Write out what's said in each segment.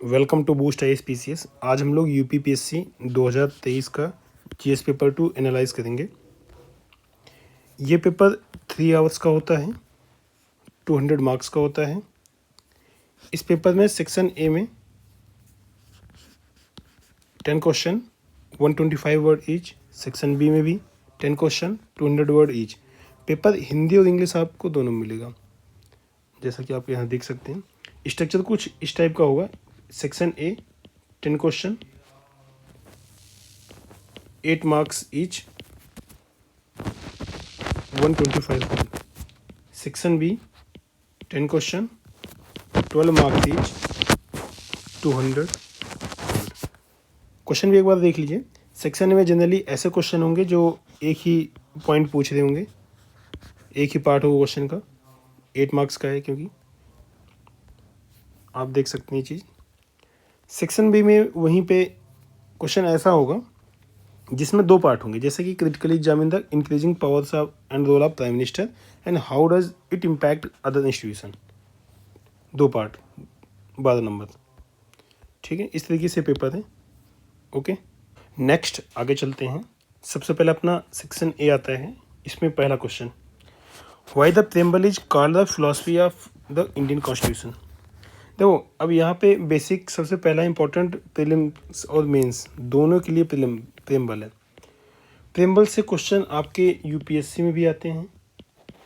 Welcome to boost ISPCS। आज हम लोग UPPSC 2023 का GS पेपर 2 एनालाइज करेंगे। ये पेपर 3 आवर्स का होता है, 200 मार्क्स का होता है। इस पेपर में सेक्शन ए में 10 question 125 word each, section B में भी 10 question 200 word each. Paper Hindi और इंग्लिश आपको दोनों मिलेगा, जैसा कि आप यहाँ देख सकते हैं। स्ट्रक्चर कुछ इस टाइप का होगा। Section A 10 question 8 marks each 125 word. Section B 10 question 12 marks each 200 word. Question भी एक बार देख लीजिए। सेक्शन में जनरली ऐसे क्वेश्चन होंगे जो एक ही पॉइंट पूछ रहे होंगे, एक ही पार्ट होगा क्वेश्चन का। 8 मार्क्स का है क्योंकि आप देख सकते हैं ये चीज़। सेक्शन बी में वहीं पे क्वेश्चन ऐसा होगा जिसमें 2 पार्ट होंगे, जैसे कि critically examine the increasing powers of and role of prime minister and how does it impact other institution. 2 part 12 number. ठीक है, इस तरीके से पेपर है। ओके, नेक्स्ट आगे चलते हैं। सबसे पहले अपना सेक्शन ए आता है। इसमें पहला question, why the preamble is called the philosophy of the Indian constitution. देखो, अब यहाँ पे बेसिक सबसे पहला इंपॉर्टेंट प्रीलिम्स और मेंस दोनों के लिए प्रेम्बल है। प्रेम्बल से क्वेश्चन आपके UPSC में भी आते हैं,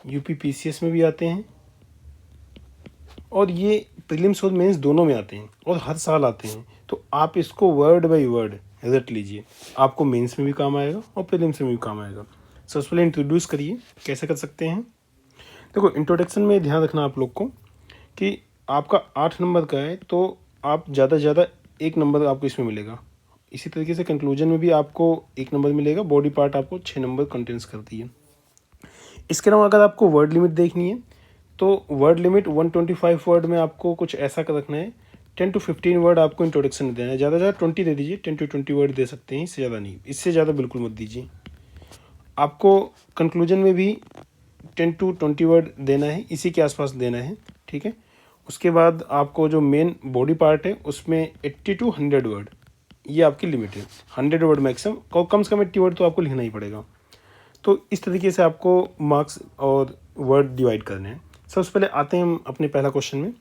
UPPCS में भी आते हैं, और ये प्रीलिम्स और मेंस दोनों में आते हैं और हर साल आते हैं। तो आप इसको वर्ड बाय वर्ड रट लीजिए, आपको मेंस में भी काम आएगा और प्रीलिम्स में भी काम आएगा। सबसे पहले इंट्रोड्यूस करिए, कैसे कर सकते हैं। देखो, इंट्रोडक्शन में ध्यान रखना आप लोग को कि आपका 8 नंबर का है, तो आप ज़्यादा से ज़्यादा 1 नंबर आपको इसमें मिलेगा। इसी तरीके से कंक्लूजन में भी आपको 1 नंबर मिलेगा। बॉडी पार्ट आपको 6 नंबर कंटेंस करती है। इसके अलावा अगर आपको वर्ड लिमिट देखनी है तो वर्ड लिमिट 125 वर्ड में आपको कुछ ऐसा कर रखना है। 10 to 15 वर्ड आपको इंट्रोडक्शन में देना है। ज़्यादा से ज़्यादा 20 दे दीजिए, 10 to 20 वर्ड दे सकते हैं, इससे ज़्यादा नहीं। इससे ज़्यादा बिल्कुल मत दीजिए। आपको कंक्लूजन में भी 10 to 20 वर्ड देना है, इसी के आसपास देना है। ठीक है, उसके बाद आपको जो मेन बॉडी पार्ट है उसमें 80 to 100 वर्ड, ये आपकी लिमिट है। 100 वर्ड मैक्सिमम, कम से कम 80 वर्ड तो आपको लिखना ही पड़ेगा। तो इस तरीके से आपको मार्क्स और वर्ड डिवाइड करने हैं। सबसे पहले आते हैं हम अपने पहला क्वेश्चन में।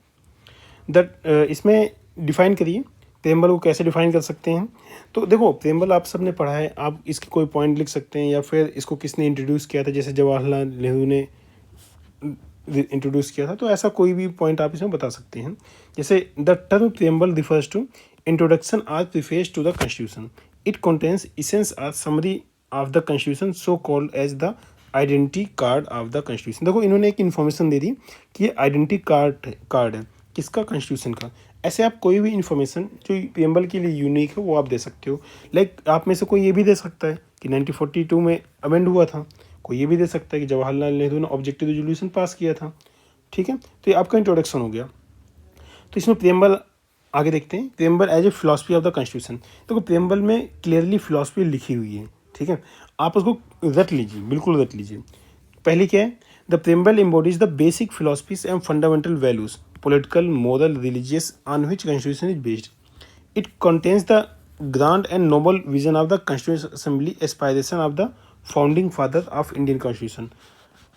इसमें डिफ़ाइन करिए प्रेम्बल को कैसे डिफ़ाइन कर सकते हैं। तो देखो, प्रेम्बल आप सबने पढ़ा है, आप इसके कोई पॉइंट लिख सकते हैं, या फिर इसको किसने इंट्रोड्यूस किया था, जैसे जवाहरलाल नेहरू ने इंट्रोड्यूस किया था, तो ऐसा कोई भी पॉइंट आप इसमें बता सकते हैं। जैसे the term preamble refers to introduction or preface to the constitution, it contains essence or summary of the constitution so called as the identity card of the constitution. देखो, इन्होंने एक इन्फॉर्मेशन दे दी कि ये आइडेंटिटी कार्ड है किसका, constitution का। ऐसे आप कोई भी इन्फॉर्मेशन जो प्रेम्बल के लिए यूनिक है वो आप दे सकते हो। लाइक आप में से कोई ये भी दे सकता है कि 1942 में अमेंड हुआ था, कोई ये भी दे सकता है कि जवाहरलाल नेहरू ने ऑब्जेक्टिव रेजोल्यूशन पास किया था। ठीक है, तो ये आपका इंट्रोडक्शन हो गया। तो इसमें प्रेम्बल आगे देखते हैं। Preamble as a philosophy of the constitution. देखो, प्रेम्बल में क्लियरली फिलोसफी लिखी हुई है। ठीक है, आप उसको रट लीजिए, बिल्कुल रट लीजिए। पहली क्या है, the preamble embodies the basic philosophies and fundamental values political, moral, religious on which constitution is based. It contains the grand and noble vision of the Constitutional Assembly aspiration of the founding father of Indian Constitution.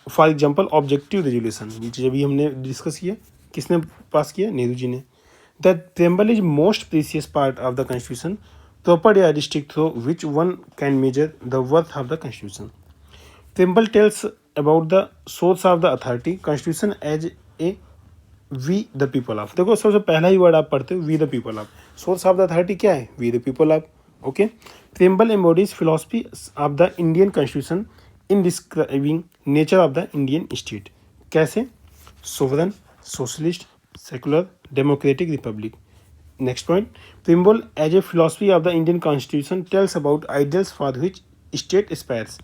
For example, objective resolution, ये चीज़ अभी हमने discuss किया, किसने पास किया, नेहरू जी ने। The preamble is most precious part of the Constitution, proper yardstick through which one can measure the worth of the Constitution. Preamble tells about the source of the authority, Constitution as a we the people of. देखो, सबसे पहला ही word आप पढ़ते हो, we the people of. Source of the authority क्या है, we the people of. Okay, preamble embodies philosophy of the Indian constitution in describing nature of the Indian state. कैसे, sovereign, socialist, secular, democratic, republic. Next point, preamble as a philosophy of the Indian constitution tells about ideals for which state aspires.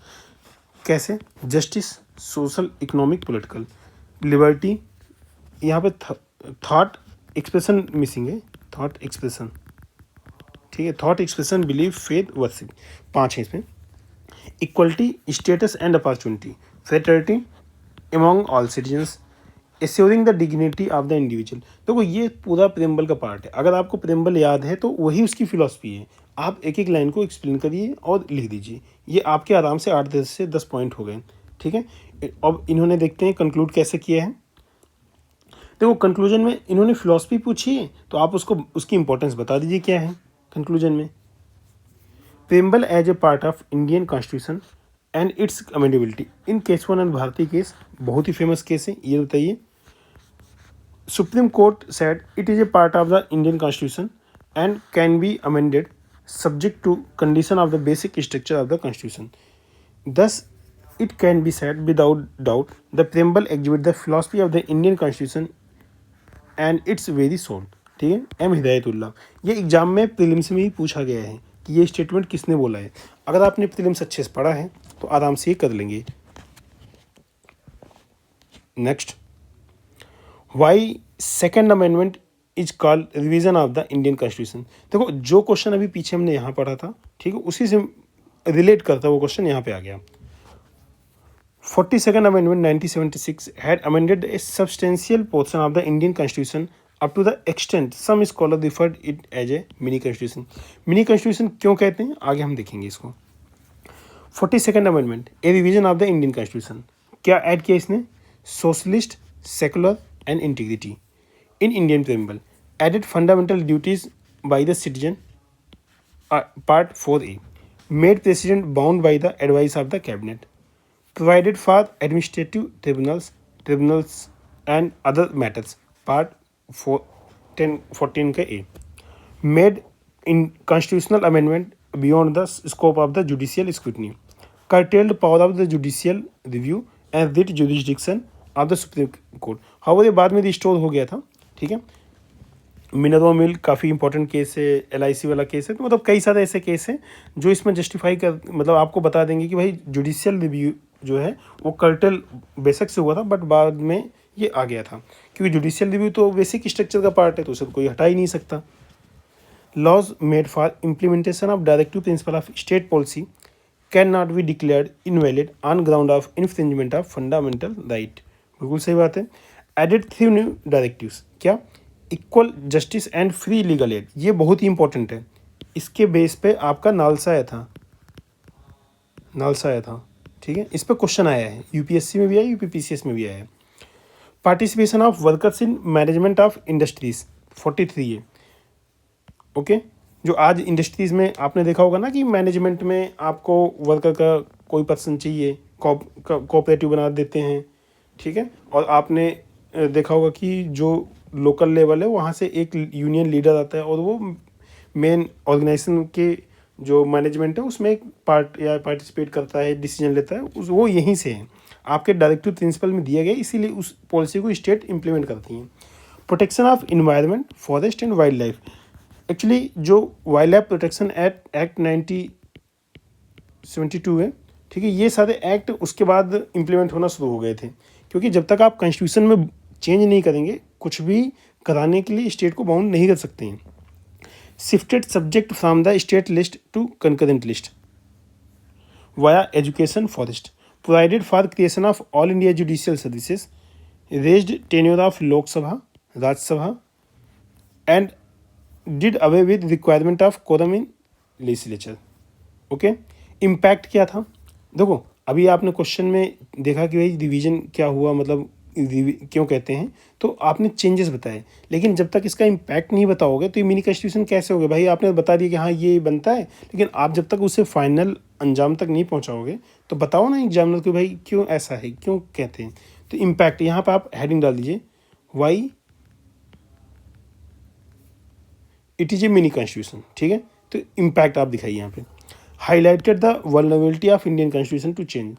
कैसे, justice, social, economic, political, liberty. यहाँ पे thought expression missing है, thought expression. ठीक है, thought expression, believe, faith, worship, 5 है इसमें। Equality, status and opportunity, fraternity among all citizens, assuring the dignity of the individual. देखो ये पूरा प्रेम्बल का पार्ट है, अगर आपको प्रेम्बल याद है तो वही उसकी फिलॉसफी है। आप एक एक लाइन को एक्सप्लेन करिए और लिख दीजिए, ये आपके आराम से 8 से 10 पॉइंट हो गए। ठीक है, अब इन्होंने देखते हैं कंक्लूड कैसे किया है। देखो कंक्लूजन में इन्होंने फिलॉसफी पूछी है तो आप उसको उसकी इंपॉर्टेंस बता दीजिए क्या है कंक्लूजन में। Preamble as a part of Indian constitution and its amendability. In Kesavananda Bharati case बहुत ही फेमस केस है, ये बताइए। Supreme court said it is a part of the Indian constitution and can be amended subject to condition of the basic structure of the constitution. Thus, it can be said without doubt the preamble exhibits the philosophy of the Indian constitution and its very soul. ठीक है, M Hidayatullah. ये exam में prelims में ही पूछा गया है कि ये स्टेटमेंट किसने बोला है। अगर आपने प्रीलिम्स अच्छे से पढ़ा है तो आराम से ये कर लेंगे। Next, why second amendment is called revision of the Indian constitution. देखो जो क्वेश्चन अभी पीछे हमने यहाँ पढ़ा था, ठीक है, उसी से रिलेट करता वो क्वेश्चन यहाँ पे आ गया। 42nd amendment 1976 had amended a substantial portion of the Indian Constitution up to the extent some scholars referred it as a mini constitution. Mini constitution क्यों कहते हैं आगे हम देखेंगे इसको। 42nd amendment A revision of the Indian constitution, क्या add किया इसने? Socialist, secular and integrity in Indian preamble, added fundamental duties by the citizen, part 4A, made president bound by the advice of the cabinet, provided for administrative tribunals and other matters, part 14 का A, made in constitutional amendment beyond the scope of the judicial scrutiny, curtailed power of the judicial review and writ jurisdiction of the Supreme Court. However, ये बाद में restore हो गया था। ठीक है, Minerva मिल काफ़ी इंपॉर्टेंट केस है, LIC वाला केस है, तो मतलब कई सारे ऐसे केस हैं जो इसमें जस्टिफाई कर मतलब आपको बता देंगे कि भाई जुडिशियल रिव्यू जो है वो कर्टल बेशक से हुआ था बट बाद में ये आ गया था, क्योंकि जुडिशियल रिव्यू तो बेसिक स्ट्रक्चर का पार्ट है तो उसे कोई हटा ही नहीं सकता। Laws made for implementation of directive principle of state policy can not be declared invalid on ground of infringement of fundamental right. बिल्कुल सही बात है। एडेड 3 न्यू डायरेक्टिव्स, क्या? Equal justice and free legal aid, ये बहुत ही important है। इसके बेस पे आपका नालसा आया था, ठीक है, इस पर क्वेश्चन आया है, UPSC में भी आया, UPPCS में भी आया है। Participation of workers in management of industries 43 है। ओके, जो आज इंडस्ट्रीज में आपने देखा होगा ना कि मैनेजमेंट में आपको वर्कर का कोई पर्सन चाहिए, कोऑपरेटिव बना देते हैं, ठीक है, और आपने देखा होगा कि जो लोकल लेवल है वहाँ से एक यूनियन लीडर आता है और वो मेन ऑर्गेनाइजेशन के जो मैनेजमेंट है उसमें एक पार्टिसिपेट करता है, डिसीजन लेता है, वो यहीं से है, आपके डायरेक्टिव प्रिंसिपल में दिया गया, इसीलिए उस पॉलिसी को स्टेट इम्प्लीमेंट करती हैं। Protection of environment, forest and wild life, actually जो वाइल्ड लाइफ प्रोटेक्शन एक्ट 1972 है, ठीक है, ये सारे एक्ट उसके बाद इम्प्लीमेंट होना शुरू हो गए थे, क्योंकि जब तक आप कॉन्स्टिट्यूशन में चेंज नहीं करेंगे कुछ भी कराने के लिए स्टेट को बाउंड नहीं कर सकते हैं। Shifted subject from the state list to concurrent list via education forest, provided for creation of all India judicial services, raised tenure of Lok Sabha Rajya Sabha and did away with requirement of quorum in legislature. Okay, impact क्या था? देखो अभी आपने question में देखा कि भाई revision क्या हुआ, मतलब क्यों कहते हैं, तो आपने चेंजेस बताए, लेकिन जब तक इसका इम्पैक्ट नहीं बताओगे तो ये मिनी कॉन्स्टिट्यूशन कैसे होगा? भाई आपने बता दिया कि हाँ ये बनता है, लेकिन आप जब तक उसे फाइनल अंजाम तक नहीं पहुंचाओगे तो बताओ ना एग्जामिनर को भाई क्यों ऐसा है, क्यों कहते हैं। तो इम्पैक्ट यहाँ पर आप हेडिंग डाल दीजिए, why it is a mini constitution, ठीक है, तो इम्पैक्ट आप दिखाइए यहाँ पे। Highlighted the vulnerability of Indian constitution to change,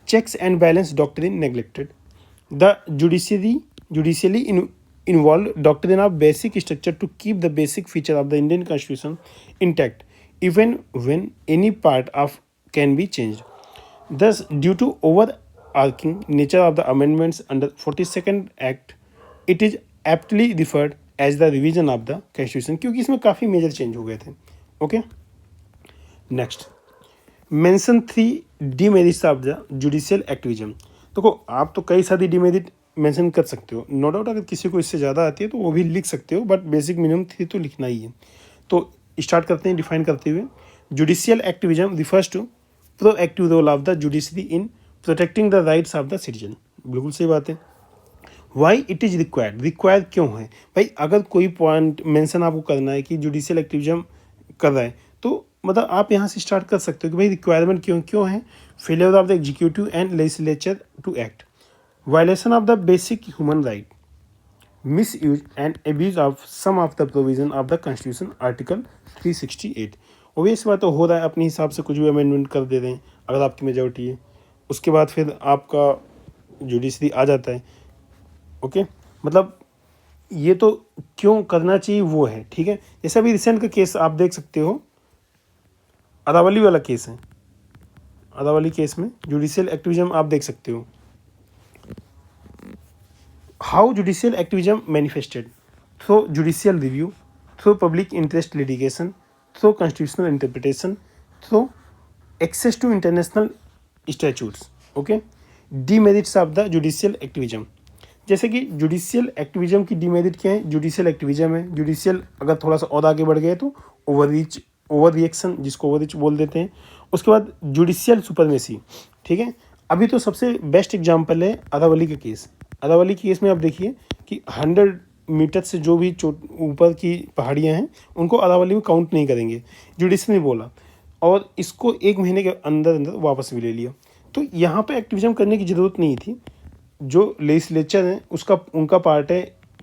checks and balance doctrine neglected, the judicially involved doctrine of basic structure to keep the basic feature of the Indian constitution intact even when any part of can be changed. Thus, due to overarching nature of the amendments under 42nd Act, it is aptly referred as the revision of the constitution, क्योंकि इसमें काफ़ी major change हो गए थे। Okay, next, mention 3 demerits of the judicial activism. देखो आप तो कई सारी डिमेरिट मेंशन कर सकते हो, नो डाउट। अगर किसी को इससे ज़्यादा आती है तो वो भी लिख सकते हो, बट बेसिक मिनिमम 3 तो लिखना ही है। तो स्टार्ट करते हैं डिफाइन करते हुए। Judicial activism refers to proactive role of the judiciary in protecting the rights of the citizen. बिल्कुल सही बात है। Why it is required, required क्यों है भाई? अगर कोई पॉइंट मेंशन आपको करना है कि जुडिशियल एक्टिविज्म कर रहा है, तो मतलब आप यहाँ से स्टार्ट कर सकते हो कि भाई रिक्वायरमेंट क्यों है। Failure of the executive and legislature to act, violation of the basic human right, misuse and abuse of some of the provision of the constitution article 368। Obvious बात तो हो रहा है, अपने हिसाब से कुछ भी अमेंडमेंट कर दे रहे हैं अगर आपकी मेजोरिटी है। उसके बाद फिर आपका जुडिशरी आ जाता है। ओके, मतलब ये तो क्यों करना चाहिए वो है, ठीक है। जैसे अभी रिसेंट का केस आप देख सकते हो, अरावली वाला केस है। अरावली केस में जुडिशियल एक्टिविज्म आप देख सकते हो। How judicial activism manifested? Through judicial review, through public interest litigation, through constitutional interpretation, through access to international statutes. Okay? Demerits of the judicial activism. जैसे कि जुडिशियल एक्टिविज्म की demerit क्या है? जुडिशियल एक्टिविज्म है, जुडिशियल अगर थोड़ा सा और आगे बढ़ गए तो ओवर रिएक्शन, जिसको ओवर रिच बोल देते हैं। उसके बाद जुडिशियल सुपरमेसी, ठीक है। अभी तो सबसे बेस्ट एग्जांपल है अरावली का केस। अरावली केस में आप देखिए कि 100 मीटर से जो भी ऊपर की पहाड़ियाँ हैं उनको अरावली में काउंट नहीं करेंगे, जुडिशरी ने बोला, और इसको 1 महीने के अंदर अंदर वापस भी ले लिया। तो यहाँ पे एक्टिविज्म करने की ज़रूरत नहीं थी। जो लेजिस्लेचर है उसका उनका पार्ट है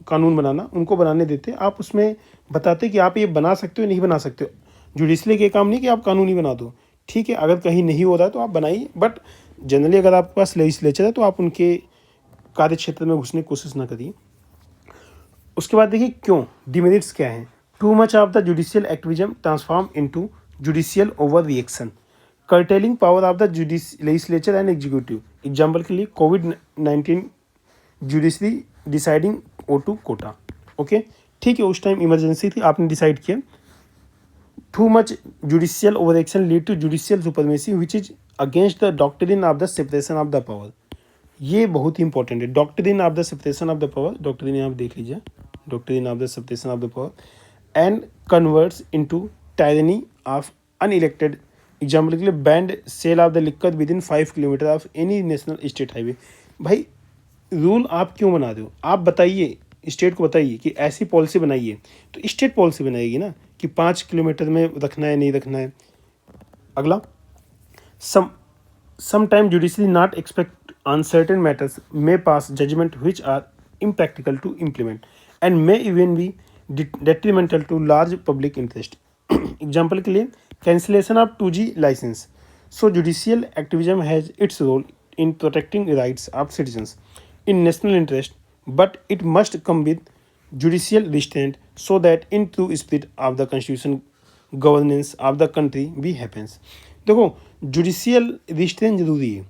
कानून बनाना, उनको बनाने देते। आप उसमें बताते कि आप ये बना सकते हो नहीं बना सकते हो। जुडिशरी के काम नहीं कि आप कानून ही बना दो, ठीक है। अगर कहीं नहीं हो रहा है तो आप बनाइए, बट जनरली अगर आपके पास लेजिस्लेचर है तो आप उनके कार्य क्षेत्र में घुसने की कोशिश ना करिए। उसके बाद देखिए क्यों डिमेरिट्स क्या हैं। Too much of the judicial activism transform into judicial over reaction, curtailing power of the legislature and executive. Example के लिए कोविड-19 judiciary deciding O2 quota. Okay, ठीक है, उस टाइम इमरजेंसी थी, आपने डिसाइड किया। Too much judicial over action lead to judicial supremacy which is against the doctrine of the separation of the power. ये बहुत ही इंपॉर्टेंट है, doctrine of the separation of the power. Doctrine यहाँ देख लीजिए, doctrine of the separation of the power and converts into tyranny of unelected. Example के लिए banned sale of the liquor within 5 kilometre of any national state highway. भाई rule आप क्यों बना दो? आप बताइए, स्टेट को बताइए कि ऐसी पॉलिसी बनाइए, तो स्टेट पॉलिसी बनाएगी ना कि 5 किलोमीटर में रखना है नहीं रखना है। अगला, sometime judiciary not expect on certain matters may pass judgment which are impractical to implement and may even be detrimental to large public interest। Example के लिए cancellation of 2G license। So judicial activism has its role in protecting the rights of citizens in national interest, but it must come with judicial restraint so that in true spirit of the constitution governance of the country भी happens। देखो, judicial restrain जरूरी है।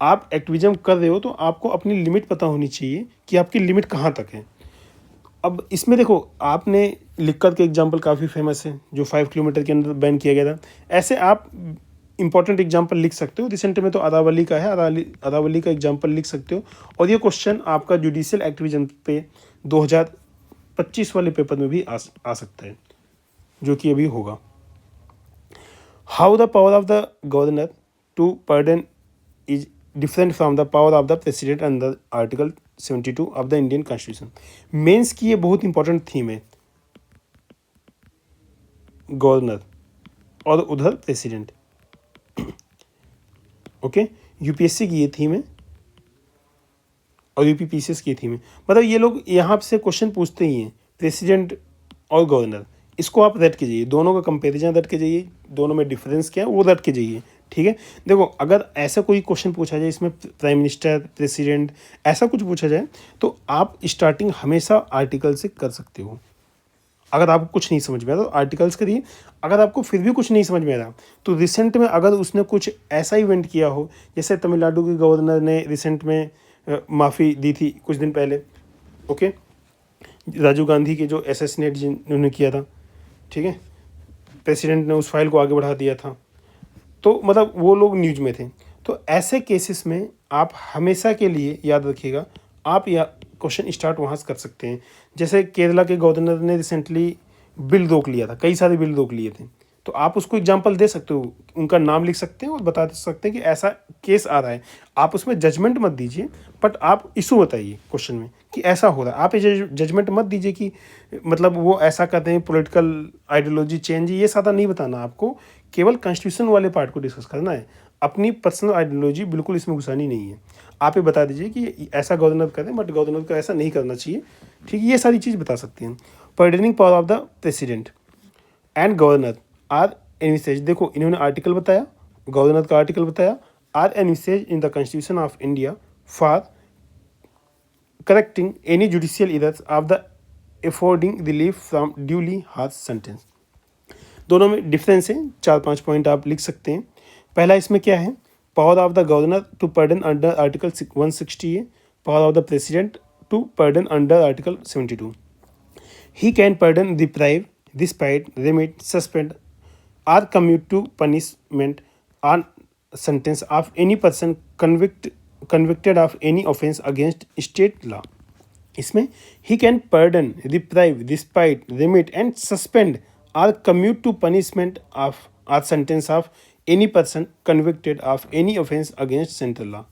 आप activism कर रहे हो तो आपको अपनी लिमिट पता होनी चाहिए कि आपकी लिमिट कहाँ तक है। अब इसमें देखो, आपने लिक्कर के एग्जांपल काफ़ी फेमस है जो 5 किलोमीटर के अंदर बैन किया गया था। ऐसे आप इंपॉर्टेंट एग्जांपल लिख सकते हो। रिसेंट में तो अरावली का है, अरावली का एग्जांपल लिख सकते हो। और ये क्वेश्चन आपका जुडिशियल एक्टिविज्म पे 2025 वाले पेपर में भी आ सकता है, जो कि अभी होगा। How the power of the governor to pardon is different from the power of the president under Article 72 of the Indian Constitution। Mains की ये बहुत इंपॉर्टेंट थीम है, गवर्नर और उधर प्रेसिडेंट। ओके, यूपीएससी की ये थीम है और यूपीपीसीएस की थीम है। मतलब ये लोग यहाँ से क्वेश्चन पूछते ही हैं, प्रेसिडेंट और गवर्नर। इसको आप रट के जाइए, दोनों का कंपेरिजन रट के जाइए, दोनों में डिफरेंस क्या है वो रट के जाइए, ठीक है। देखो, अगर ऐसा कोई क्वेश्चन पूछा जाए इसमें प्राइम मिनिस्टर, प्रेसिडेंट, ऐसा कुछ पूछा जाए तो आप स्टार्टिंग हमेशा आर्टिकल से कर सकते हो। अगर आपको कुछ नहीं समझ में आता तो आर्टिकल्स करिए। अगर आपको फिर भी कुछ नहीं समझ में आ रहा तो रिसेंट में अगर उसने कुछ ऐसा इवेंट किया हो, जैसे तमिलनाडु के गवर्नर ने रिसेंट में माफ़ी दी थी कुछ दिन पहले, ओके, राजीव गांधी के जो असैसिनेट जिन्होंने किया था, ठीक है, प्रेसिडेंट ने उस फाइल को आगे बढ़ा दिया था, तो मतलब वो लोग न्यूज़ में थे। तो ऐसे केसेस में आप हमेशा के लिए याद रखिएगा, आप या क्वेश्चन स्टार्ट वहाँ से कर सकते हैं। जैसे केरला के गवर्नर ने रिसेंटली बिल रोक लिया था, कई सारे बिल रोक लिए थे, तो आप उसको एग्जांपल दे सकते हो, उनका नाम लिख सकते हैं और बता सकते हैं कि ऐसा केस आ रहा है। आप उसमें जजमेंट मत दीजिए, बट आप इशू बताइए क्वेश्चन में कि ऐसा हो रहा है। आप ये जजमेंट मत दीजिए कि मतलब वो ऐसा करते हैं, पॉलिटिकल आइडियोलॉजी चेंज, ये सारा नहीं बताना आपको, केवल कॉन्स्टिट्यूशन वाले पार्ट को डिस्कस करना है। अपनी पर्सनल आइडियोलॉजी बिल्कुल इसमें घुसानी नहीं है। आप ये बता दीजिए कि ऐसा गवर्नर करें, बट गवर्नर को ऐसा नहीं करना चाहिए, ठीक है, ये सारी चीज़ बता सकते हैं। Pardoning power of the president and governor are envisages, देखो इन्होंने आर्टिकल बताया, गवर्नर का आर्टिकल बताया, are envisages in the constitution of India for correcting any judicial errors of the affording relief from duly harsh sentence. दोनों में difference है, 4-5 point आप लिख सकते हैं। पहला इसमें क्या है, power of the governor to pardon under article 160 है, power of the president to pardon under article 72। He can pardon, deprive, despite, remit, suspend, or commute to punishment on sentence of any person convicted of any offence against state law. इसमें he can pardon, deprive, despite, remit and suspend or commute to punishment of or sentence of any person convicted of any offence against central law.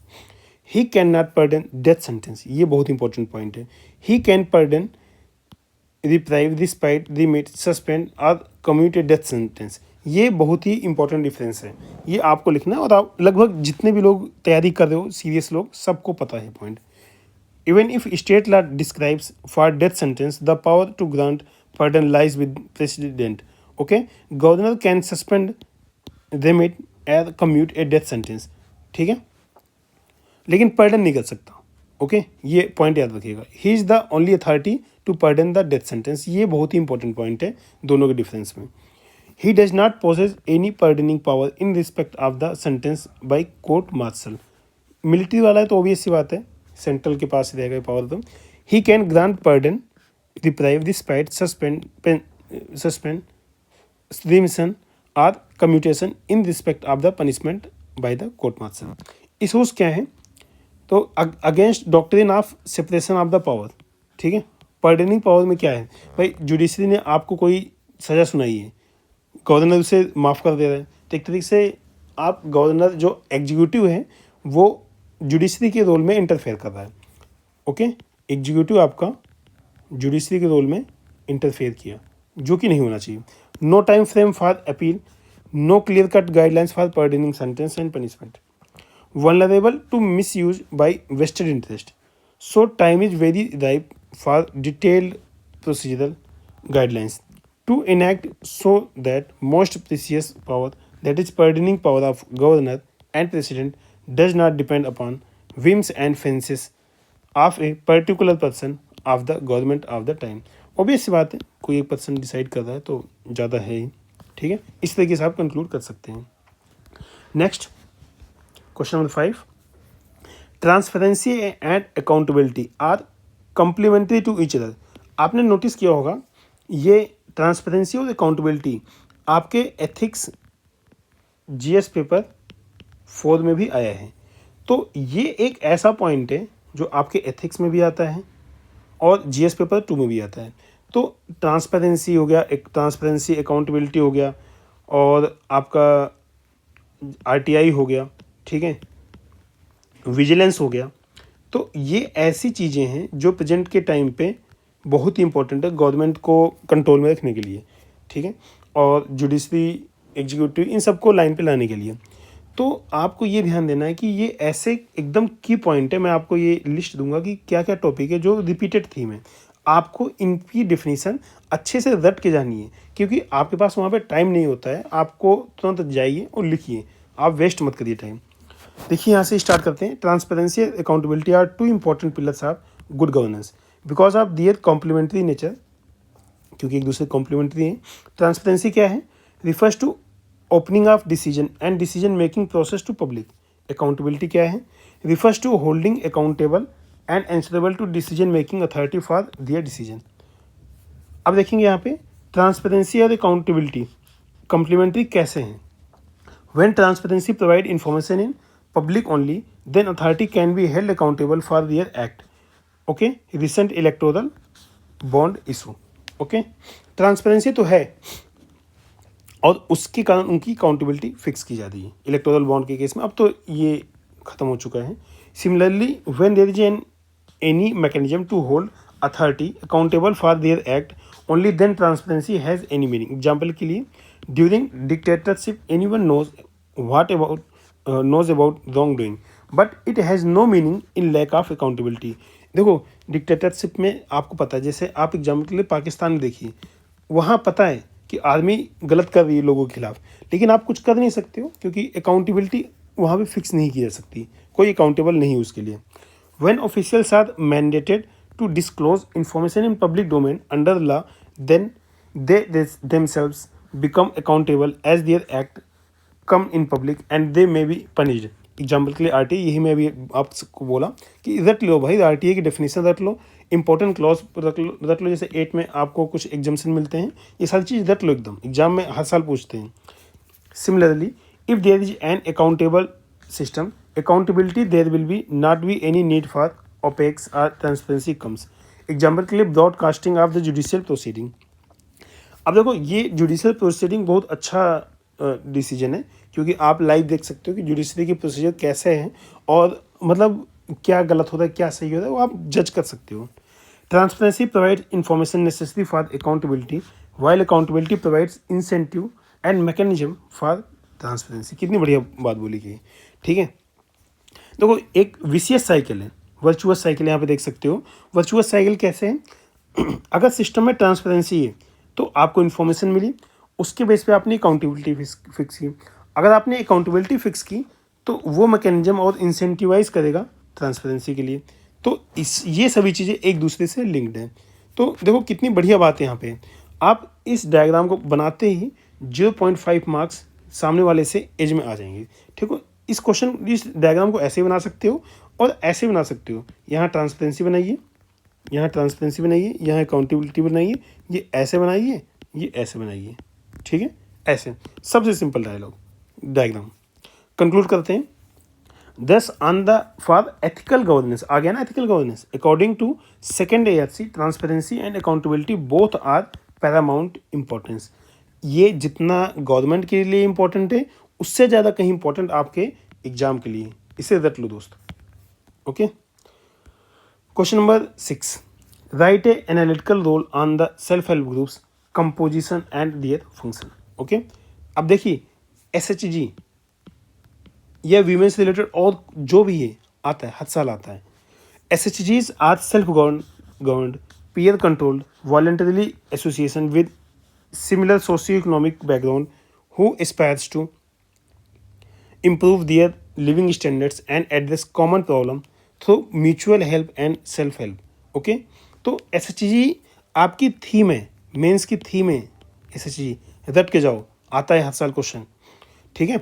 He cannot pardon death sentence. ये बहुत important point है। He can pardon, reprieve, respite, remit, suspend और commuted death sentence. ये बहुत ही important difference है, ये आपको लिखना है। और आप लगभग जितने भी लोग तैयारी कर रहे हो, सीरियस लोग, सबको पता है point. Even if state law describes for death sentence the power to grant pardon lies with president. Okay, governor can suspend, remit and commute a death sentence, ठीक है, लेकिन पार्डन नहीं कर सकता। ओके, ये पॉइंट याद रखिएगा। He is the only authority to pardon the death sentence. ये बहुत ही इंपॉर्टेंट पॉइंट है दोनों के डिफरेंस में। He does not possess any pardoning power in respect of the sentence by court martial. Military वाला है तो ऑब्वियस सी बात है, सेंट्रल के पास ही रहेगा पावर। तो he can grant pardon, reprieve, respite, suspend, remission और commutation in respect of the punishment by the court martial. Issues क्या है, तो against doctrine of separation of the power, ठीक है। पार्डनिंग पावर में क्या है भाई, जुडिशरी ने आपको कोई सज़ा सुनाई है, गवर्नर उसे माफ़ कर दे रहे हैं, तो एक तरीके से आप गवर्नर जो एग्जीक्यूटिव है वो जुडिशरी के रोल में इंटरफेयर कर रहा है। ओके, एग्जीक्यूटिव आपका जुडिशरी के रोल में इंटरफेयर किया, जो कि नहीं होना चाहिए। No time frame for appeal, no clear cut guidelines for pardoning sentence and punishment, vulnerable to misuse by vested interest, so time is very ripe for detailed procedural guidelines to enact, so that most precious power, that is pardoning power of governor and president, does not depend upon whims and fancies of a particular person of the government of the time। Obvious सी बात है, कोई एक person decide कर रहा है तो ज़्यादा है ही, ठीक है। इस तरीके से आप कंक्लूड कर सकते हैं। Next question number 5, transparency and accountability are complementary to each other. आपने नोटिस किया होगा ये ट्रांसपेरेंसी और अकाउंटेबिलिटी आपके एथिक्स जीएस पेपर 4 में भी आया है। तो ये एक ऐसा पॉइंट है जो आपके एथिक्स में भी आता है और जीएस पेपर 2 में भी आता है। तो ट्रांसपेरेंसी हो गया, एक ट्रांसपेरेंसी, अकाउंटेबिलिटी हो गया, और आपका आरटीआई हो गया, ठीक है, विजिलेंस हो गया। तो ये ऐसी चीज़ें हैं जो प्रेजेंट के टाइम पे बहुत ही इंपॉर्टेंट है गवर्नमेंट को कंट्रोल में रखने के लिए, ठीक है, और जुडिशरी, एग्जीक्यूटिव, इन सबको लाइन पे लाने के लिए। तो आपको ये ध्यान देना है कि ये ऐसे एकदम की पॉइंट है। मैं आपको ये लिस्ट दूंगा कि क्या क्या टॉपिक है जो रिपीटेड थीम है, आपको इनकी डेफिनेशन अच्छे से रट के जानी है, क्योंकि आपके पास वहाँ पे टाइम नहीं होता है। आपको तुरंत जाइए और लिखिए, आप वेस्ट मत करिए टाइम। देखिए यहाँ से स्टार्ट करते हैं। Transparency and accountability are two important pillars of good governance because of their complementary nature, क्योंकि एक दूसरे कॉम्प्लीमेंट्री हैं। ट्रांसपेरेंसी क्या है, refers to opening of decision and decision making process to public. Accountability क्या है, refers to holding accountable and answerable to decision making authority for their decision. अब देखेंगे यहाँ पे ट्रांसपेरेंसी और अकाउंटेबिलिटी कॉम्प्लीमेंट्री कैसे हैं। When transparency provide information in public only, then authority can be held accountable for their act. Okay, recent electoral bond issue, okay. Transparency तो है और उसके कारण उनकी अकाउंटेबिलिटी फिक्स की जाती है इलेक्टोरल बॉन्ड के केस में। अब तो ये खत्म हो चुका है। Similarly when there is an any mechanism to hold authority accountable for their act only then transparency has any meaning. Example के लिए during dictatorship anyone knows about wrongdoing but it has no meaning in lack of accountability। देखो dictatorship में आपको पता है, जैसे आप example के लिए पाकिस्तान में देखिए, वहाँ पता है कि आर्मी गलत कर रही है लोगों के खिलाफ, लेकिन आप कुछ कर नहीं सकते हो क्योंकि अकाउंटेबिलिटी वहाँ पे फिक्स नहीं की जा सकती, कोई अकाउंटेबल नहीं है उसके लिए। When officials are mandated to disclose information in public domain under the law, then they themselves become accountable as their act come in public and they may be punished। Example के लिए RTI, यही मैं अभी आपको बोला कि रट लो भाई, आरटीआई की डेफिनेशन रट लो, इंपॉर्टेंट क्लॉज रट लो। जैसे 8 में आपको कुछ एग्जाम्शन मिलते हैं, ये सारी चीज़ रट लो एकदम, एग्जाम में हर साल पूछते हैं। Similarly, if there is an accountable system, accountability there will be not be any need for opaque or transparency comes। Example के लिए broadcasting of the judicial proceeding. अब देखो ये जुडिशियल प्रोसीडिंग बहुत अच्छा डिसीजन है क्योंकि आप लाइव देख सकते हो कि जुडिशरी की प्रोसीजर कैसे हैं और मतलब क्या गलत होता है क्या सही होता है वो आप जज कर सकते हो। Transparency provide information necessary for accountability while accountability provides incentive and mechanism for transparency. कितनी बढ़िया बात बोली गई, ठीक है। देखो एक विशियस साइकिल है, वर्चुअस साइकिल यहाँ पे देख सकते हो। वर्चुअस साइकिल कैसे है अगर सिस्टम में ट्रांसपेरेंसी है तो आपको इन्फॉर्मेशन मिली, उसके बेस पे आपने अकाउंटेबिलिटी फिक्स की। अगर आपने अकाउंटेबिलिटी फिक्स की तो वो मैकेनिज्म और इंसेंटिवाइज करेगा ट्रांसपेरेंसी के लिए। तो ये सभी चीज़ें एक दूसरे से लिंक्ड हैं। तो देखो कितनी बढ़िया बात है यहाँ पे। आप इस डायग्राम को बनाते ही 0.5 मार्क्स सामने वाले से एज में आ जाएंगे, ठीक है। इस डायग्राम को ऐसे बना सकते हो और ऐसे बना सकते हो। यहाँ ट्रांसपेरेंसी बनाइए, यहाँ ट्रांसपेरेंसी बनाइए, यहाँ अकाउंटेबिलिटी बनाइए, ये ऐसे बनाइए, ये ऐसे बनाइए, ठीक है। ऐसे सबसे सिंपल डायग्राम। कंक्लूड करते हैं। Thus on the for ethical governance, आ गया ना ethical governance, according to second ARC transparency and accountability both are paramount importance. ये जितना गवर्नमेंट के लिए इम्पोर्टेंट है उससे ज़्यादा कहीं इम्पोर्टेंट आपके एग्जाम के लिए, इसे रट लो दोस्त, okay. Question number 6, right A analytical roll on the self help groups composition and their function, okay. अब देखिए SHG या वीमेन से रिलेटेड और जो भी है आता है, हर साल आता है। SHGs are self governed peer controlled voluntarily association with similar socio-economic background who aspires to improve their living standards and address common problem through mutual help and self help, okay. तो SHG आपकी theme है, mains की theme है SHG, रट के जाओ, आता है हर साल क्वेश्चन, ठीक है।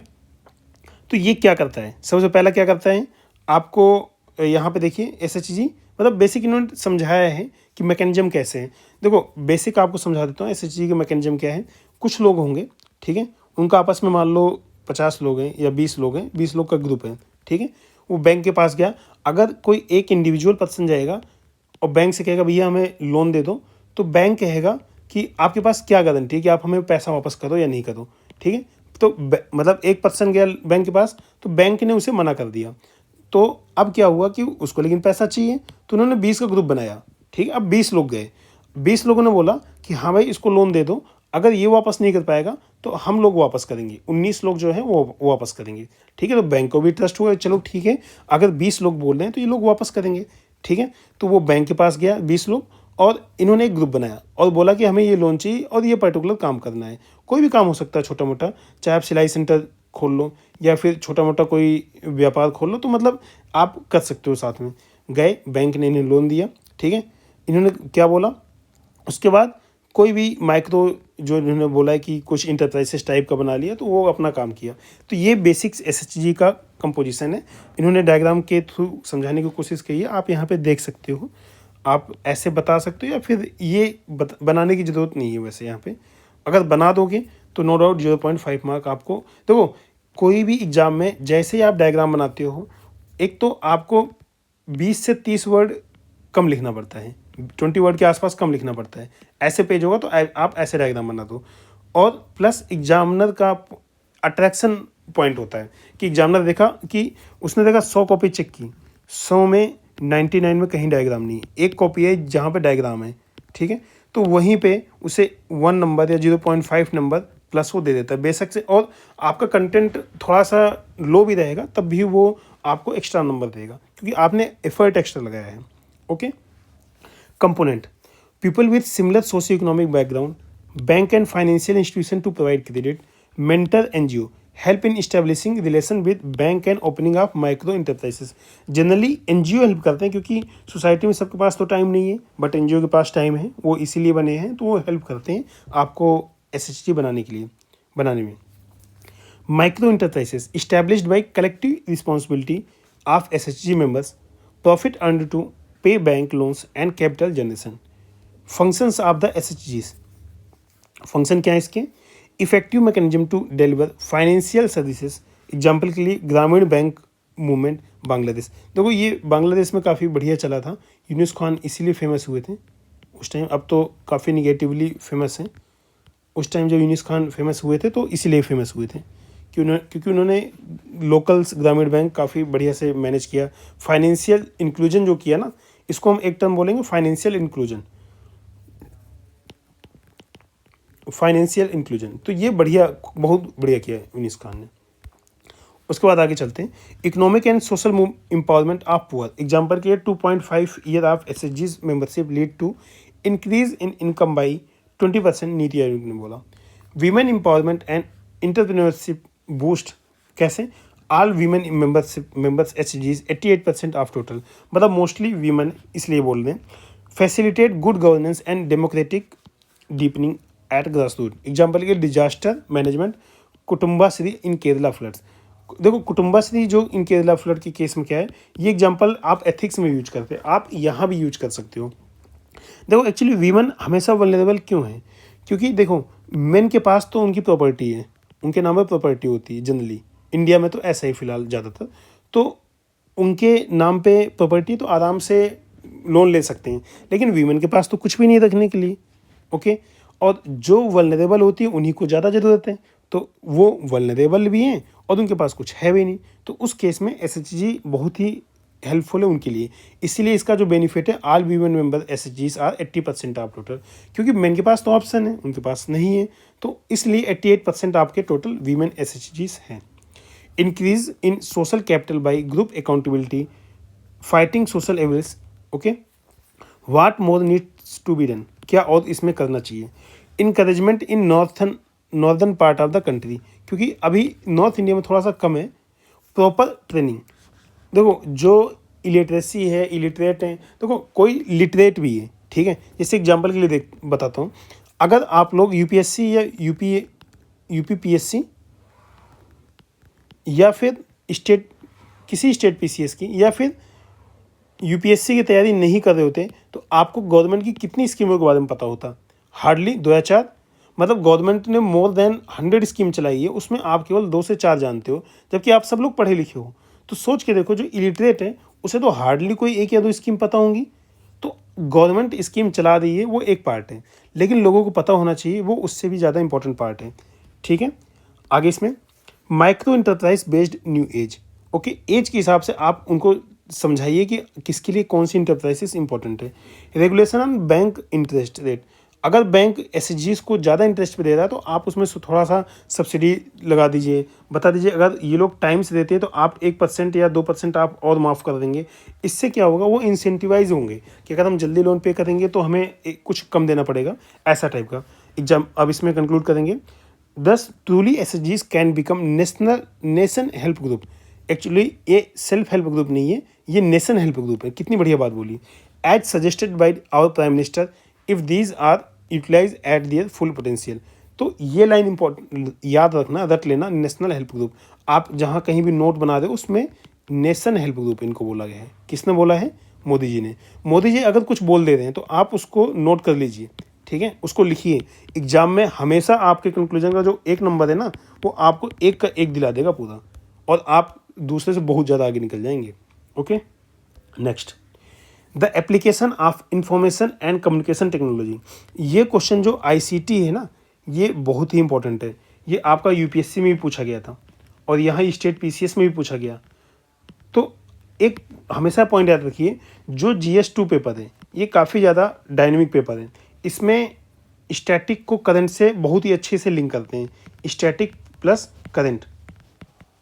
तो ये क्या करता है, सबसे पहला क्या करता है आपको यहाँ पे देखिए SHG मतलब बेसिक इन्होंने समझाया है कि मैकेनिज्म कैसे है। देखो बेसिक आपको समझा देता हूँ SHG का मैकेनिज्म क्या है। कुछ लोग होंगे, ठीक है, उनका आपस में मान लो 50 लोग हैं या 20 लोग हैं, 20 लोग का ग्रुप है, ठीक है। वो बैंक के पास गया, अगर कोई एक इंडिविजुअल पर्सन जाएगा और बैंक से कहेगा भैया हमें लोन दे दो, तो बैंक कहेगा कि आपके पास क्या गारंटी है कि आप हमें पैसा वापस करो या नहीं करो, ठीक है। तो मतलब एक पर्सन गया बैंक के पास तो बैंक ने उसे मना कर दिया, तो अब क्या हुआ कि उसको लेकिन पैसा चाहिए, तो उन्होंने 20 का ग्रुप बनाया, ठीक है। अब 20 लोग गए, 20 लोगों ने बोला कि हाँ भाई इसको लोन दे दो, अगर ये वापस नहीं कर पाएगा तो हम लोग वापस करेंगे, 19 लोग जो हैं वो वापस करेंगे, ठीक है। तो बैंक को भी ट्रस्ट हुआ, चलो ठीक है, अगर 20 लोग बोल रहे हैं तो ये लोग वापस करेंगे, ठीक है। तो वो बैंक के पास गया 20 लोग और इन्होंने एक ग्रुप बनाया और बोला कि हमें ये लोन चाहिए और ये पर्टिकुलर काम करना है। कोई भी काम हो सकता है छोटा मोटा, चाहे आप सिलाई सेंटर खोल लो या फिर छोटा मोटा कोई व्यापार खोल लो, तो मतलब आप कर सकते हो। साथ में गए, बैंक ने इन्हें लोन दिया, ठीक है। इन्होंने क्या बोला उसके बाद, कोई भी माइक्रो जो इन्होंने बोला है कि कुछ इंटरप्राइजेस टाइप का बना लिया, तो वो अपना काम किया। तो ये बेसिक्स SHG का कंपोजिशन है, इन्होंने डायग्राम के थ्रू समझाने की कोशिश की है। आप यहाँ पे देख सकते हो, आप ऐसे बता सकते हो या फिर ये बनाने की ज़रूरत नहीं है। वैसे यहाँ पे अगर बना दोगे तो नो डाउट 0.5 मार्क आपको। देखो कोई भी एग्ज़ाम में जैसे ही आप डायग्राम बनाते हो, एक तो आपको 20 से 30 वर्ड कम लिखना पड़ता है, 20 वर्ड के आसपास कम लिखना पड़ता है। ऐसे पेज होगा तो आप ऐसे डायग्राम बना दो। और प्लस एग्जामिनर का अट्रैक्शन पॉइंट होता है कि एग्जामिनर देखा कि उसने देखा 100 कॉपी चेक की, 100 में 99 में कहीं डायग्राम नहीं है, एक कॉपी है जहाँ पे डायग्राम है, ठीक है, तो वहीं पे उसे 1 नंबर या 0.5 नंबर प्लस वो दे देता है बेशक से। और आपका कंटेंट थोड़ा सा लो भी रहेगा तब भी वो आपको एक्स्ट्रा नंबर देगा क्योंकि आपने एफर्ट एक्स्ट्रा लगाया है। Okay, component, people with similar socio-economic background, bank and financial institution to provide credit, mentor NGO, help in establishing relation with bank and opening up micro enterprises। Generally NGO help करते हैं क्योंकि society में सबके पास तो time नहीं है, but NGO के पास time है, वो इसीलिए बने हैं, तो वो हेल्प करते हैं आपको SHG बनाने में। Micro enterprises established by collective responsibility of SHG members, profit earned to pay bank loans and capital generation। Functions of the SHGs, function क्या है इसके? Effective mechanism to deliver financial services, example के लिए ग्रामीण bank movement Bangladesh. देखो ये बांग्लादेश में काफ़ी बढ़िया चला था, यूनुस खान इसीलिए फेमस हुए थे उस टाइम, अब तो काफ़ी निगेटिवली फेमस हैं। उस टाइम जब यूनुस खान फेमस हुए थे तो इसीलिए फेमस हुए थे क्योंकि उन्होंने लोकल्स ग्रामीण बैंक काफ़ी बढ़िया से मैनेज किया। फाइनेंशियल इंक्लूजन जो किया ना, इसको हम एक टर्म बोलेंगे फाइनेंशियल इंक्लूजन, फाइनेंशियल इंक्लूजन। तो ये बढ़िया, बहुत बढ़िया किया है यूनुस खान ने। उसके बाद आगे चलते हैं, economic and social empowerment of poor, example के लिए 2.5 year of SHGs membership lead to increase in income by 20%, NITI Aayog ने बोला। Women empowerment and entrepreneurship boost, कैसे? All women members SHGs 88% of total, मतलब मोस्टली वीमेन इसलिए बोल रहे हैं। Facilitate good governance and democratic deepening at grass root, example के disaster management, Kudumbashree in Kerala floods. देखो कुटुम्बाश्री जो इन केरला फ्लड के केस में क्या है, ये एग्जाम्पल आप एथिक्स में यूज करते हैं, आप यहाँ भी यूज कर सकते हो। देखो एक्चुअली वीमेन हमेशा वल्नरेबल क्यों है? क्योंकि देखो मेन के पास तो उनकी प्रॉपर्टी है, उनके नाम पर प्रॉपर्टी होती है जनरली, इंडिया में तो ऐसा ही फिलहाल ज़्यादातर, तो उनके नाम पे प्रॉपर्टी तो आराम से लोन ले सकते हैं, लेकिन वीमेन के पास तो कुछ भी नहीं रखने के लिए। ओके, और जो वल्नरेबल होती है उन्हीं को ज़्यादा ज़रूरत है, तो वो वल्नरेबल भी हैं और उनके पास कुछ है भी नहीं, तो उस केस में SHG बहुत ही हेल्पफुल है उनके लिए। इसीलिए इसका जो बेनिफिट है, all women member SHGs are 80% of total, क्योंकि मेन के पास तो ऑप्शन है, उनके पास नहीं है, तो इसलिए 88% आपके टोटल वीमेन SHGs हैं। Increase in social capital by group accountability, fighting social evils. Okay, what more needs to be done, क्या और इसमें करना चाहिए? Encouragement in northern part of the country, क्योंकि अभी नॉर्थ इंडिया में थोड़ा सा कम है। प्रॉपर ट्रेनिंग, देखो जो इलिटरेसी है, इलिटरेट हैं, देखो कोई लिटरेट भी है, ठीक है, जैसे एग्जांपल के लिए बताता हूँ, अगर आप लोग UPSC या UPPSC या फिर किसी स्टेट PCS की या फिर UPSC की तैयारी नहीं कर रहे होते, तो आपको गवर्नमेंट की कितनी स्कीमों के बारे में पता होता? हार्डली 2 या 4, मतलब गवर्नमेंट ने मोर देन 100 स्कीम चलाई है, उसमें आप केवल 2 से 4 जानते हो, जबकि आप सब लोग पढ़े लिखे हो। तो सोच के देखो, जो इलिटरेट है उसे तो हार्डली कोई 1 या 2 स्कीम पता होंगी। तो गवर्नमेंट स्कीम चला रही है वो एक पार्ट है, लेकिन लोगों को पता होना चाहिए वो उससे भी ज़्यादा इंपॉर्टेंट पार्ट है, ठीक है। आगे इसमें micro enterprise based new age. Okay, age के हिसाब से आप उनको समझाइए कि किसके लिए कौन सी इंटरप्राइजेस इंपॉर्टेंट है। Regulation on bank interest rate, अगर बैंक SHGs को ज़्यादा इंटरेस्ट पे दे रहा है तो आप उसमें थोड़ा सा सब्सिडी लगा दीजिए, बता दीजिए अगर ये लोग टाइम से देते हैं तो आप 1% या 2% आप और माफ़ कर देंगे। इससे क्या होगा, वो इंसेंटिवाइज होंगे कि अगर हम जल्दी लोन पे करेंगे तो हमें कुछ कम देना पड़ेगा, ऐसा टाइप का एग्जाम। अब इसमें कंक्लूड करेंगे, 10 truly SHGs can become nation help group. Actually ये सेल्फ हेल्प ग्रुप नहीं है, ये नेशन हेल्प ग्रुप है। कितनी बढ़िया बात बोली, as suggested by our prime minister if these are utilize at their full potential. तो ये लाइन इंपॉर्टेंट याद रखना, रट लेना, नेशनल हेल्प ग्रुप। आप जहाँ कहीं भी नोट बना दे उसमें नेशन हेल्प ग्रुप इनको बोला गया है। किसने बोला है? मोदी जी ने। मोदी जी अगर कुछ बोल दे रहे हैं तो आप उसको नोट कर लीजिए, ठीक है, उसको लिखिए। एग्जाम में हमेशा आपके कंक्लूजन का जो 1 नंबर है ना, वो आपको 1 का 1 दिला देगा पूरा, और आप दूसरे से बहुत ज़्यादा आगे निकल जाएंगे। Okay, next, the application of information and communication technology. ये क्वेश्चन जो ICT है ना, ये बहुत ही इंपॉर्टेंट है। ये आपका UPSC में भी पूछा गया था और यहाँ स्टेट PCS में भी पूछा गया। तो एक हमेशा पॉइंट याद रखिए, जो GS2 पेपर है ये काफ़ी ज़्यादा डायनेमिक पेपर है। इसमें स्टैटिक को करंट से बहुत ही अच्छे से लिंक करते हैं, स्टैटिक प्लस करंट।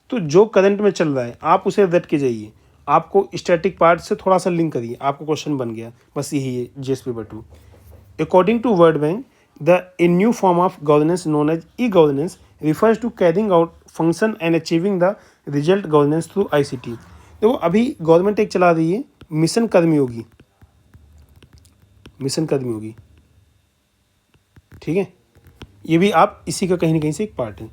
तो जो करंट में चल रहा है आप उसे रट के जाइए, आपको स्टैटिक पार्ट से थोड़ा सा लिंक करिए, आपको क्वेश्चन बन गया। बस यही है GS paper 2। According to World Bank, the a new form of governance known as e governance refers to carrying out function and achieving the result governance through ICT। देखो अभी गवर्नमेंट एक चला रही है मिशन कर्मयोगी, मिशन कर्मयोगी, ठीक है। ये भी आप इसी का कहीं ना कहीं से एक पार्ट है।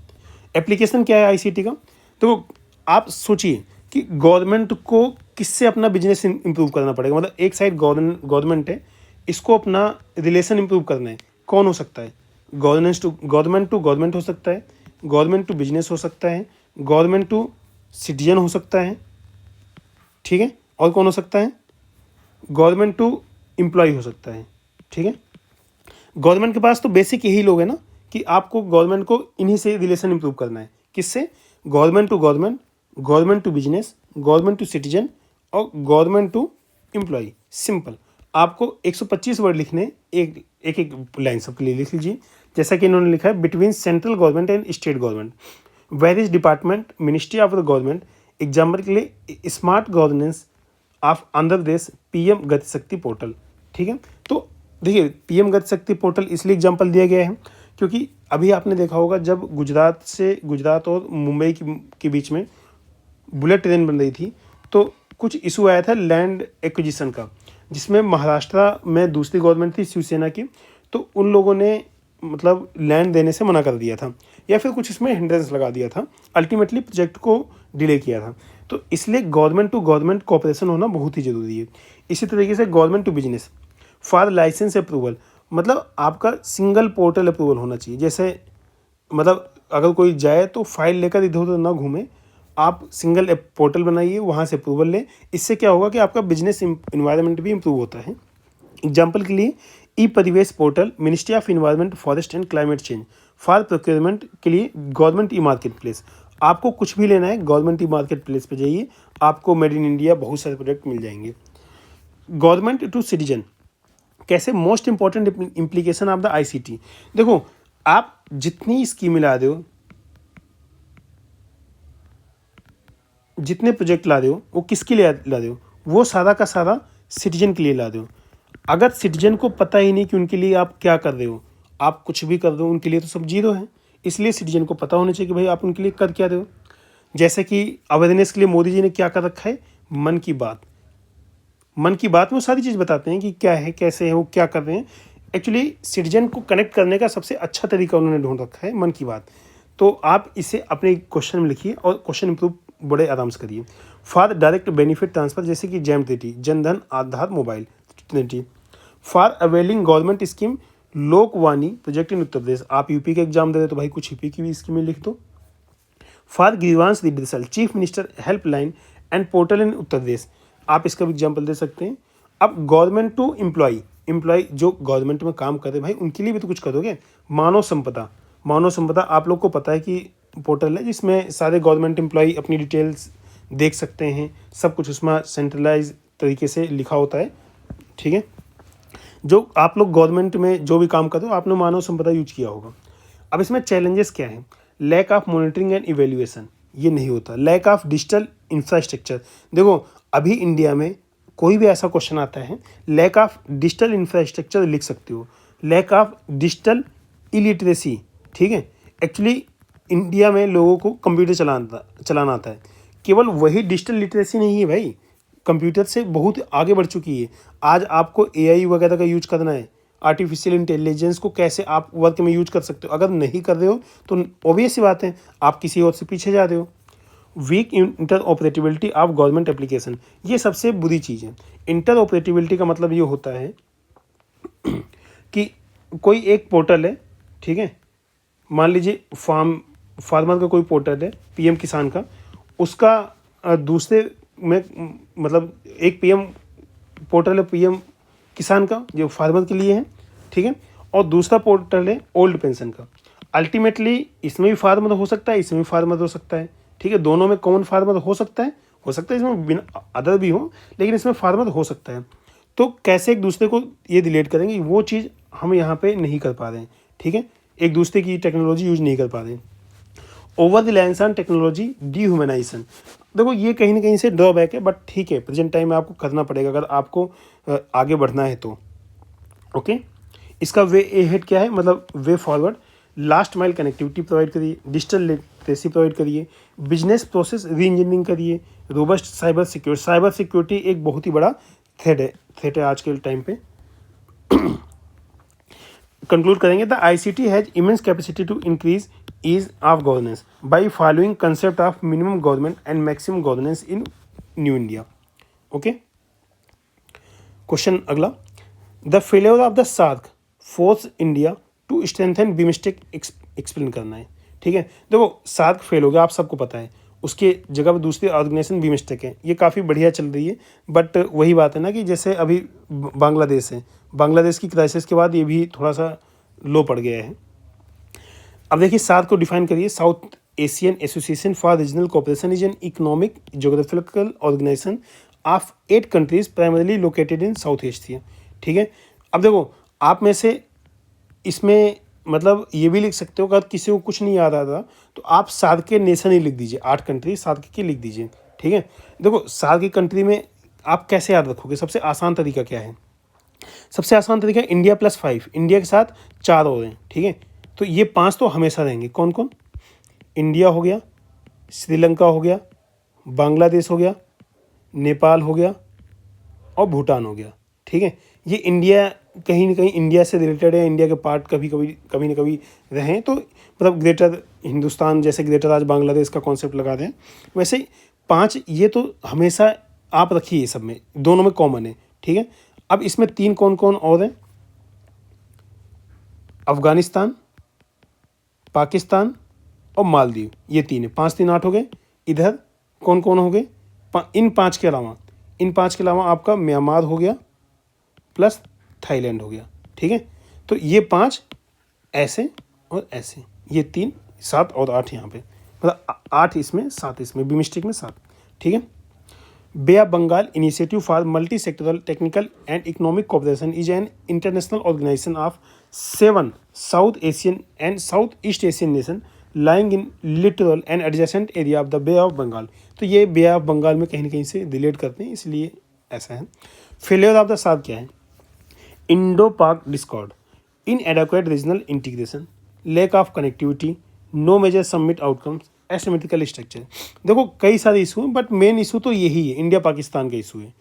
एप्लीकेशन क्या है ICT का? तो आप सोचिए कि गवर्नमेंट को किससे अपना बिजनेस इंप्रूव करना पड़ेगा। मतलब एक साइड गवर्नमेंट है, इसको अपना रिलेशन इंप्रूव करना है। कौन हो सकता है? गवर्नमेंट टू गवर्नमेंट हो सकता है, गवर्नमेंट टू बिजनेस हो सकता है, गवर्नमेंट टू सिटीजन हो सकता है, ठीक है। और कौन हो सकता है? गवर्नमेंट टू एम्प्लॉय हो सकता है, ठीक है। गवर्नमेंट के पास तो बेसिक यही लोग हैं ना कि आपको गवर्नमेंट को इन्हीं से रिलेशन इंप्रूव करना है। किससे? Government to government, government to business, government to citizen और गवर्नमेंट टू एम्प्लॉय। सिंपल। आपको 125 वर्ड लिखने, एक एक लाइन सबके लिए लिख लीजिए। जैसा कि इन्होंने लिखा है, between central government and state government, various department, ministry of the government. Example के लिए smart governance of Andhra Pradesh PM गति शक्ति पोर्टल, ठीक है। तो देखिए PM गति शक्ति पोर्टल इसलिए एग्जाम्पल दिया गया है क्योंकि अभी आपने देखा होगा जब गुजरात और मुंबई के बीच में बुलेट ट्रेन बन रही थी तो कुछ इशू आया था लैंड एक्विजिशन का, जिसमें महाराष्ट्र में दूसरी गवर्नमेंट थी शिवसेना की, तो उन लोगों ने मतलब लैंड देने से मना कर दिया था या फिर कुछ इसमें हिंड्रेंस लगा दिया था। अल्टीमेटली प्रोजेक्ट को डिले किया था। तो इसलिए गवर्नमेंट टू गवर्नमेंट कोऑपरेशन होना बहुत ही ज़रूरी है। इसी तरीके से government to business for licence approval, मतलब आपका सिंगल पोर्टल अप्रूवल होना चाहिए। जैसे मतलब अगर कोई जाए तो फाइल लेकर इधर उधर ना घूमे, आप सिंगल पोर्टल बनाइए, वहाँ से अप्रूवल लें। इससे क्या होगा कि आपका बिजनेस इन्वायरमेंट भी इम्प्रूव होता है। एग्जाम्पल के लिए परिवेश portal, ministry of environment forest and climate change. For procurement के लिए गवर्नमेंट मार्केट प्लेस। आपको कुछ भी लेना है गवर्नमेंट मार्केट प्लेस पे जाइए, आपको मेड इन इंडिया बहुत सारे प्रोडक्ट मिल जाएंगे। गवर्नमेंट टू सिटीजन कैसे? Most important implication of the ICT। देखो आप जितनी स्कीम ला रहे हो, जितने प्रोजेक्ट ला रहे हो, वो किसके लिए ला रहे हो? वो सारा का सारा सिटीजन के लिए ला रहे हो। अगर सिटीजन को पता ही नहीं कि उनके लिए आप क्या कर रहे हो, आप कुछ भी कर रहे हो, उनके लिए तो सब जीरो है। इसलिए सिटीजन को पता होना चाहिए कि भाई आप उनके लिए कर क्या रहे हो। जैसे कि अवेयरनेस के लिए मोदी जी ने क्या कर रखा है, मन की बात। मन की बात में वो सारी चीज़ बताते हैं कि क्या है, कैसे है, वो क्या कर रहे हैं। एक्चुअली सिटीजन को कनेक्ट करने का सबसे अच्छा तरीका उन्होंने ढूंढ रखा है, मन की बात। तो आप इसे अपने क्वेश्चन में लिखिए और क्वेश्चन इंप्रूव बड़े आराम से करिए। फॉर डायरेक्ट बेनिफिट ट्रांसफर, जैसे कि JAM trinity, Jandhan, Aadhaar, mobile trinity. For availing government scheme, Lokvani project in Uttar Pradesh. आप यूपी का एग्जाम दे रहे तो भाई कुछ यूपी की भी स्कीमें लिख दो। For grievance redressal, chief minister helpline and portal in Uttar Pradesh. आप इसका भी एग्जाम्पल दे सकते हैं। अब गवर्नमेंट टू एम्प्लॉय जो गवर्नमेंट में काम कर रहे भाई उनके लिए भी तो कुछ करोगे। मानव संपदा आप लोग को पता है कि पोर्टल है जिसमें सारे गवर्नमेंट एम्प्लॉय अपनी डिटेल्स देख सकते हैं, सब कुछ उसमें सेंट्रलाइज तरीके से लिखा होता है, ठीक है। जो आप लोग गवर्नमेंट में जो भी काम करते हो आपने मानव संपदा यूज किया होगा। अब इसमें चैलेंजेस क्या हैं? Lack of monitoring and evaluation, ये नहीं होता। लैक ऑफ डिजिटल इंफ्रास्ट्रक्चर, देखो अभी इंडिया में कोई भी ऐसा क्वेश्चन आता है, लैक ऑफ डिजिटल इंफ्रास्ट्रक्चर लिख सकते हो, लैक ऑफ डिजिटल इलिटरेसी, ठीक है। एक्चुअली इंडिया में लोगों को कंप्यूटर चलाना आता है। केवल वही डिजिटल लिटरेसी नहीं है भाई, कंप्यूटर से बहुत आगे बढ़ चुकी है। आज आपको AI वगैरह का यूज करना है, आर्टिफिशियल इंटेलिजेंस को कैसे आप वर्क में यूज कर सकते हो। अगर नहीं कर रहे हो तो ऑब्वियस सी बात है आप किसी और से पीछे जा रहे हो। Weak interoperability of government application, ये सबसे बुरी चीज़ है। इंटर ऑपरेटिबिलिटी का मतलब ये होता है कि कोई एक पोर्टल है, ठीक है, मान लीजिए फार्मर का कोई पोर्टल है PM किसान का, उसका दूसरे में मतलब एक PM पोर्टल है पीएम किसान का जो फार्मर के लिए है, ठीक है, और दूसरा पोर्टल है ओल्ड पेंशन का। अल्टीमेटली इसमें भी फार्मर हो सकता है, इसमें भी फार्मर हो सकता है, ठीक है, दोनों में कॉमन फार्मर हो सकता है, इसमें बिना अदर भी हो, लेकिन इसमें फार्मर हो सकता है। तो कैसे एक दूसरे को ये रिलेट करेंगे, वो चीज़ हम यहाँ पे नहीं कर पा रहे हैं, ठीक है, एक दूसरे की टेक्नोलॉजी यूज नहीं कर पा रहे हैं। Over reliance on technology dehumanisation, देखो ये कहीं ना कहीं से ड्रॉबैक है, बट ठीक है, प्रेजेंट टाइम में आपको करना पड़ेगा अगर आपको आगे बढ़ना है तो। ओके, इसका वे हेड क्या है, मतलब way forward, last mile connectivity provide करिए, डिजिटल लिटरेसी प्रोवाइड करिए, बिजनेस प्रोसेस री इंजीनियरिंग करिए, रोबस्ट साइबर सिक्योरिटी एक बहुत ही बड़ा थ्रेट है आज के टाइम पे। कंक्लूड करेंगे, the ICT has immense capacity to increase ease of governance by following concept of minimum government and maximum governance in new India. Okay, question अगला, the failure of the SAARC force India to strengthen BIMSTEC explain करना है, ठीक है। देखो SAARC fail हो गया, आप सबको पता है, उसके जगह पर दूसरी ऑर्गेनाइजेशन बिमस्टेक है, ये काफ़ी बढ़िया चल रही है, बट वही बात है ना कि जैसे अभी बांग्लादेश है, बांग्लादेश की क्राइसिस के बाद ये भी थोड़ा सा लो पड़ गया है। अब देखिए सार्क को डिफाइन करिए, South Asian Association for Regional Cooperation is an economic geographical organisation of 8 countries primarily located in South Asia, ठीक है। अब देखो आप में से इसमें मतलब ये भी लिख सकते हो, अगर किसी को कुछ नहीं याद आता तो आप सार्क के नेशन ही लिख दीजिए, 8 कंट्री सार्क के लिख दीजिए, ठीक है। देखो सार्क की कंट्री में आप कैसे याद रखोगे, सबसे आसान तरीका क्या है, सबसे आसान तरीका इंडिया +5, इंडिया के साथ 4 और हैं, ठीक है। तो ये 5 तो हमेशा रहेंगे, कौन कौन, इंडिया हो गया, श्रीलंका हो गया, बांग्लादेश हो गया, नेपाल हो गया और भूटान हो गया, ठीक है। ये इंडिया कहीं ना कहीं इंडिया से रिलेटेड है, इंडिया के पार्ट कभी ना कभी रहे, तो मतलब ग्रेटर हिंदुस्तान, जैसे ग्रेटर आज बांग्लादेश का कॉन्सेप्ट लगा दें, वैसे 5 ये तो हमेशा आप रखिए, सब में दोनों में कॉमन है, ठीक है। अब इसमें 3 कौन कौन और हैं, अफगानिस्तान, पाकिस्तान और मालदीव, ये 3 है, 5 3 8 हो गए। इधर कौन कौन हो गए, इन 5 के अलावा आपका म्यांमार हो गया प्लस थाईलैंड हो गया, ठीक है। तो ये 5 ऐसे और ऐसे, ये 3 7 और 8 यहाँ पे, मतलब 8 इसमें 7 इसमें, बिमस्टेक में 7, ठीक है। Bay of Bengal initiative for multi sectoral technical and economic cooperation is an international organization of 7 South Asian and South East Asian nation lying in littoral and adjacent area of the bay of Bengal. तो ये बे of Bengal में कहीं ना कहीं से relate करते हैं, इसलिए ऐसा है। फेलियर ऑफ द सार्क क्या है, Indo Pak discord, inadequate regional integration, lack of connectivity, no major summit outcomes, asymmetrical structure. देखो कई सारे इशू हैं, बट मेन इशू तो यही है, इंडिया पाकिस्तान का इशू है,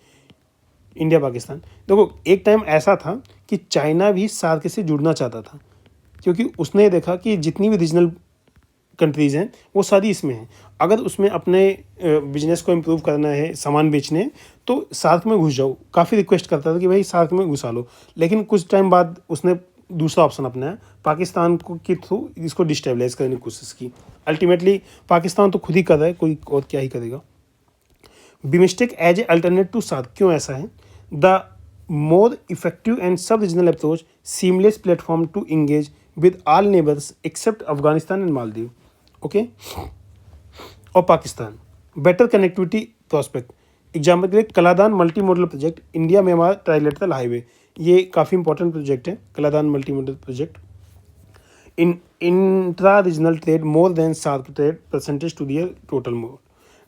इंडिया पाकिस्तान। देखो एक टाइम ऐसा था कि चाइना भी सार्क से जुड़ना चाहता था, क्योंकि उसने देखा कि जितनी भी रीजनल कंट्रीज़ हैं वो सारी इसमें हैं, अगर उसमें अपने बिजनेस को इम्प्रूव करना है, सामान बेचने हैं, तो सार्क में घुस जाओ। काफ़ी रिक्वेस्ट करता था कि भाई सार्क में घुसा लो, लेकिन कुछ टाइम बाद उसने दूसरा ऑप्शन अपनाया, पाकिस्तान को के थ्रू इसको डिस्टेबलाइज करने की कोशिश की। अल्टीमेटली पाकिस्तान तो खुद ही कर रहा है, कोई और क्या ही करेगा। BIMSTEC as a alternate to SAARC, क्यों ऐसा है, the more effective and sub regional approach, seamless platform to engage with all neighbours except Afghanistan and Maldives, okay, और Pakistan, better connectivity prospect. Example के लिए Kaladan multi modal project, India Myanmar trilateral highway, ये काफ़ी important project है Kaladan multi modal project. In intra regional trade more than SAARC trade percentage to their total mode.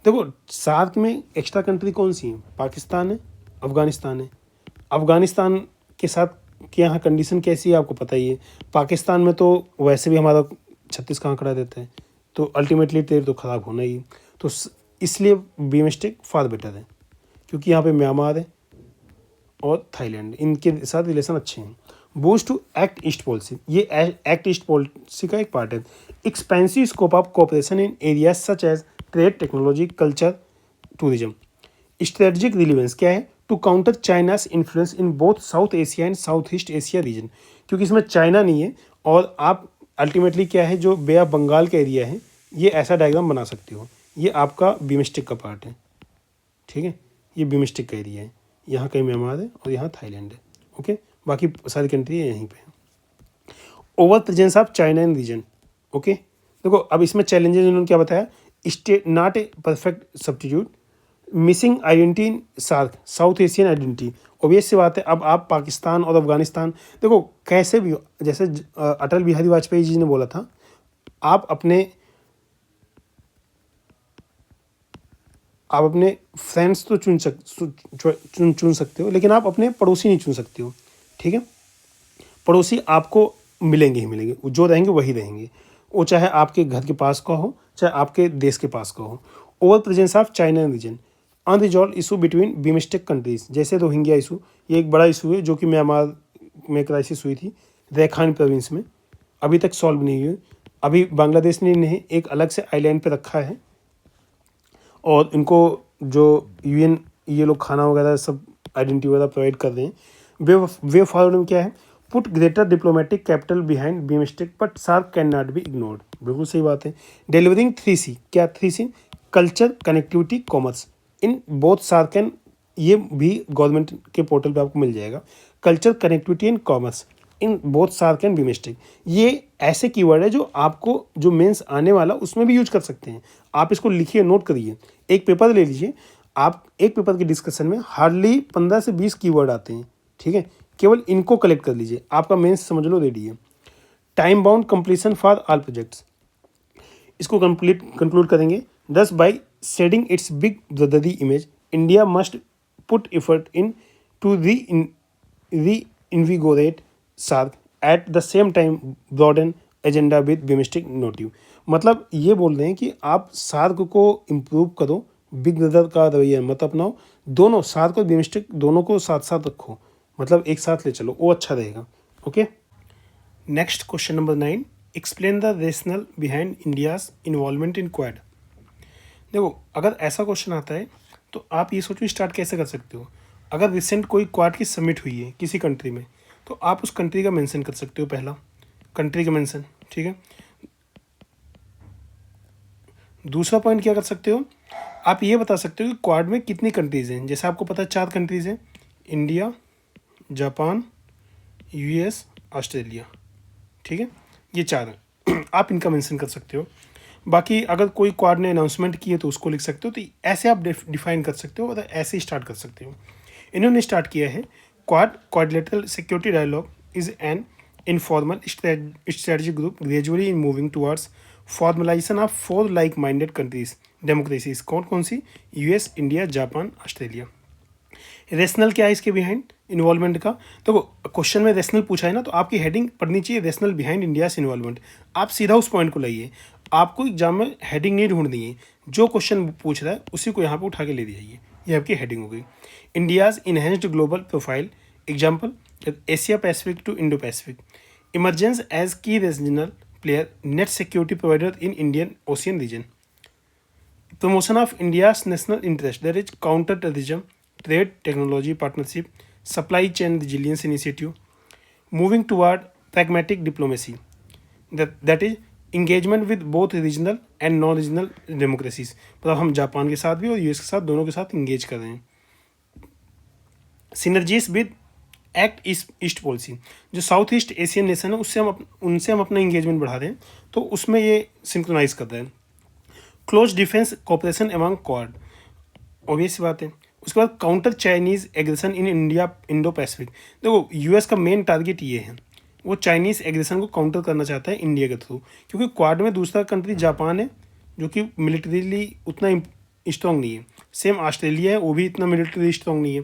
देखो SAARC में extra country कौन सी है, पाकिस्तान है, अफगानिस्तान है। अफगानिस्तान के साथ के यहाँ कंडीशन कैसी है आपको पता ही है, पाकिस्तान में तो वैसे भी हमारा 36 का आंकड़ा देता है, तो अल्टीमेटली ट्रेड तो ख़राब होना ही है। तो इसलिए बिमस्टेक फार बेटर है, क्योंकि यहाँ पे म्यांमार है और थाईलैंड, इनके साथ रिलेशन अच्छे हैं। Boost to Act East policy, ये एक्ट ईस्ट पॉलिसी का एक पार्ट है। Expensive scope of cooperation in areas such as trade, technology, culture, tourism. Strategic relevance क्या है, to counter China's influence in both South Asia and South East Asia region, क्योंकि इसमें China नहीं है, और आप अल्टीमेटली क्या है, जो बे ऑफ बंगाल का एरिया है, ये ऐसा डायग्राम बना सकते हो, ये आपका बिमस्टेक का पार्ट है, ठीक है, ये बिमस्टेक का एरिया है, यहाँ कहीं म्यांमार है और यहाँ थाईलैंड है। ओके, बाकी सारी कंट्री यहीं पे है। Over presence of China in region. Okay, देखो अब इसमें चैलेंजेस इन्होंने क्या बताया, state not a perfect substitute, missing identity in SAARC, South Asian identity. Obvious सी बात है, अब आप पाकिस्तान और अफगानिस्तान, देखो कैसे भी हो, जैसे अटल बिहारी वाजपेयी जी ने बोला था, आप अपने फ्रेंड्स तो चुन सकते हो, लेकिन आप अपने पड़ोसी नहीं चुन सकते हो। ठीक है, पड़ोसी आपको मिलेंगे ही मिलेंगे, जो रहेंगे वही रहेंगे, वो चाहे आपके घर के पास का हो, चाहे आपके देश के पास का हो। Over presence of China in region, unresolved issue between BIMSTEC countries, जैसे रोहिंग्या इशू, ये एक बड़ा इशू है जो कि म्यांमार में क्राइसिस हुई थी, रैखान प्रोविंस में, अभी तक सॉल्व नहीं हुई। अभी बांग्लादेश ने इन्हें एक अलग से आइलैंड पे रखा है और इनको जो यूएन ये लोग खाना वगैरह सब आइडेंटिटी वगैरह प्रोवाइड कर रहे हैं। वे फॉरवर्ड में क्या है, put greater diplomatic capital behind BIMSTEC but SAARC can not be ignored, बिल्कुल सही बात है। डिलीवरिंग 3C, क्या 3C, culture, connectivity, commerce, in both SAARC and, ये भी गवर्नमेंट के पोर्टल पे आपको मिल जाएगा, culture, connectivity and commerce in both SAARC and BIMSTEC. ये ऐसे कीवर्ड है जो आपको जो मेंस आने वाला उसमें भी यूज कर सकते हैं। आप इसको लिखिए, नोट करिए, एक पेपर ले लीजिए, आप एक पेपर के डिस्कशन में हार्डली 15 से 20 कीवर्ड आते हैं। ठीक है, केवल इनको कलेक्ट कर लीजिए, आपका मेंस समझ लो रेडी है। Time bound completion for all projects, इसको कंक्लूड करेंगे, thus by shedding its big brotherly image, India must put effort into reinvigorate SAARC at the same time broaden agenda with BIMSTEC नोटिव। मतलब ये बोल रहे हैं कि आप सार्क को इम्प्रूव करो, बिग ब्रदर का रवैया मत अपनाओ, दोनों सार्क और बिमस्टिक दोनों को साथ साथ रखो, मतलब एक साथ ले चलो, वो अच्छा रहेगा। Okay, next question number 9, explain the rational behind India's involvement in quad. देखो अगर ऐसा क्वेश्चन आता है तो आप ये सोचो स्टार्ट कैसे कर सकते हो। अगर रिसेंट कोई क्वाड की समिट हुई है किसी कंट्री में, तो आप उस कंट्री का मेंशन कर सकते हो, पहला कंट्री का मेंशन। ठीक है, दूसरा पॉइंट क्या कर सकते हो, आप ये बता सकते हो कि क्वाड में कितनी कंट्रीज़ हैं। जैसे आपको पता है 4 कंट्रीज़ हैं, इंडिया, जापान, यूएस, ऑस्ट्रेलिया। ठीक है, ये 4 हैं आप इनका मेंशन कर सकते हो। बाकी अगर कोई क्वाड ने अनाउंसमेंट की है तो उसको लिख सकते हो, तो ऐसे आप डिफाइन कर सकते हो और ऐसे ही स्टार्ट कर सकते हो। इन्होंने स्टार्ट किया है, quadrilateral security dialogue is an informal strategic group gradually moving towards formalization of 4 like minded countries democracies. कौन कौन सी, US, India, Japan, Australia. Rational क्या है इसके बिहाइंड इन्वॉल्वमेंट का, तो क्वेश्चन में रेशनल पूछा है ना, तो आपकी हेडिंग पढ़नी चाहिए रेशनल बिहाइंड इंडियाज इन्वॉल्वमेंट। आप सीधा उस पॉइंट को लाइए, आपको एग्जाम में हेडिंग नहीं ढूंढनी है, जो क्वेश्चन पूछ रहा है उसी को यहाँ पे उठा के ले जाइए, ये आपकी हेडिंग हो गई। India's enhanced global profile, example Asia Pacific to Indo Pacific, emergence as key regional player, net security provider in Indian Ocean region, promotion of India's national interest, that is counter-terrorism, trade, technology partnership, supply chain resilience initiative, moving toward pragmatic diplomacy, that is engagement with both regional and non-regional democracies। मतलब हम Japan के साथ भी और US के साथ, दोनों के साथ इंगेज कर रहे हैं। Synergies with act East policy, जो साउथ ईस्ट एशियन नेशन है उनसे हम अपना इंगेजमेंट बढ़ा रहे हैं, तो उसमें ये सिंक्रोनाइज कर रहे हैं। Close defence cooperation among quad, obvious बात है। उसके बाद counter Chinese aggression in India Indo Pacific, देखो यूएस का मेन टारगेट ये है, वो चाइनीज़ एग्रेशन को काउंटर करना चाहता है इंडिया के थ्रू, क्योंकि क्वाड में दूसरा कंट्री जापान है जो कि मिलिट्रीली उतना स्ट्रॉन्ग नहीं है, सेम ऑस्ट्रेलिया है वो भी इतना मिलिट्री स्ट्रॉन्ग नहीं है,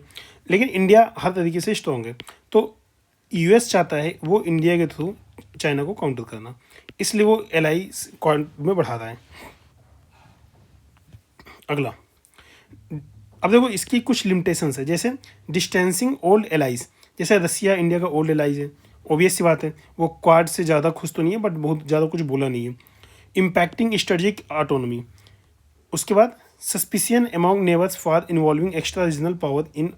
लेकिन इंडिया हर तरीके से स्ट्रॉन्ग है। तो यूएस चाहता है वो इंडिया के थ्रू चाइना को काउंटर करना, इसलिए वो एलआई क्वाड में बढ़ा रहा है। अगला, अब देखो इसकी कुछ लिमिटेशंस है, जैसे डिस्टेंसिंग ओल्ड एलाइज, जैसे रसिया इंडिया का ओल्ड एलाइज है, ऑब्वियस सी बात है वो क्वाड से ज़्यादा खुश तो नहीं है बट बहुत ज़्यादा कुछ बोला नहीं है। इम्पैक्टिंग स्ट्रेटेजिक ऑटोनॉमी, उसके बाद suspicion among neighbours for involving extra regional power in,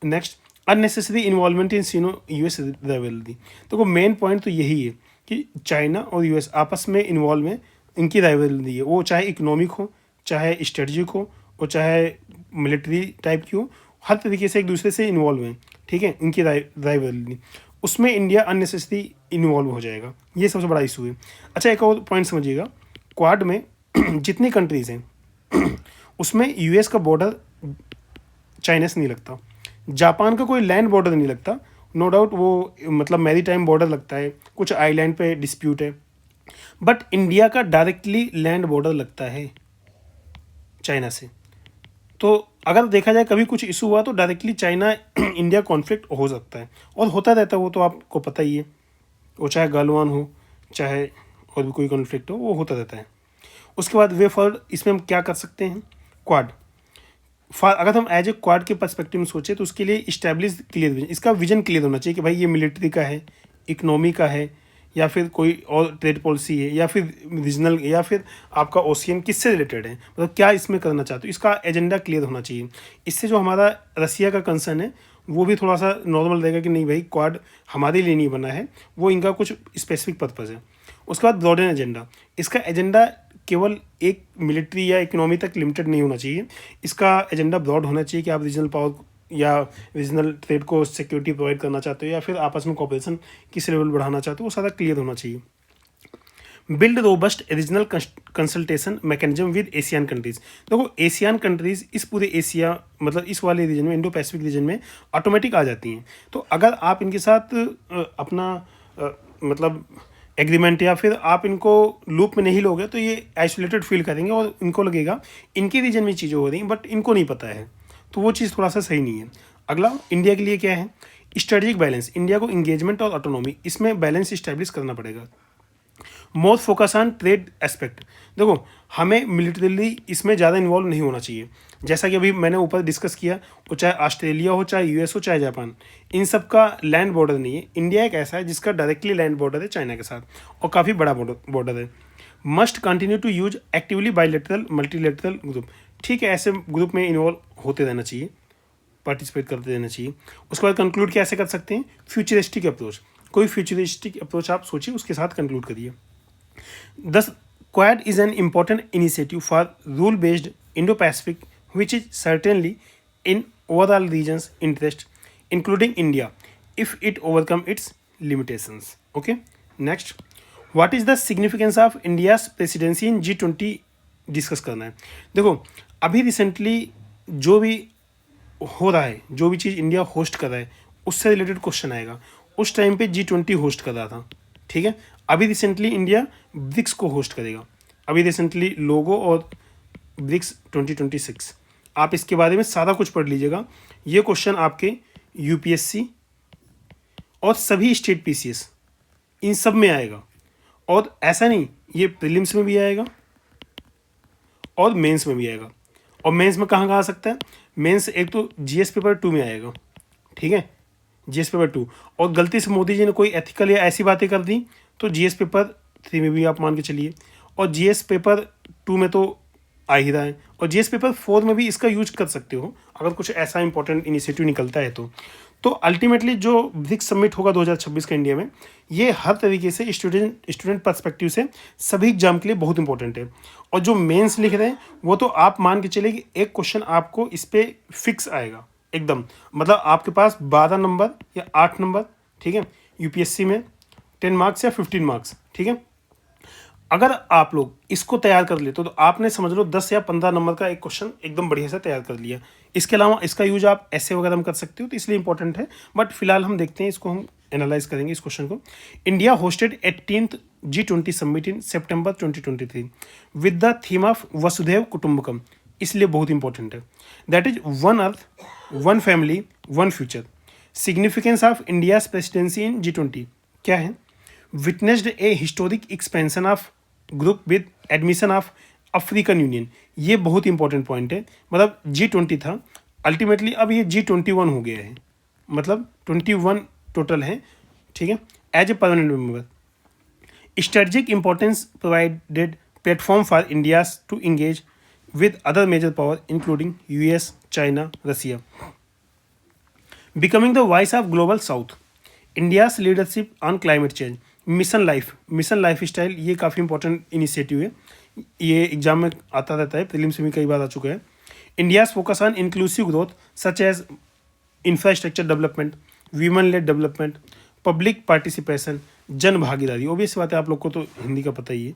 next unnecessary involvement in Sino US rivalry. तो मेन पॉइंट तो यही है कि चाइना और यूएस आपस में इन्वॉल्व में इनकी राइवलरी है, वो चाहे इकोनॉमिक हो, चाहे स्ट्रेटजिक हो और चाहे मिलिट्री टाइप की हो, हर तरीके से एक दूसरे से इन्वॉल्व हैं, ठीक है, इनकी राइवलरी, उसमें इंडिया अननेसेसरी इन्वॉल्व हो जाएगा। ये सबसे बड़ा इशू है। अच्छा, एक और पॉइंट समझिएगा, क्वाड में जितनी कंट्रीज़ हैं उसमें यूएस का बॉर्डर चाइना से नहीं लगता, जापान का कोई लैंड बॉर्डर नहीं लगता, नो डाउट वो मतलब मैरी टाइम बॉर्डर लगता है, कुछ आइलैंड पे डिस्प्यूट है, बट इंडिया का डायरेक्टली लैंड बॉर्डर लगता है चाइना से। तो अगर देखा जाए कभी कुछ इशू हुआ तो डायरेक्टली चाइना इंडिया कॉन्फ्लिक्ट हो सकता है, और होता रहता है, वो तो आपको पता ही है, वो चाहे गलवान हो चाहे और भी कोई कॉन्फ्लिक्ट हो, वो होता रहता है। उसके बाद वे फॉर इसमें हम क्या कर सकते हैं, क्वाड अगर हम एज ए क्वाड के पर्सपेक्टिव में सोचें तो उसके लिए इस्टेब्लिश क्लियर विजन, इसका विजन क्लियर होना चाहिए कि भाई ये मिलिट्री का है, इकोनॉमी का है, या फिर कोई और ट्रेड पॉलिसी है, या फिर रीजनल, या फिर आपका ओशियन किससे रिलेटेड है, मतलब क्या इसमें करना चाहते हो, इसका एजेंडा क्लियर होना चाहिए। इससे जो हमारा रसिया का कंसर्न है वो भी थोड़ा सा नॉर्मल रहेगा कि नहीं भाई क्वाड हमारे लिए नहीं बना है, वो इनका कुछ स्पेसिफिक पर्पज़ है। उसके बाद ब्रॉडन एजेंडा, इसका एजेंडा केवल एक मिलिट्री या इकोनॉमी तक लिमिटेड नहीं होना चाहिए, इसका एजेंडा ब्रॉड होना चाहिए कि आप रीजनल पावर या रीजनल ट्रेड को सिक्योरिटी प्रोवाइड करना चाहते हो, या फिर आपस में कॉपरेशन किस लेवल बढ़ाना चाहते हो, वो सारा क्लियर होना चाहिए। Build robust regional consultation mechanism with Asian countries, देखो एशियन कंट्रीज इस पूरे एशिया मतलब इस वाले रीजन में, इंडो पैसिफिक रीजन में ऑटोमेटिक आ जाती हैं। तो अगर आप इनके साथ अपना मतलब एग्रीमेंट या फिर आप इनको लूप में नहीं लोगे तो ये आइसोलेटेड फील करेंगे और इनको लगेगा इनके रीजन में चीज़ें हो रही हैं बट इनको नहीं पता है, तो वो चीज़ थोड़ा सा सही नहीं है। अगला इंडिया के लिए क्या है, स्ट्रेटेजिक बैलेंस, इंडिया को इंगेजमेंट और ऑटोनॉमी इसमें बैलेंस इस्टेब्लिश करना पड़ेगा। More focus on trade aspect, देखो हमें मिलिटरीली इसमें ज़्यादा इन्वॉल्व नहीं होना चाहिए, जैसा कि अभी मैंने ऊपर डिस्कस किया, वो चाहे ऑस्ट्रेलिया हो, चाहे यूएस हो, चाहे जापान, इन सब का लैंड बॉर्डर नहीं है। इंडिया एक ऐसा है जिसका डायरेक्टली लैंड बॉर्डर है चाइना के साथ, और काफ़ी बड़ा बॉर्डर है। Must continue to use actively bilateral multilateral group, ठीक है, ऐसे ग्रुप में इन्वॉल्व होते रहना चाहिए, पार्टिसिपेट करते रहना चाहिए। उसके बाद कंक्लूड कैसे कर सकते हैं, फ्यूचरिस्टिक अप्रोच, कोई फ्यूचरिस्टिक अप्रोच आप सोचिए उसके साथ कंक्लूड करिए। Thus, Quad is an important initiative for rule-based Indo-Pacific, which is certainly in overall region's interest, including India, if it overcome its limitations. Okay. Next, what is the significance of India's presidency in G20 discuss करना है। देखो अभी recently जो भी हो रहा है, जो भी चीज़ इंडिया होस्ट कर रहा है उससे रिलेटेड क्वेश्चन आएगा। उस टाइम पे G20 होस्ट कर रहा था, ठीक है। अभी रिसेंटली इंडिया ब्रिक्स को होस्ट करेगा, अभी रिसेंटली लोगो और ब्रिक्स 2026, आप इसके बारे में सारा कुछ पढ़ लीजिएगा। ये क्वेश्चन आपके यूपीएससी और सभी स्टेट पीसीएस इन सब में आएगा, और ऐसा नहीं ये प्रीलिम्स में भी आएगा और मेंस में भी आएगा। और मेंस में कहाँ कहाँ आ सकता है, मेंस एक तो जीएस पेपर 2 में आएगा, ठीक है, जीएस पेपर 2, और गलती से मोदी जी ने कोई एथिकल या ऐसी बातें कर दी तो जीएस पेपर 3 में भी आप मान के चलिए, और जीएस पेपर 2 में तो आ ही रहा है, और जीएस पेपर 4 में भी इसका यूज कर सकते हो अगर कुछ ऐसा इंपॉर्टेंट इनिशिएटिव निकलता है तो अल्टीमेटली जो ब्रिक्स समिट होगा 2026 का इंडिया में, ये हर तरीके से स्टूडेंट पर्सपेक्टिव से सभी एग्जाम के लिए बहुत इंपॉर्टेंट है। और जो मेंस लिख रहे हैं वो तो आप मान के चलिए कि एक क्वेश्चन आपको इस पर फिक्स आएगा एकदम, मतलब आपके पास 12 नंबर या 8 नंबर, ठीक है, यूपीएससी में 10 मार्क्स या 15 मार्क्स, ठीक है। अगर आप लोग इसको तैयार कर लेते तो आपने समझ लो 10 या 15 नंबर का एक क्वेश्चन एकदम बढ़िया से तैयार कर लिया। इसके अलावा इसका यूज आप ऐसे वगैरह में कर सकते हो, तो इसलिए इंपॉर्टेंट है। बट फिलहाल हम देखते हैं, इसको हम एनालाइज करेंगे इस क्वेश्चन को। India hosted 18th G20 summit in September 2023 with the theme of वसुधैव कुटुंबकम, इसलिए बहुत इंपॉर्टेंट है। That is one earth, one family, one future. Significance of India's presidency in G20 क्या है, witnessed A historic expansion of group with admission of African union, ये बहुत important point है। मतलब G20 था, अल्टीमेटली अब ये G21 हो गया है, मतलब 21 टोटल है, ठीक है, as a permanent member. Strategic importance provided platform for India's to engage with other major power including US, China, Russia. Becoming the voice of global south, India's leadership on climate change, mission life style, ये काफ़ी important initiative है, ये exam में आता रहता है, prelims में कई बार आ चुका है। India's focus on inclusive growth such as infrastructure development, women led development, public participation, जन भागीदारी, obvious बात है, आप लोग को तो हिंदी का पता ही है.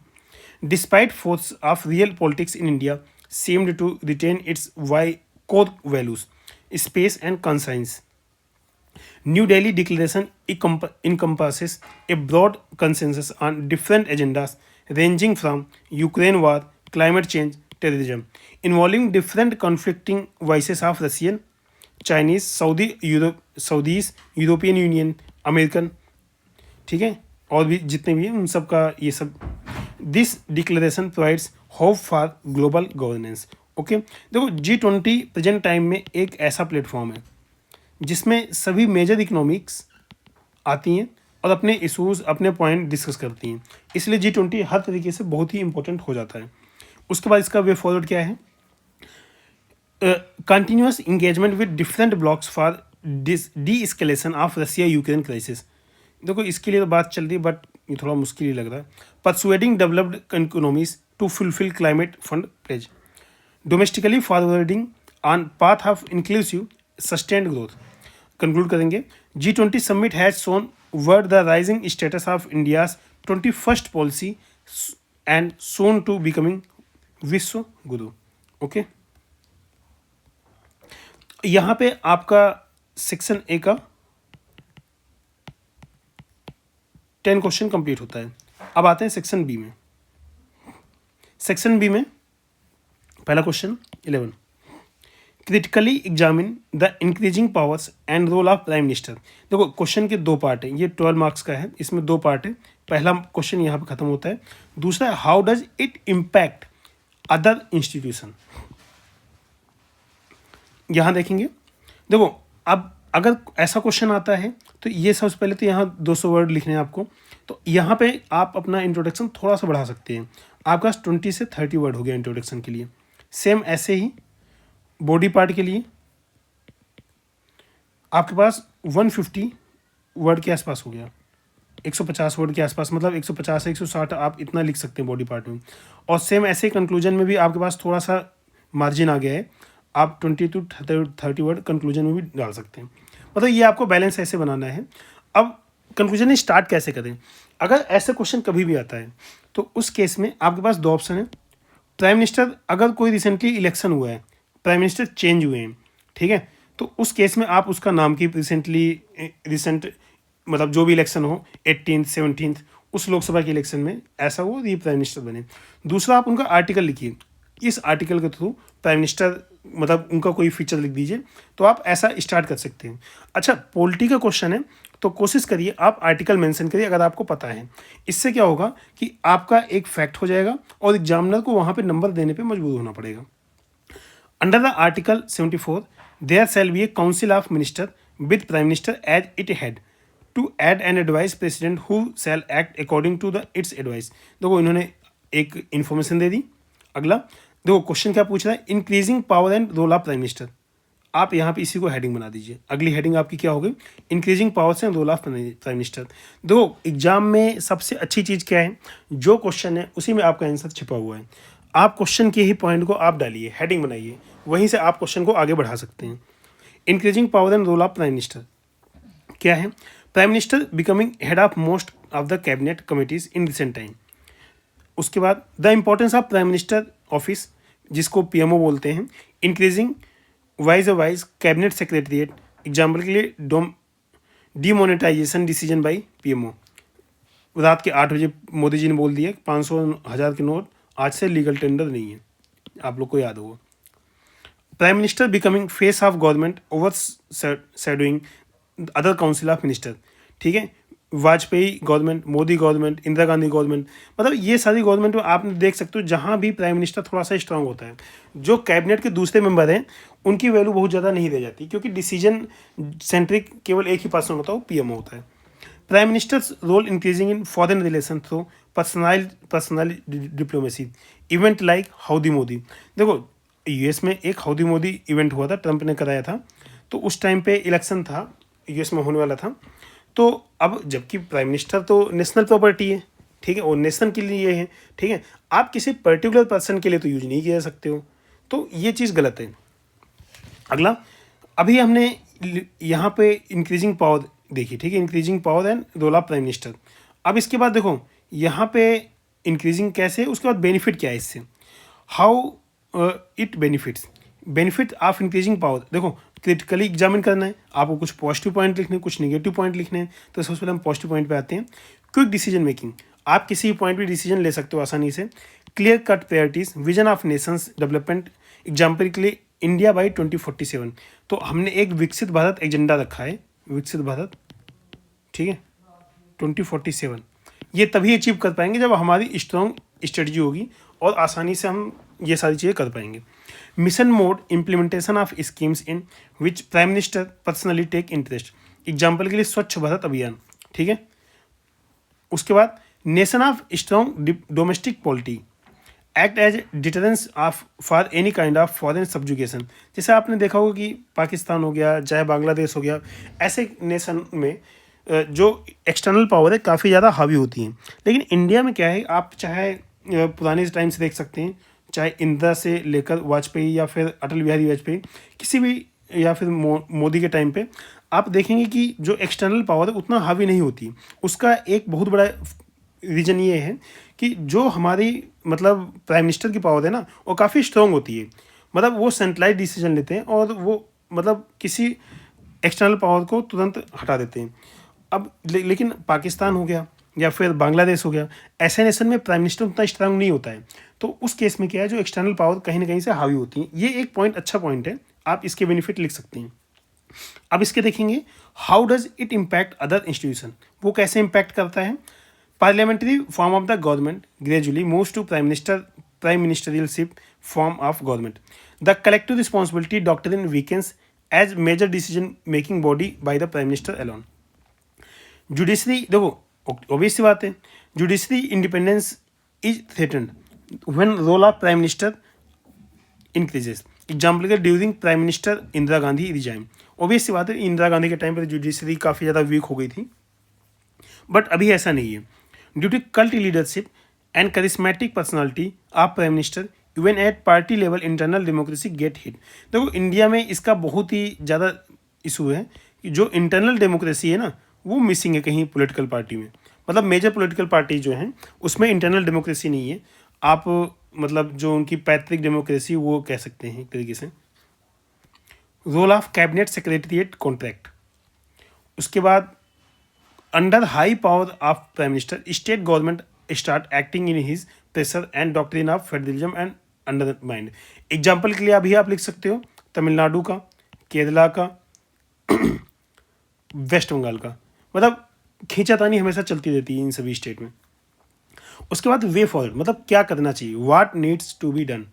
Despite force of real politics in India seemed to retain its core values, space and conscience. New Delhi Declaration encompasses a broad consensus on different agendas ranging from Ukraine war, climate change, terrorism, involving different conflicting voices of Russian, Chinese, Saudis, European Union, American, ठीक है, और भी जितने भी हैं उन सब का ये सब. This declaration provides hope for global governance. Okay, देखो G20 प्रेजेंट टाइम में एक ऐसा प्लेटफॉर्म है जिसमें सभी मेजर इकोनॉमिक्स आती हैं और अपने इशूज़, अपने पॉइंट डिस्कस करती हैं, इसलिए G20 हर तरीके से बहुत ही इंपॉर्टेंट हो जाता है. उसके बाद इसका वे फॉरवर्ड क्या है? Continuous engagement with different blocks for de escalation of Russia Ukraine crisis. देखो इसके लिए तो बात चल रही है बट ये थोड़ा मुश्किल ही लग रहा है. Persuading developed economies to fulfil climate fund pledge. Domestically forwarding on path of inclusive sustained growth. Conclude करेंगे, G20 summit has shown world the rising status of India's 21st policy and soon to becoming विश्व गुरु. Okay, यहाँ पे आपका section A का 10 question complete होता है. अब आते हैं सेक्शन बी में. सेक्शन बी में पहला question 11, critically examine the increasing powers and role of prime minister. देखो क्वेश्चन के दो पार्ट हैं, ये 12 मार्क्स का है, इसमें दो पार्ट है. पहला क्वेश्चन यहाँ पे खत्म होता है. दूसरा, how does it impact other institution. यहाँ देखेंगे, देखो अब अगर ऐसा क्वेश्चन आता है तो ये सबसे पहले तो यहाँ 200 वर्ड लिखने हैं आपको. तो यहाँ पे आप अपना इंट्रोडक्शन थोड़ा सा बढ़ा सकते हैं. आपका 20 से 30 वर्ड हो गया इंट्रोडक्शन के लिए. सेम ऐसे ही बॉडी पार्ट के लिए आपके पास 150 वर्ड के आसपास हो गया, 150 वर्ड के आसपास, मतलब 150 से 160 आप इतना लिख सकते हैं बॉडी पार्ट में. और सेम ऐसे कंक्लूजन में भी आपके पास थोड़ा सा मार्जिन आ गया है, आप 20 to 30 वर्ड कंक्लूजन में भी डाल सकते हैं. मतलब ये आपको बैलेंस ऐसे बनाना है. अब कंक्लूजन स्टार्ट कैसे करें? अगर ऐसे क्वेश्चन कभी भी आता है तो उस केस में आपके पास दो ऑप्शन है. प्राइम मिनिस्टर, अगर कोई रिसेंटली इलेक्शन हुआ है, प्राइम मिनिस्टर चेंज हुए हैं, ठीक है, तो उस केस में आप उसका नाम की रिसेंट मतलब जो भी इलेक्शन हो 18th 17th उस लोकसभा के इलेक्शन में ऐसा हो ये प्राइम मिनिस्टर बने. दूसरा, आप उनका आर्टिकल लिखिए, इस आर्टिकल के थ्रू प्राइम मिनिस्टर मतलब उनका कोई फीचर लिख दीजिए, तो आप ऐसा स्टार्ट कर सकते हैं. अच्छा, पॉलिटी का क्वेश्चन है तो कोशिश करिए आप आर्टिकल मेंशन करिए अगर आपको पता है. इससे क्या होगा कि आपका एक फैक्ट हो जाएगा और एग्जामिनर को वहाँ पे नंबर देने पे मजबूर होना पड़ेगा. Under the article 74 there shall be a council of minister with prime minister as it head to aid and advice president who shall act according to the its advice. देखो इन्होंने एक इन्फॉर्मेशन दे दी. अगला देखो क्वेश्चन क्या पूछ रहा है, increasing power and role of prime minister. आप यहाँ पे इसी को हेडिंग बना दीजिए. अगली हेडिंग आपकी क्या होगी, increasing powers and role of prime minister. देखो एग्जाम में सबसे अच्छी चीज़ क्या है, जो क्वेश्चन है उसी में आपका आंसर छिपा हुआ है. आप क्वेश्चन के ही पॉइंट को आप डालिए, हेडिंग बनाइए, वहीं से आप क्वेश्चन को आगे बढ़ा सकते हैं. Increasing power and role of prime minister क्या है? Prime minister becoming head of most of the cabinet committees in recent time. उसके बाद the importance of prime minister office, जिसको पीएमओ बोलते हैं. Increasing wise cabinet secretariat, example के लिए demonetisation decision by PMO. रात के 8 बजे मोदी जी ने बोल दिया 500,000 के नोट आज से लीगल टेंडर नहीं है, आप लोग को याद होगा. Prime minister becoming face of government over shadowing other council of minister. ठीक है, Vajpayee government, Modi government, Indira Gandhi government, मतलब ये सारी गवर्नमेंट में आप देख सकते हो जहाँ भी प्राइम मिनिस्टर थोड़ा सा स्ट्रांग होता है, जो कैबिनेट के दूसरे मेंबर हैं उनकी वैल्यू बहुत ज़्यादा नहीं दी जाती, क्योंकि डिसीजन सेंट्रिक केवल एक ही पर्सन होता है, वो पीएमओ होता है. Prime minister's role increasing in foreign relation through personal diplomacy event like Howdy Modi. देखो यूएस में एक हाउडी मोदी इवेंट हुआ था, ट्रंप ने कराया था, तो उस टाइम पे इलेक्शन था, यूएस में होने वाला था. तो अब जबकि प्राइम मिनिस्टर तो नेशनल प्रॉपर्टी है, ठीक है, और नेशन के लिए है, ठीक है, आप किसी पर्टिकुलर पर्सन के लिए तो यूज नहीं किया जा सकते हो, तो ये चीज़ गलत है. अगला, अभी हमने यहाँ पे इंक्रीजिंग पावर देखी, ठीक है, increasing power and role of prime minister. अब इसके बाद देखो यहाँ पे इंक्रीजिंग कैसे, उसके बाद बेनिफिट क्या है इससे, how it benefits, benefit of increasing power. देखो क्रिटिकली एग्जामिन करना है आपको, कुछ पॉजिटिव पॉइंट लिखने हैं, कुछ नेगेटिव पॉइंट लिखने हैं। तो सबसे पहले हम पॉजिटिव पॉइंट पे आते हैं। क्विक डिसीजन मेकिंग, आप किसी भी पॉइंट पे डिसीजन ले सकते हो आसानी से। Clear cut priorities, vision of Nations development, example के लिए इंडिया बाई 2047। तो हमने एक विकसित भारत एजेंडा रखा है, विकसित भारत, ठीक है, 2047। ये तभी अचीव कर पाएंगे जब हमारी स्ट्रॉन्ग स्ट्रेटजी होगी और आसानी से हम ये सारी चीज़ें कर पाएंगे। Mission mode implementation of schemes in which prime minister personally take interest, example के लिए स्वच्छ भारत अभियान, ठीक है। उसके बाद nation of strong domestic polity, act as deterrence of for any kind of foreign subjugation. जैसे आपने देखा होगा कि पाकिस्तान हो गया, चाहे बांग्लादेश हो गया, ऐसे नेशन में जो एक्सटर्नल पावर है काफ़ी ज़्यादा हावी होती हैं। लेकिन इंडिया में क्या है, आप चाहे पुराने टाइम से देख सकते हैं, चाहे इंदिरा से लेकर वाजपेयी या फिर अटल बिहारी वाजपेयी, किसी भी, या फिर मोदी के टाइम पे आप देखेंगे कि जो एक्सटर्नल पावर है उतना हावी नहीं होती। उसका एक बहुत बड़ा रीज़न ये है कि जो हमारी मतलब प्राइम मिनिस्टर की पावर है ना, वो काफ़ी स्ट्रॉन्ग होती है। मतलब वो सेंट्रलाइज डिसीजन लेते हैं और वो मतलब किसी एक्सटर्नल पावर को तुरंत हटा देते हैं। अब लेकिन पाकिस्तान हो गया या फिर बांग्लादेश हो गया, ऐसे नेशन में प्राइम मिनिस्टर उतना स्ट्रांग नहीं होता है। तो उस केस में क्या है, जो एक्सटर्नल पावर कहीं ना कहीं से हावी होती है। ये एक पॉइंट, अच्छा पॉइंट है, आप इसके बेनिफिट लिख सकते हैं। अब इसके देखेंगे, how does it impact other institution, वो कैसे इम्पैक्ट करता है। Parliamentary form of the government gradually moves to prime ministerialship form of government. The collective responsibility doctrine weakens as major decision making body by the prime minister alone. Judiciary, देखो obvious सी बात है, judiciary independence is threatened when role of prime minister increases, example के during prime minister Indira Gandhi resign. Obvious सी बात है, इंदिरा गांधी के time पर जुडिशरी काफ़ी ज़्यादा वीक हो गई थी, बट अभी ऐसा नहीं है। Due to cult leadership and charismatic personality of prime minister even at party level internal democracy get hit. देखो इंडिया में इसका बहुत ही ज़्यादा इशू है कि जो इंटरनल डेमोक्रेसी है ना, वो मिसिंग है कहीं पॉलिटिकल पार्टी में। मतलब मेजर पॉलिटिकल पार्टी जो हैं उसमें इंटरनल डेमोक्रेसी नहीं है। आप मतलब जो उनकी पैतृक डेमोक्रेसी वो कह सकते हैं एक तरीके से। Role of cabinet secretariat contract, उसके बाद under high power of prime minister state government start acting in his pressure and doctrine of federalism and undermined. Example के लिए अभी आप लिख सकते हो तमिलनाडु का, केरला का, वेस्ट बंगाल का। मतलब खींचातानी हमेशा चलती रहती है इन सभी स्टेट में। उसके बाद वे फॉरवर्ड, मतलब क्या करना चाहिए, what needs to be done.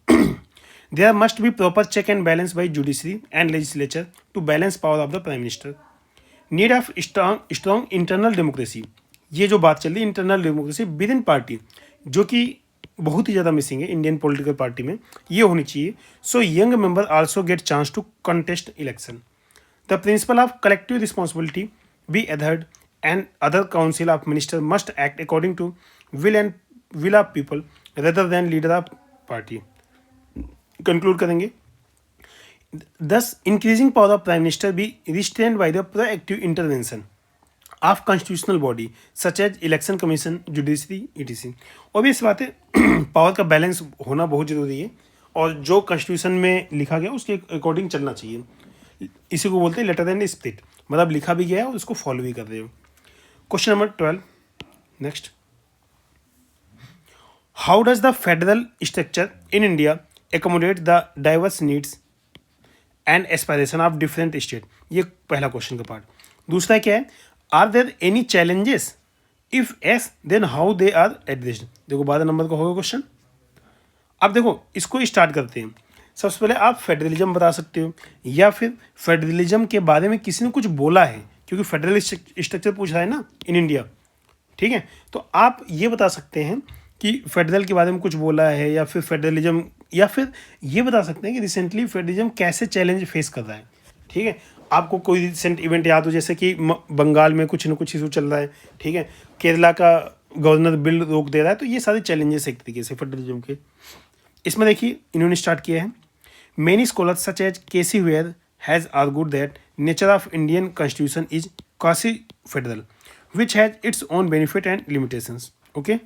There must be proper check and balance by judiciary and legislature to balance power of the prime minister. Need of strong internal democracy, ये जो बात चल रही है internal democracy within party, जो कि बहुत ही ज़्यादा मिसिंग है इंडियन पॉलिटिकल पार्टी में, ये होनी चाहिए। So young member also get chance to contest election. The principle of collective responsibility be adhered and other council of minister must act according to will of people rather than leader of party। Conclude करेंगे, thus increasing power of prime minister be restrained by the proactive intervention of constitutional body such as election commission, judiciary etc। Obvious बात है power का balance होना बहुत ज़रूरी है और जो कॉन्स्टिट्यूशन में लिखा गया उसके अकॉर्डिंग चलना चाहिए। इसी को बोलते हैं लेटर एंड स्पिरिट, मतलब लिखा भी गया है और उसको फॉलो भी कर रहे हो। Question number 12 next, how does the federal structure in India accommodate the diverse needs and aspiration of different state. ये पहला क्वेश्चन का पार्ट। दूसरा क्या है, are there any challenges, if yes then how they are addressed. देखो 12 number का होगा question. अब देखो इसको स्टार्ट करते हैं। सबसे पहले आप फेडरलिज्म बता सकते हो या फिर फेडरलिज्म के बारे में किसी ने कुछ बोला है, क्योंकि फेडरल स्ट्रक्चर पूछ रहा है ना इन इंडिया, ठीक है। तो आप ये बता सकते हैं कि फेडरल के बारे में कुछ बोला है, या फिर फेडरलिज्म, या फिर ये बता सकते हैं कि रिसेंटली फेडरलिज्म कैसे चैलेंज फेस कर रहा है, ठीक है। आपको कोई रिसेंट इवेंट याद हो, जैसे कि बंगाल में कुछ न कुछ इशू चल रहा है, ठीक है, केरला का गवर्नर बिल रोक दे रहा है। तो ये सारे चैलेंजेस एक तरीके से फेडरलिज्म के। इसमें देखिए इन्होंने स्टार्ट किया है, Many scholars such as Casey Ware has argued that nature of Indian constitution is quasi-federal, which has its own benefit and limitations. Okay.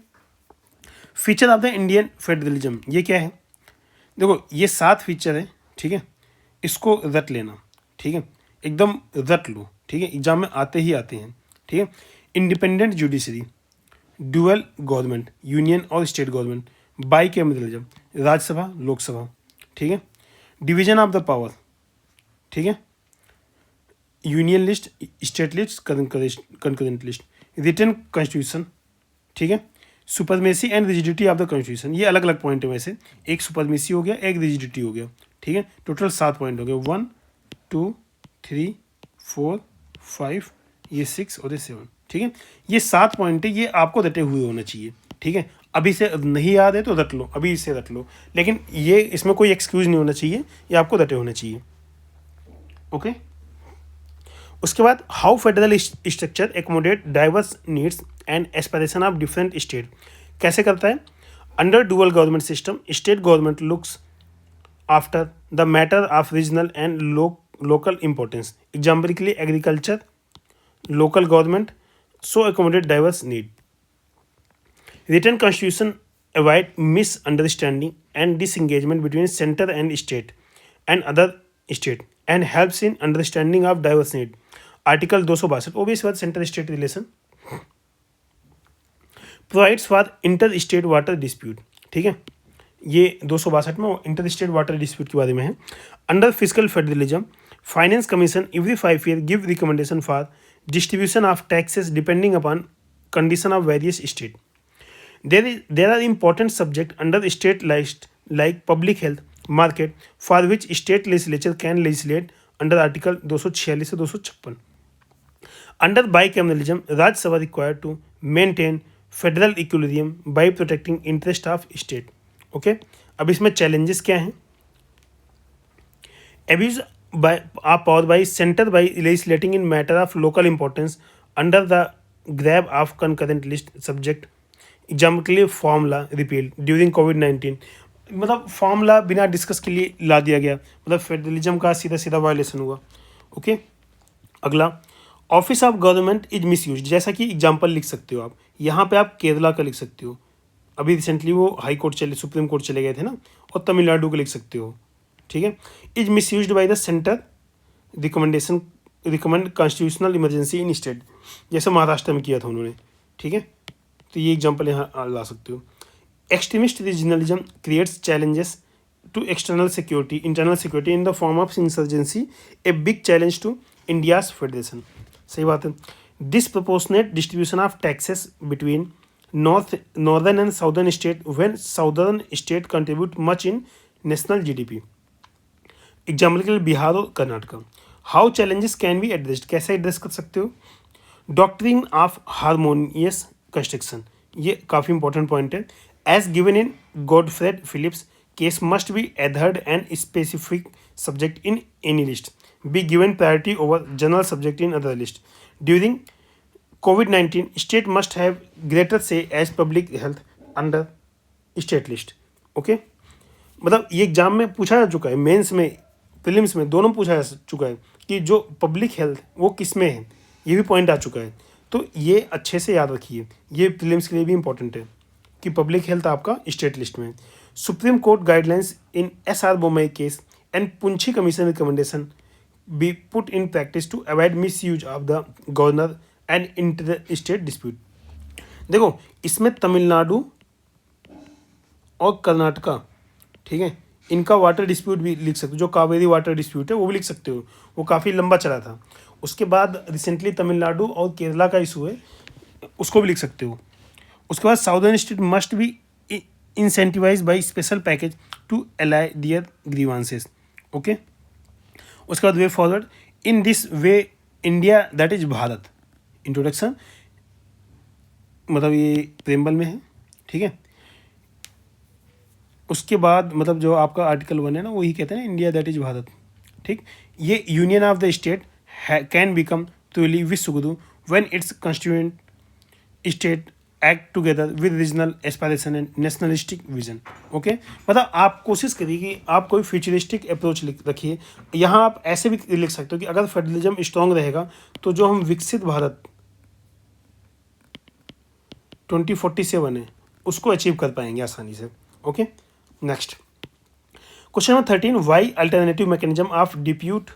Feature of the Indian federalism ये क्या है? देखो ये 7 फीचर है, ठीक है, इसको रट लेना, ठीक है, एकदम रट लो, ठीक है, एग्जाम में आते ही आते हैं, ठीक है. Independent judiciary, dual government, union और state government, bicameralism, Rajya Sabha Lok Sabha, ठीक है, डिवीजन ऑफ द पावर, ठीक है, union list, state list, concurrent list, written constitution, ठीक है, supremacy and rigidity of the constitution. ये अलग अलग पॉइंट है वैसे, एक सुपरमेसी हो गया, एक रिजिडिटी हो गया, ठीक है, टोटल 7 पॉइंट हो गए, 1 2 3 4 5, ये 6 और ये 7, ठीक है. ये 7 पॉइंट है, ये आपको रटे हुए होना चाहिए, ठीक है. अभी से नहीं याद है तो रट लो, अभी इसे रट लो, लेकिन ये इसमें कोई एक्सक्यूज नहीं होना चाहिए, ये आपको रटे होना चाहिए. ओके. उसके बाद how federal structure accommodate diverse needs and aspiration of different state. कैसे करता है? Under dual government system state government looks after the matter of regional and local importance. Example के लिए agriculture, local government, so accommodate diverse need. Written constitution avoid misunderstanding and disengagement between centre and state and other state and helps in understanding of diverse need. Article 262 ओबीएस बात centre state relation. Provides for inter state water dispute, ठीक है, ये 262 में inter state water dispute के बारे में है. Under physical federalism finance commission every 5 year give recommendation for distribution of taxes depending upon condition of various state. There are important subjects under the state list like public health, market, for which state legislature can legislate under Article 246 से 256. Under bicameralism, Rajya Sabha required to maintain federal equilibrium by protecting interest of state. Okay, अब इसमें challenges क्या हैं? Abuse of power by center by legislating in matter of local importance under the grab of concurrent list subject. Example के लिए formula repeal during कोविड-19, मतलब formula बिना discuss के लिए ला दिया गया, मतलब फेडरलिज्म का सीधा सीधा वायलेशन हुआ. ओके. अगला, office of government is misuse. जैसा कि एग्जाम्पल लिख सकते हो आप, यहाँ पे आप केरला का लिख सकते हो, अभी रिसेंटली वो हाई कोर्ट सुप्रीम कोर्ट चले गए थे ना, और तमिलनाडु का लिख सकते हो, ठीक है. Is misused by the centre recommend constitutional emergency in state, जैसे महाराष्ट्र में किया था उन्होंने, ठीक है. तो ये एग्जाम्पल यहाँ ला सकते हो. Extremist regionalism creates challenges to external security, internal security in the form of insurgency, a big challenge to India's federation. सही बात है. Disproportionate distribution of taxes between northern and southern state when southern state contribute much in national GDP. Example के लिए बिहार और Karnataka. How challenges can be addressed. कैसे address कर सकते हो? डॉक्ट्रिन ऑफ हारमोनियस कंस्ट्रक्शन, ये काफ़ी इंपॉर्टेंट पॉइंट है. As given in Godfrey Phillips case must be adhered and specific subject in any list be given priority over general subject in other list. During कोविड-19 state must have greater say as public health under state list. Okay, मतलब ये exam में पूछा जा चुका है, mains में prelims में दोनों पूछा जा चुका है कि जो पब्लिक हेल्थ वो किस में है, ये भी पॉइंट आ चुका है. तो ये अच्छे से याद रखिए, ये प्रीलिम्स के लिए भी इंपॉर्टेंट है कि पब्लिक हेल्थ आपका स्टेट लिस्ट में है. Supreme court guidelines in SR Bommai case and Punchhi commission recommendation be put in practice to avoid misuse of the governor and inter state dispute. देखो इसमें तमिलनाडु और कर्नाटका, ठीक है, इनका वाटर डिस्प्यूट भी लिख सकते हो, जो कावेरी वाटर डिस्प्यूट है वो भी लिख सकते हो, वो काफ़ी लंबा चला था. उसके बाद रिसेंटली तमिलनाडु और केरला का इशू है, उसको भी लिख सकते हो. उसके बाद southern state must be incentivize by special package to allay their grievances. Okay. उसके बाद way forward in this way India that is Bharat. Introduction, मतलब ये प्रेम्बल में है, ठीक है. उसके बाद मतलब जो आपका आर्टिकल 1 है ना, वही कहते हैं ना इंडिया दैट इज भारत, ठीक. ये union of the state can become truly Vishwaguru when its constituent state act together with regional aspiration and nationalistic vision. Okay, मतलब आप कोशिश करिए कि आप कोई फ्यूचरिस्टिक अप्रोच रखिए। यहाँ आप ऐसे भी लिख सकते हो कि अगर फेडरलिज्म स्ट्रांग रहेगा तो जो हम विकसित भारत 2047 है उसको अचीव कर पाएंगे आसानी से। Okay, next question number 13, why alternative mechanism of dispute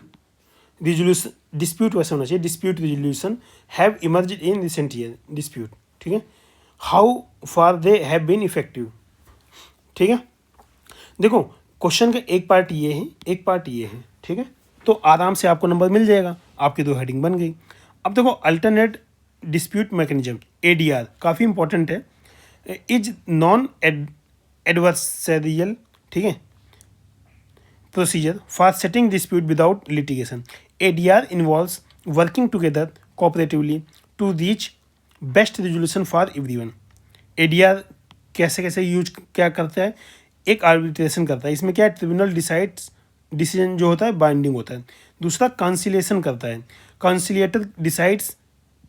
वैसे होना चाहिए, dispute resolution have emerged in recent year. Dispute, ठीक है, how far they have been effective. ठीक है, देखो क्वेश्चन का एक पार्ट ये है, एक पार्ट ये है, ठीक है, तो आराम से आपको नंबर मिल जाएगा, आपकी दो हेडिंग बन गई। अब देखो अल्टरनेट डिस्प्यूट मैकेनिज्म ADR काफ़ी इंपॉर्टेंट है, इज नॉन एडवर्सरियल, ठीक है, procedure for settling dispute without litigation. ADR involves working together cooperatively to reach best resolution for everyone. ADR कैसे कैसे यूज क्या करता है, एक आर्बिट्रेशन करता है, इसमें क्या है, ट्रिब्यूनल डिसाइड्स, डिसीजन जो होता है बाइंडिंग होता है। दूसरा कंसिलिएशन करता है, कंसिलिएटर डिसाइड्स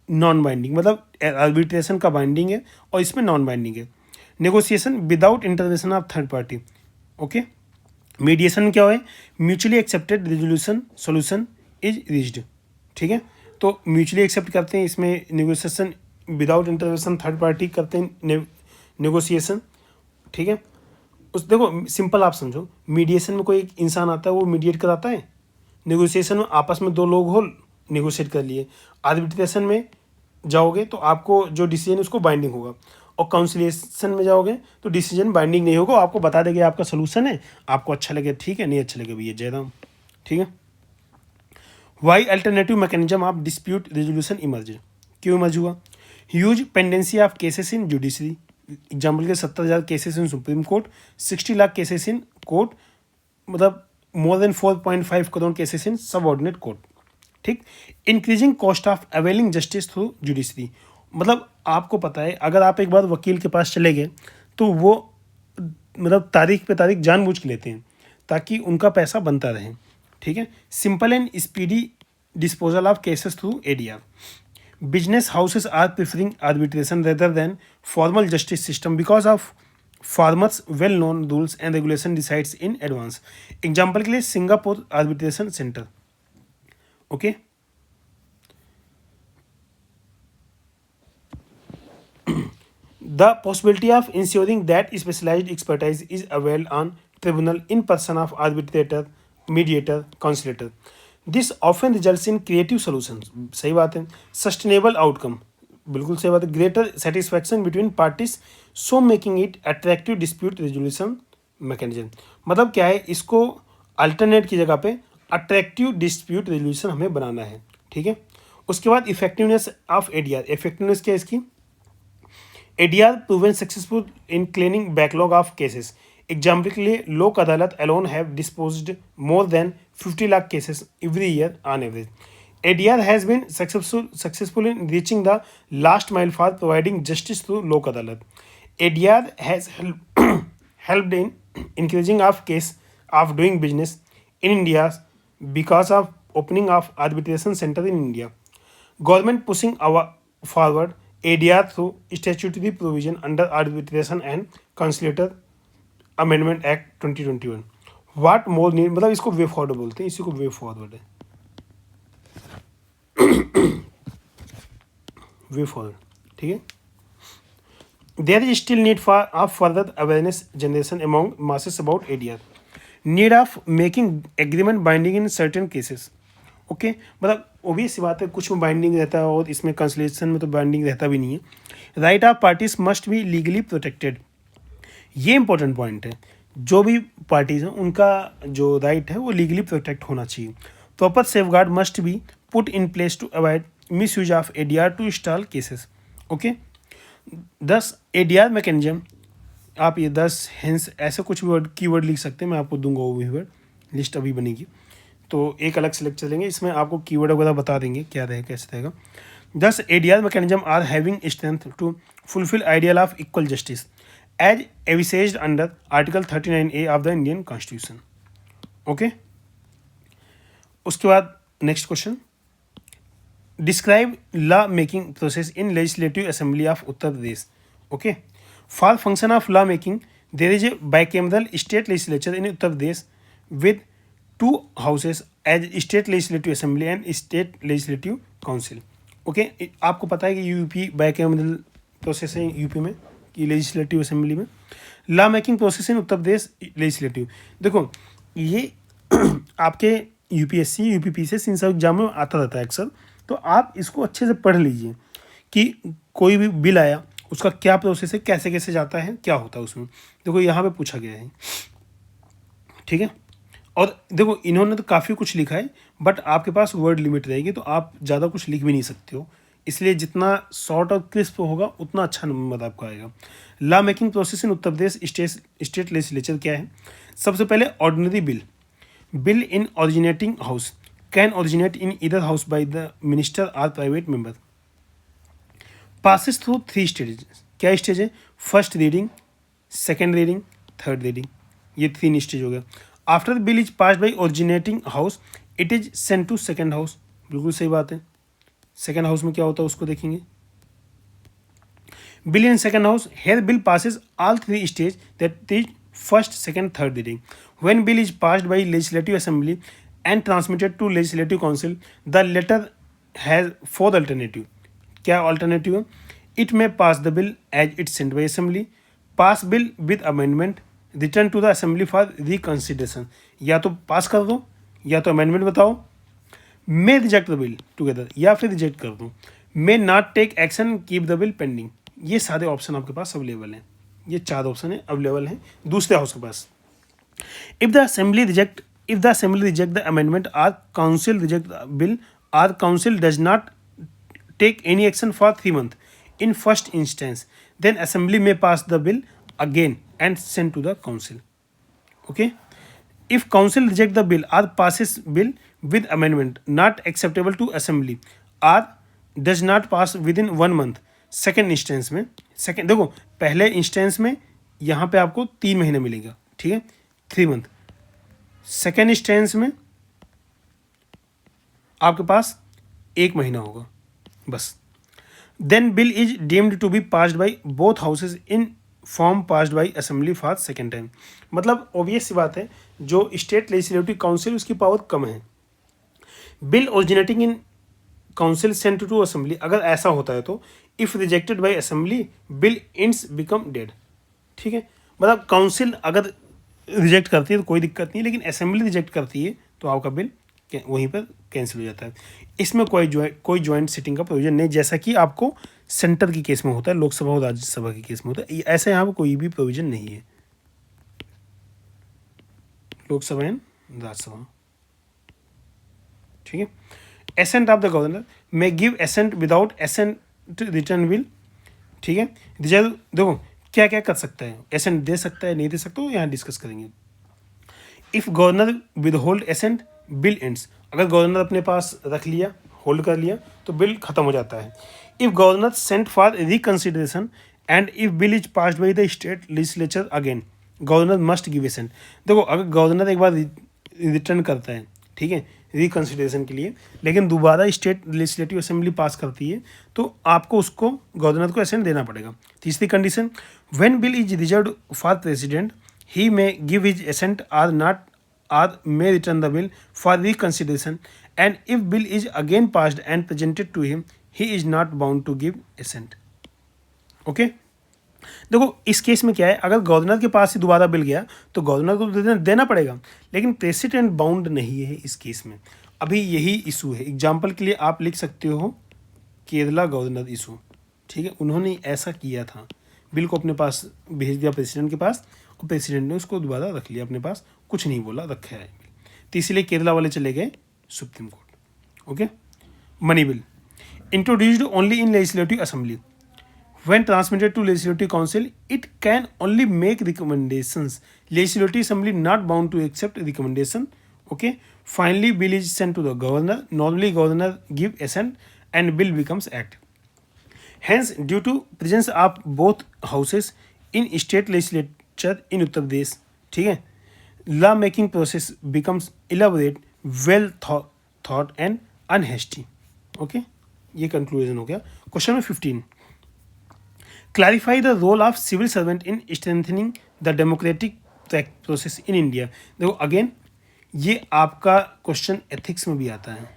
नॉन बाइंडिंग, मतलब आर्बिट्रेशन का बाइंडिंग है और इसमें नॉन बाइंडिंग है। Negotiation without intervention of third party. Okay, mediation क्या है, mutually accepted resolution solution is reached. ठीक है, तो म्यूचुअली एक्सेप्ट करते हैं, इसमें negotiation without intervention third party करते हैं नेगोशिएशन। ठीक है, उस देखो सिंपल आप समझो, मीडिएशन में कोई एक इंसान आता है वो मीडिएट कराता है, नेगोशिएशन में आपस में दो लोग हो नेगोशिएट कर लिए, आर्बिट्रेशन में जाओगे तो आपको जो डिसीजन उसको बाइंडिंग होगा, और काउंसिलेशन में जाओगे तो डिसीजन बाइंडिंग नहीं होगा, आपको बता देंगे आपका सोल्यूशन है, आपको अच्छा लगे ठीक है, नहीं अच्छा लगे भैया जयराम। ठीक है, why alternative mechanism of dispute resolution emerge, क्यों इमर्ज हुआ, huge pendency of cases in judiciary, example के 70,000 cases in supreme court, 60 lakh cases in court, मतलब more than 4.5 crore cases in subordinate court. ठीक, increasing cost of availing justice through judiciary, मतलब आपको पता है अगर आप एक बार वकील के पास चले गए तो वो मतलब तारीख पे तारीख जानबूझ के लेते हैं ताकि उनका पैसा बनता रहे। ठीक है, simple and speedy disposal of cases through ADR, business houses are preferring arbitration rather than formal justice system because of farmers well known rules and regulation decides in advance. Example के लिए Singapore arbitration centre. Okay, the possibility of ensuring that specialized expertise is availed on tribunal in person of arbitrator, mediator, conciliator. This often results in creative solutions. सही बात है, sustainable outcome, बिल्कुल सही बात है, greater satisfaction between parties, so making it attractive dispute resolution mechanism. मतलब क्या है, इसको अल्टरनेट की जगह पे अट्रैक्टिव डिस्प्यूट रेजोल्यूशन हमें बनाना है। ठीक है, उसके बाद इफेक्टिवनेस ऑफ ADR, इफेक्टिवनेस क्या है इसकी, ADR proven successful in clearing backlog of cases. Example के लिए लोक अदालत alone have disposed more than 50 lakh cases every year on average. ADR has been successful in reaching the last mile for providing justice through लोक अदालत. ADR has helped in increasing of case of doing business in India because of opening of arbitration center in India. Government pushing forward ADR through statutory provision under Arbitration and Conciliator Amendment Act 2021. What more need, मतलब इसको way forward बोलते हैं, इसी को way forward है, वे forward. ठीक है, there is still need for of further awareness generation among masses about ADR, need of making agreement binding in certain cases. Okay, मतलब ओबियस बात है, कुछ में बाइंडिंग रहता है और इसमें कंसलेशन में तो बाइंडिंग रहता भी नहीं है। Right of parties must be legally protected, ये इंपॉर्टेंट पॉइंट है, जो भी पार्टीज हैं उनका जो राइट है वो लीगली प्रोटेक्ट होना चाहिए। Proper safeguard must be put in place to avoid misuse of ADR to stall cases. Okay, 10 ADR mechanism, आप ये 10 हेंस ऐसे कुछ वर्ड कीवर्ड लिख सकते हैं, मैं आपको दूंगा वो कीवर्ड, लिस्ट अभी बनेगी तो एक अलग से लेक्चर लेंगे, इसमें आपको कीवर्ड वगैरह बता देंगे क्या रहेगा कैसे रहेगा। 10 ADR mechanism are having strength to fulfil ideal of equal justice as envisaged under article 39A of the Indian constitution. Okay, उसके बाद next question, describe law making process in legislative assembly of Uttar Pradesh. Okay. For function of law making, there is a bicameral state legislature in Uttar Pradesh with two houses as state legislative assembly and state legislative council. Okay, आपको पता है कि UP bicameral process है UP में कि legislative assembly में, law making process in Uttar Pradesh legislative. देखो ये आपके यूपीएससी यूपीपीसीएस इन सब एग्जाम में आता रहता है अक्सर, तो आप इसको अच्छे से पढ़ लीजिए कि कोई भी बिल आया उसका क्या प्रोसेस है, कैसे कैसे जाता है, क्या होता है उसमें। देखो यहाँ पे पूछा गया है, ठीक है। और देखो इन्होंने तो काफ़ी कुछ लिखा है, बट आपके पास वर्ड लिमिट रहेगी तो आप ज़्यादा कुछ लिख भी नहीं सकते हो, इसलिए जितना शॉर्ट और क्रिस्प होगा उतना अच्छा नंबर आपको आएगा। Law making process in Uttar Pradesh state legislature क्या है? सबसे पहले ordinary bill in originating house can originate in either house by the minister or private member, passes through 3 stages. क्या स्टेज है? First reading, second reading, third reading, ये 3 stage हो गया। After the bill is pass by originating house it is send to second house. बिल्कुल सही बात है। Second house में क्या होता है उसको देखेंगे। Bill in second house, here bill passes all 3 stage that is first, second, third reading. When bill is passed by legislative assembly and transmitted to legislative council the latter has 4 alternative. क्या alternative है? It may pass the bill as it sent by assembly, pass bill with amendment, return to the assembly for reconsideration. या तो pass कर दो या तो amendment बताओ, मे reject the bill together या फिर रिजेक्ट कर दो, may not take action, keep the bill pending. ये सारे ऑप्शन आपके पास अवेलेबल हैं, ये 4 ऑप्शन है अवेलेबल हैं दूसरे हाउस के पास। If the assembly reject the amendment or council reject the bill or council does not take any action for 3 months in first instance, then assembly may pass the bill again and send to the council. Okay, if council reject the bill or passes bill with amendment not acceptable to assembly or does not pass within 1 month, second instance में, second देखो पहले instance में यहाँ पे आपको 3 महीने मिलेगा, ठीक है, 3 मंथ। सेकेंड इंस्टेंस में आपके पास 1 महीना होगा बस। Then bill is deemed to be passed by both houses in form passed by assembly for second time. मतलब ऑब्वियस सी बात है, जो स्टेट लेजिस्लेटिव काउंसिल उसकी पावर कम है। Bill originating in council sent to assembly, अगर ऐसा होता है तो if rejected by assembly bill ends become dead, ठीक है। मतलब काउंसिल अगर रिजेक्ट करती है तो कोई दिक्कत नहीं, लेकिन असेंबली रिजेक्ट करती है तो आपका बिल वहीं पर कैंसिल हो जाता है। इसमें कोई ज्वाइंट सिटिंग का प्रोविजन नहीं, जैसा कि आपको सेंटर की केस में होता है, लोकसभा और राज्यसभा की केस में होता है। ऐसा यहाँ पर कोई भी प्रोविजन नहीं है, लोकसभा एंड राज्यसभा, ठीक है। Assent of the governor may give assent without assent return bill, ठीक है। देखो क्या क्या कर सकता है, एसेंट दे सकता है, नहीं दे सकता, यहाँ डिस्कस करेंगे। If governor withhold assent bill ends, अगर गवर्नर अपने पास रख लिया, होल्ड कर लिया, तो बिल खत्म हो जाता है। If governor sent for reconsideration and if bill is passed by the state legislature again, governor must give assent. देखो अगर गवर्नर एक बार रिटर्न करता है, ठीक है, रिकंसिडरेशन के लिए, लेकिन दोबारा स्टेट लेजिस्लेटिव असेंबली पास करती है, तो आपको उसको गवर्नर को एसेंट देना पड़ेगा। तीसरी condition, when bill is reserved for president he may give his assent or not or may return the bill for reconsideration, and if bill is again passed and presented to him he is not bound to give assent. Okay, देखो इस case में क्या है, अगर governor के पास ही दोबारा bill गया तो गवर्नर को देना पड़ेगा, लेकिन प्रेसिडेंट बाउंड नहीं है इस केस में। अभी यही इशू है। एग्जाम्पल के लिए आप लिख सकते हो केरला गवर्नर इशू, ठीक है, उन्होंने ऐसा किया था, बिल को अपने पास भेज दिया प्रेसिडेंट के पास और प्रेसिडेंट ने उसको दोबारा रख लिया अपने पास, कुछ नहीं बोला, रखा है। तो इसलिए केरला वाले चले गए supreme court. Okay, money bill introduced only in legislative assembly, when transmitted to legislative council it can only make recommendations, legislative assembly not bound to accept recommendation. Okay, finally bill is sent to the governor, normally governor give assent and bill becomes act. Hence, due to presence of both houses in state legislature in Uttar Pradesh, ठीक है, law making process becomes elaborate, well thought and unhasty. Okay, ये conclusion हो गया। Question number 15, clarify the role of civil servant in strengthening the democratic process in India. देखो again ये आपका question ethics में भी आता है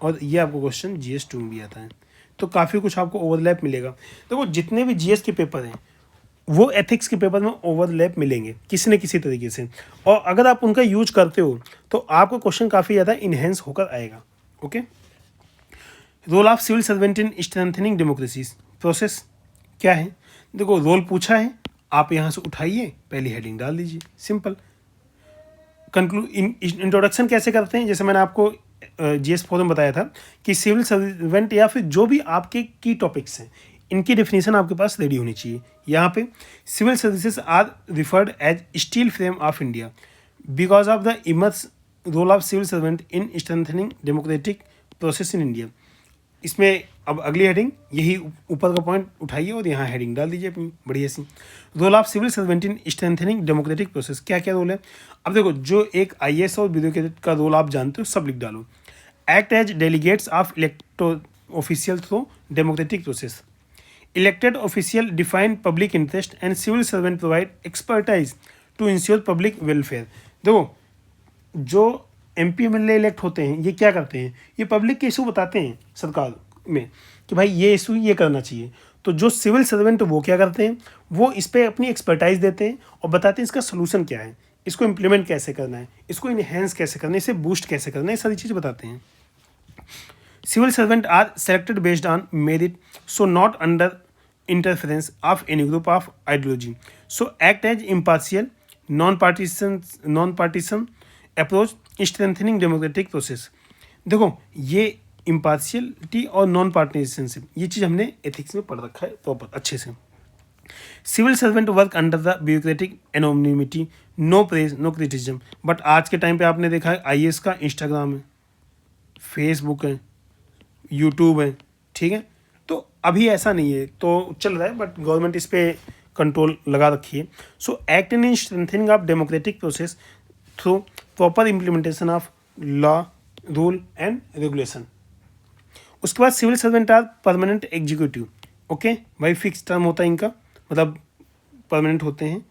और ये आपको क्वेश्चन GS2 में भी आता है, तो काफ़ी कुछ आपको ओवरलैप मिलेगा। देखो जितने भी GS के पेपर हैं वो एथिक्स के पेपर में ओवरलैप मिलेंगे किसी न किसी तरीके से, और अगर आप उनका यूज करते हो तो आपका क्वेश्चन काफ़ी ज़्यादा इन्हेंस होकर आएगा। Okay, role of civil servant in strengthening democracy process क्या है? देखो रोल पूछा है, आप यहाँ से उठाइए, पहली हेडिंग डाल दीजिए, सिंपल। इंट्रोडक्शन कैसे करते हैं? जैसे मैंने आपको GS4 में बताया था कि सिविल सर्वेंट या फिर जो भी आपके की टॉपिक्स हैं इनकी डेफिनेशन आपके पास रेडी होनी चाहिए। यहाँ पे civil services are referred as steel frame of India because of the immense role of civil servant in strengthening democratic process in India. इसमें अब अगली हेडिंग यही ऊपर का पॉइंट उठाइए और यहाँ हेडिंग डाल दीजिए अपनी बढ़िया सी, role of civil servant in strengthening democratic process. क्या क्या रोल है? अब देखो जो एक IAS और ब्यूरोक्रेट का रोल आप जानते हो सब लिख डालो। Act as delegates of elected official through democratic process. Elected official define public interest and civil servant provide expertise to ensure public welfare. देखो जो MP MLA इलेक्ट होते हैं ये क्या करते हैं? ये पब्लिक के इशू बताते हैं सरकार में कि भाई ये इशू ये करना चाहिए। तो जो सिविल सर्वेंट वो क्या करते हैं? वो इस पर अपनी एक्सपर्टाइज देते हैं और बताते हैं इसका सोल्यूशन क्या है, इसको इम्प्लीमेंट कैसे करना है, इसको इन्हेंस कैसे करना है, इसे बूस्ट कैसे करना है, ये सारी चीज़ें बताते हैं। Civil servant are selected based on merit so not under interference of any group of ideology, so act as impartial non-partisan approach strengthening democratic process। देखो ये इम्पार्शियलिटी और नॉन पार्टिसनशिप ये चीज़ हमने एथिक्स में पढ़ रखा है प्रॉपर अच्छे से। Civil servant work under the bureaucratic anonymity, no praise no criticism. But आज के टाइम पे आपने देखा है IAS का इंस्टाग्राम है, फेसबुक है, यूट्यूब है, ठीक है, तो अभी ऐसा नहीं है, तो चल रहा है बट गवर्नमेंट इस पर कंट्रोल लगा रखी है। So act in strengthening of democratic process through proper implementation of law rule and regulation. उसके बाद civil servant are permanent executive. Okay भाई, फिक्स टर्म होता है इनका, मतलब परमानेंट होते हैं,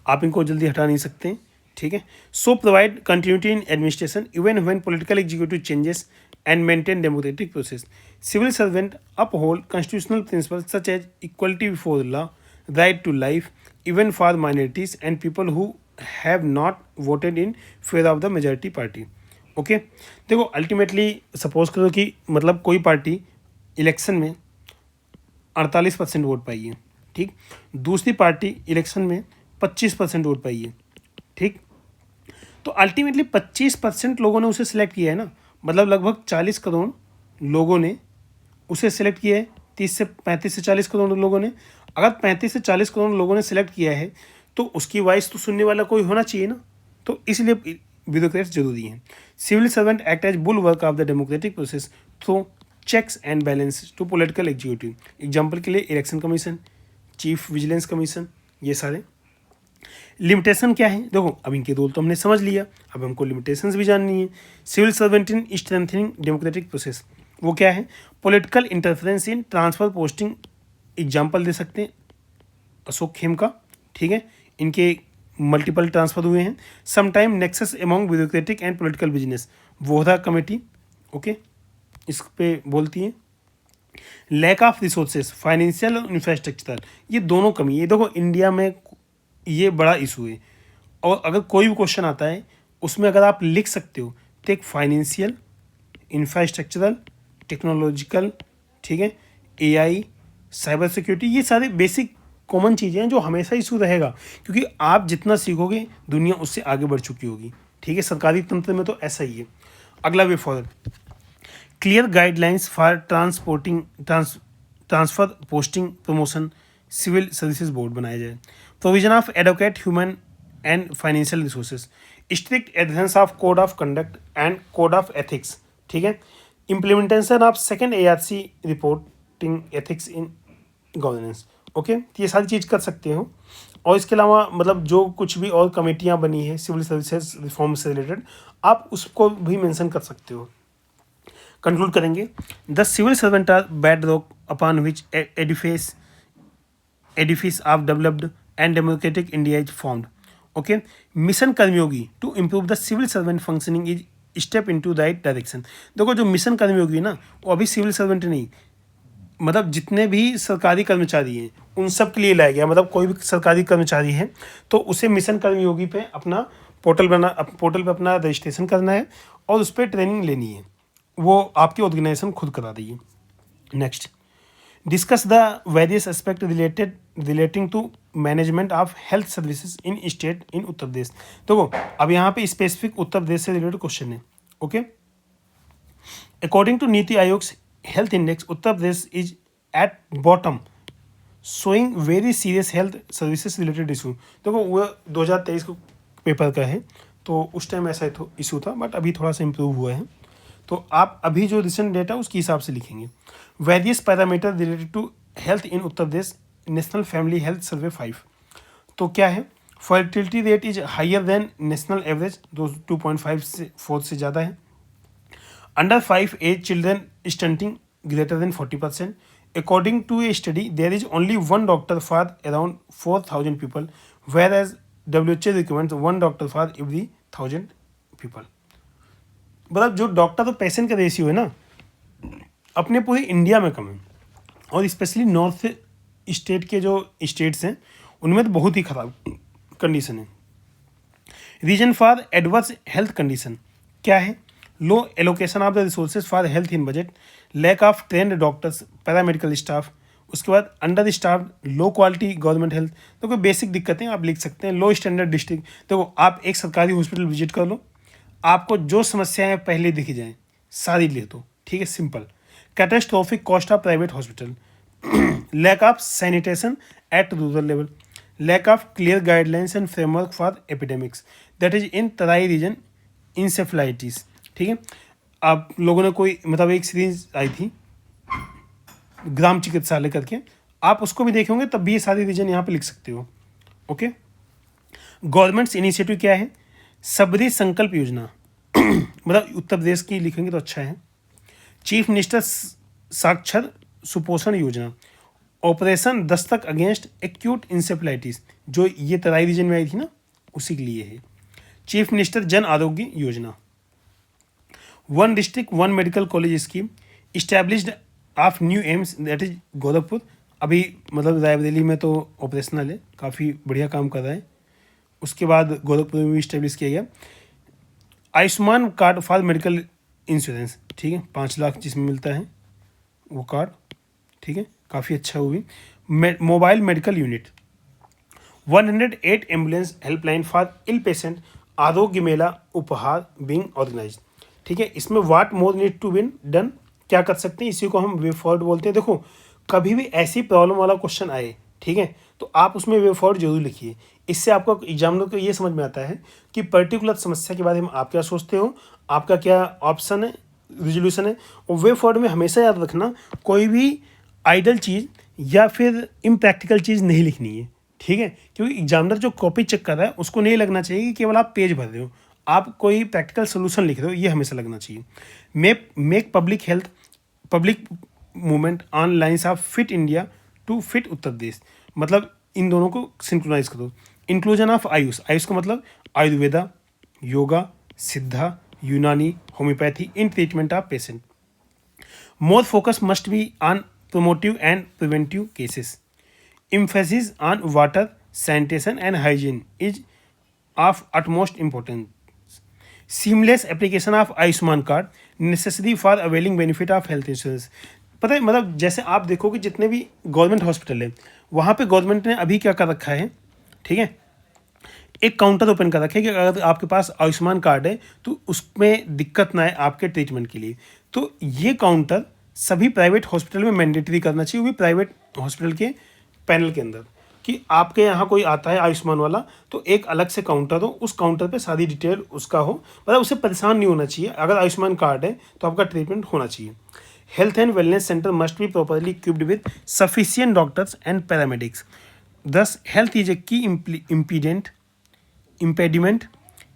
आप इनको जल्दी हटा नहीं सकते, ठीक है। So provide continuity in administration even when political executive changes and maintain democratic process. Civil servant uphold constitutional principles such as equality before the law, right to life, even for minorities and people who have not voted in favor of the majority party. Okay देखो ultimately suppose करो कि मतलब कोई party election में 48% vote पाई है, ठीक, दूसरी party election में 25% वोट पाई है, ठीक, तो अल्टीमेटली 25% लोगों ने उसे सिलेक्ट किया है ना, मतलब लगभग 40 करोड़ लोगों ने उसे सिलेक्ट किया है। 35 से 40 करोड़ लोगों ने, अगर 35 से 40 करोड़ लोगों ने सिलेक्ट किया है तो उसकी वॉइस तो सुनने वाला कोई होना चाहिए ना, तो इसलिए ब्यूरोक्रेट्स जरूरी हैं। Civil servant act as bulwark of the democratic process through checks and balance to political executive. Example के लिए election commission, chief vigilance commission, ये सारे। लिमिटेशन क्या है? देखो अब इनके रोल तो हमने समझ लिया, अब हमको लिमिटेशंस भी जाननी है। Civil servant in strengthening democratic process वो क्या है? Political interference in transfer posting. Example दे सकते हैं अशोक खेम का, ठीक है, इनके मल्टीपल ट्रांसफर हुए हैं। Sometime nexus among bureaucratic and political business, Vohra committee, okay, इस पे बोलती है। लैक ऑफ रिसोर्सेज, फाइनेंशियल और इंफ्रास्ट्रक्चरल, ये दोनों कमी है। देखो इंडिया में ये बड़ा इशू है, और अगर कोई भी क्वेश्चन आता है उसमें अगर आप लिख सकते हो तो एक फाइनेंशियल, इंफ्रास्ट्रक्चरल, टेक्नोलॉजिकल, ठीक है, AI, साइबर सिक्योरिटी, ये सारे बेसिक कॉमन चीज़ें हैं जो हमेशा इशू रहेगा, क्योंकि आप जितना सीखोगे दुनिया उससे आगे बढ़ चुकी होगी, ठीक है। सरकारी तंत्र में तो ऐसा ही है। अगला way forward, clear guidelines for transfer posting promotion civil services board बनाया जाए। Provision of advocate human and financial resources, strict adherence of code of conduct and code of ethics, ठीक है। Implementation of second ARC reporting ethics in governance, okay, तो ये सारी चीज़ कर सकते हो। और इसके अलावा मतलब जो कुछ भी और कमेटियाँ बनी है सिविल सर्विसेज रिफॉर्म से रिलेटेड, आप उसको भी मेंशन कर सकते हो। कंक्लूड करेंगे। The civil servant are bedrock upon which edifice of developed and democratic India is formed. Okay, mission Karmayogi to improve the civil servant functioning is step into right direction. देखो जो mission कर्मयोगी ना वो अभी civil servant नहीं, मतलब जितने भी सरकारी कर्मचारी हैं उन सब के लिए लाया गया। मतलब कोई भी सरकारी कर्मचारी है तो उसे मिशन कर्मयोगी पे अपना पोर्टल पे अपना रजिस्ट्रेशन करना है और उस पर ट्रेनिंग लेनी है, वो आपकी ऑर्गेनाइजेशन खुद करा देगी। Next, discuss the various aspect relating to management of health services in state in Uttar Pradesh. देखो अब यहाँ पे स्पेसिफिक उत्तर प्रदेश से रिलेटेड क्वेश्चन है। Okay, according to Niti Aayog health index Uttar Pradesh is at bottom showing very serious health services related issue. देखो वो 2023 को paper का है तो उस टाइम ऐसा इशू था, बट अभी थोड़ा सा इम्प्रूव हुआ है। तो आप अभी जो रिसेंट डेटा उसके हिसाब से लिखेंगे। Various parameter related to health in Uttar Pradesh national family health survey 5। तो क्या है, fertility rate is higher than national average, 2.5 से 4 से ज़्यादा है। Under 5 age children stunting greater than 40%। According to a study there is only 1 doctor for around 4,000 people, whereas WHO recommends 1 doctor for every 1,000 people. मतलब जो doctor तो patient का ratio है ना अपने पूरे इंडिया में कम है, और स्पेशली नॉर्थ स्टेट के जो स्टेट्स हैं उनमें तो बहुत ही ख़राब कंडीशन है। Reason for adverse health condition क्या है, low allocation of the resources for health in budget, lack of trained doctors paramedical staff, उसके बाद under staff, low quality government health. तो कोई बेसिक दिक्कतें आप लिख सकते हैं। लो स्टैंडर्ड डिस्ट्रिक्ट, देखो आप एक सरकारी हॉस्पिटल विजिट कर लो, आपको जो समस्याएं पहले दिखी जाएं सारी ले दो, ठीक है, simple. Catastrophic cost of private hospital, lack of sanitation at rural level, lack of clear guidelines and framework for epidemics, that is in Terai region encephalitis. ठीक है, आप लोगों ने कोई मतलब एक सीरीज आई थी ग्राम चिकित्सालय करके, आप उसको भी देखे होंगे, तब भी ये सारी रीजन यहाँ पे लिख सकते हो। ओके, गवर्नमेंट्स इनिशिएटिव क्या है, सबरी संकल्प योजना मतलब उत्तर प्रदेश की लिखेंगे तो अच्छा है। चीफ मिनिस्टर साक्षर सुपोषण योजना, operation Dastak against acute encephalitis जो ये तराई रीजन में आई थी ना उसी के लिए है। Chief minister Jan Arogya Yojana, 1 district 1 medical college scheme, established of new AIIMS that is Gorakhpur, अभी मतलब रायबरेली में तो ऑपरेशनल है, काफ़ी बढ़िया काम कर रहा है। उसके बाद गोरखपुर में भी इस्टेब्लिश किया गया। Ayushman card for medical insurance, ठीक है, 5 लाख जिसमें मिलता है वो कार्ड, ठीक है, काफ़ी अच्छा वो भी। Mobile medical unit, 108 ambulance helpline for ill patient, Arogya Mela उपहार बीइंग ऑर्गेनाइज्ड। ठीक है, इसमें what more need to been done, क्या कर सकते हैं, इसी को हम वे फॉरवर्ड बोलते हैं। देखो कभी भी ऐसी प्रॉब्लम वाला क्वेश्चन आए, ठीक है, तो आप उसमें वे फॉरवर्ड जरूर लिखिए। इससे आपको एग्जामिनर को ये समझ में आता है कि पर्टिकुलर समस्या के बारे में आप क्या सोचते हो, आपका क्या ऑप्शन है, रिजोल्यूशन है। और वे फॉरवर्ड में हमेशा याद रखना कोई भी आइडल चीज़ या फिर इम्प्रैक्टिकल चीज़ नहीं लिखनी है, ठीक है, क्योंकि एग्जामिनर जो कॉपी चेक कर रहा है उसको नहीं लगना चाहिए कि केवल आप पेज भर रहे हो, आप कोई प्रैक्टिकल सोल्यूशन लिख रहे हो, ये हमेशा लगना चाहिए। Make public movement on lines of fit India to fit Uttar Pradesh, मतलब इन दोनों को सिंक्रोनाइज करो। इंक्लूजन ऑफ आयुष का मतलब आयुर्वेदा, योगा, सिद्धा, यूनानी, homeopathy in treatment of patient. More focus must be on promotive and preventive cases. Emphasis on water, sanitation and hygiene is of utmost importance. Seamless application of Ayushman card necessary for availing benefit of health insurance. पता है मतलब जैसे आप देखो कि जितने भी government hospital है वहाँ पे गवर्नमेंट ने अभी क्या कर रखा है, ठीक है, एक काउंटर ओपन कर रखा है कि अगर आपके पास आयुष्मान कार्ड है तो उसमें दिक्कत ना आए आपके ट्रीटमेंट के लिए। तो ये काउंटर सभी प्राइवेट हॉस्पिटल में मैंडेटरी करना चाहिए, वो भी प्राइवेट हॉस्पिटल के पैनल के अंदर, कि आपके यहाँ कोई आता है आयुष्मान वाला तो एक अलग से काउंटर हो, उस काउंटर पे सारी डिटेल उसका हो, मतलब उसे परेशान नहीं होना चाहिए। अगर आयुष्मान कार्ड है तो आपका ट्रीटमेंट होना चाहिए। Health and wellness centre must be properly equipped with sufficient doctors and paramedics. दस हेल्थ इज ए की impediment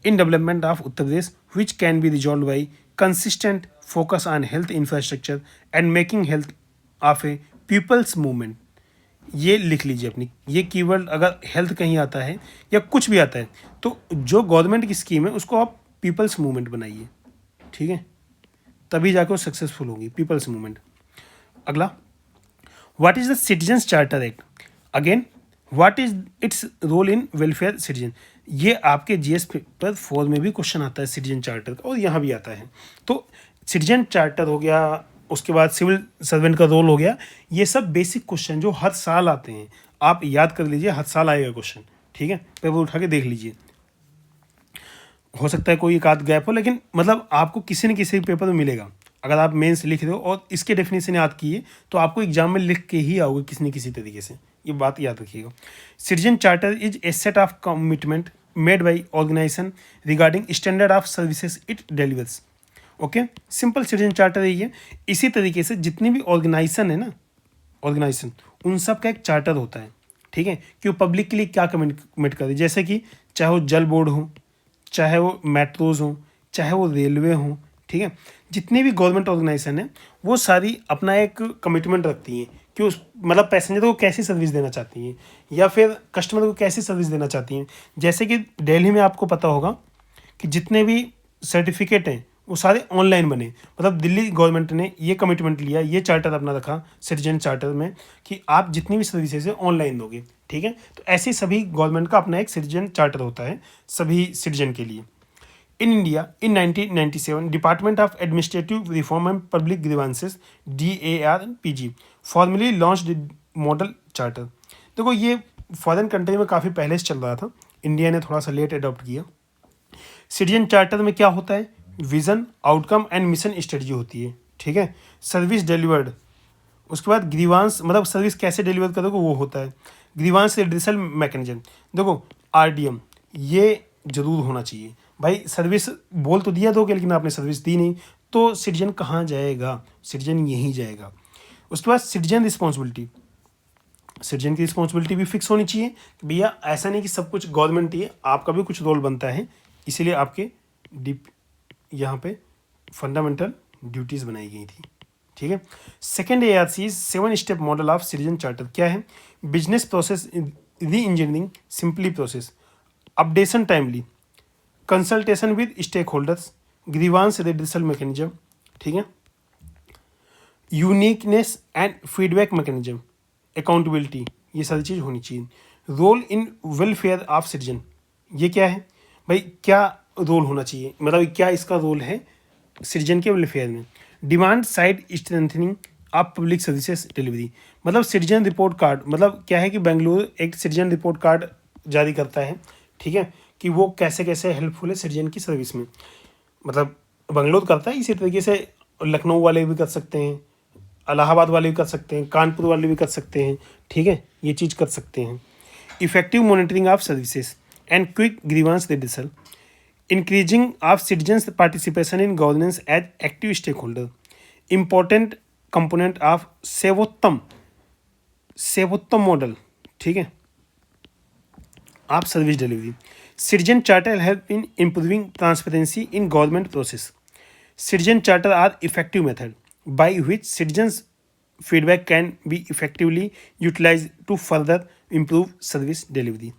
in development of Uttar Pradesh which can be resolved by consistent focus on health infrastructure and making health of a people's movement. ये लिख लीजिए अपनी, ये keyword अगर health कहीं आता है या कुछ भी आता है तो जो गवर्नमेंट की स्कीम है उसको आप पीपल्स मूवमेंट बनाइए, ठीक है, तभी जाकर वो सक्सेसफुल होगी, पीपल्स मूवमेंट. अगला, what is the citizens charter act. Again, what is its role in welfare citizen. ये आपके जीएस पेपर 4 में भी क्वेश्चन आता है सिटीजन चार्टर का, और यहाँ भी आता है. तो सिटीजन चार्टर हो गया, उसके बाद सिविल सर्वेंट का रोल हो गया. ये सब बेसिक क्वेश्चन जो हर साल आते हैं, आप याद कर लीजिए, हर साल आएगा क्वेश्चन, ठीक है, पेपर उठा के देख लीजिए. हो सकता है कोई एक आध गैप हो, लेकिन मतलब आपको किसी न किसी पेपर में मिलेगा. अगर आप मेंस लिख रहे हो और इसके डेफिनेशन याद किए तो आपको एग्जाम में लिख के ही आओगे किसी न किसी तरीके से, ये बात याद रखिएगा. Citizen charter is a set of commitment made by organisation regarding standard of services it delivers. Okay, simple citizen charter यही है. इसी तरीके से जितनी भी ऑर्गेनाइजेशन है ना, ऑर्गेनाइजेशन, उन सब का एक चार्टर होता है, ठीक है, कि वो पब्लिक के लिए क्या कमिट करे. जैसे कि चाहे वो जल बोर्ड हो, चाहे वो मेट्रोज हो, चाहे वो रेलवे हो, ठीक है, जितनी भी गवर्नमेंट ऑर्गेनाइजेशन है वो सारी अपना एक कमिटमेंट रखती हैं कि उस मतलब पैसेंजर को कैसी सर्विस देना चाहती हैं या फिर कस्टमर को कैसी सर्विस देना चाहती हैं. जैसे कि दिल्ली में आपको पता होगा कि जितने भी सर्टिफिकेट हैं वो सारे ऑनलाइन बने. मतलब दिल्ली गवर्नमेंट ने ये कमिटमेंट लिया, ये चार्टर अपना रखा सिटीजन चार्टर में कि आप जितनी भी सर्विसेज है ऑनलाइन दोगे, ठीक है. तो ऐसे सभी गवर्नमेंट का अपना एक सिटीजन चार्टर होता है सभी सिटीजन के लिए. In India, in 1997, Department of Administrative Reform and Public Grievances (DARPG) formally launched the Model Charter. देखो ये फॉरेन कंट्री में काफ़ी पहले से चल रहा था, इंडिया ने थोड़ा सा लेट अडॉप्ट किया. सिटीजन चार्टर में क्या होता है, vision, outcome and mission strategy होती है, ठीक है. सर्विस डिलीवर्ड, उसके बाद ग्रीवांस, मतलब सर्विस कैसे डिलीवर करोगे वो होता है. ग्रीवांस रिड्रेसल मैकेनिज्म, देखो आरडीएम ये जरूर होना चाहिए. भाई सर्विस बोल तो दिया दोगे लेकिन आपने सर्विस दी नहीं, तो सिटीजन कहाँ जाएगा, सिटीजन यहीं जाएगा. उसके बाद सिटीजन रिस्पॉन्सिबिलिटी, सिटीजन की रिस्पॉन्सिबिलिटी भी फिक्स होनी चाहिए कि भैया ऐसा नहीं कि सब कुछ गवर्नमेंट ही है, आपका भी कुछ रोल बनता है. इसीलिए आपके डीप यहाँ पे फंडामेंटल ड्यूटीज़ बनाई गई थी, ठीक है. Second ARC 7 step model of citizen charter क्या है, business process re engineering simply process, updation timely, consultation with stakeholders, grievance redressal mechanism, ठीक है, uniqueness and feedback mechanism, accountability, ये सारी चीज़ होनी चाहिए. Role in welfare of citizen, ये क्या है भाई, क्या रोल होना चाहिए, मतलब क्या इसका रोल है सिटीजन के वेलफेयर में. Demand side strengthening of public services delivery, मतलब सिटीजन रिपोर्ट कार्ड, मतलब क्या है कि बेंगलुरु एक सिटीजन रिपोर्ट कार्ड जारी करता है, ठीक है, कि वो कैसे कैसे हेल्पफुल है सिटीजन की सर्विस में. मतलब बेंगलुरु करता है, इसी तरीके से लखनऊ वाले भी कर सकते हैं, इलाहाबाद वाले भी कर सकते हैं, कानपुर वाले भी कर सकते हैं, ठीक है, ये चीज़ कर सकते हैं. Effective monitoring of services and quick grievance redressal, increasing of citizens participation in governance as active stakeholder, important component of Sevottam model, ठीक है, of service delivery. Citizen charter help in improving transparency in government process. Citizen charter are effective method by which citizens feedback can be effectively utilize to further improve service delivery.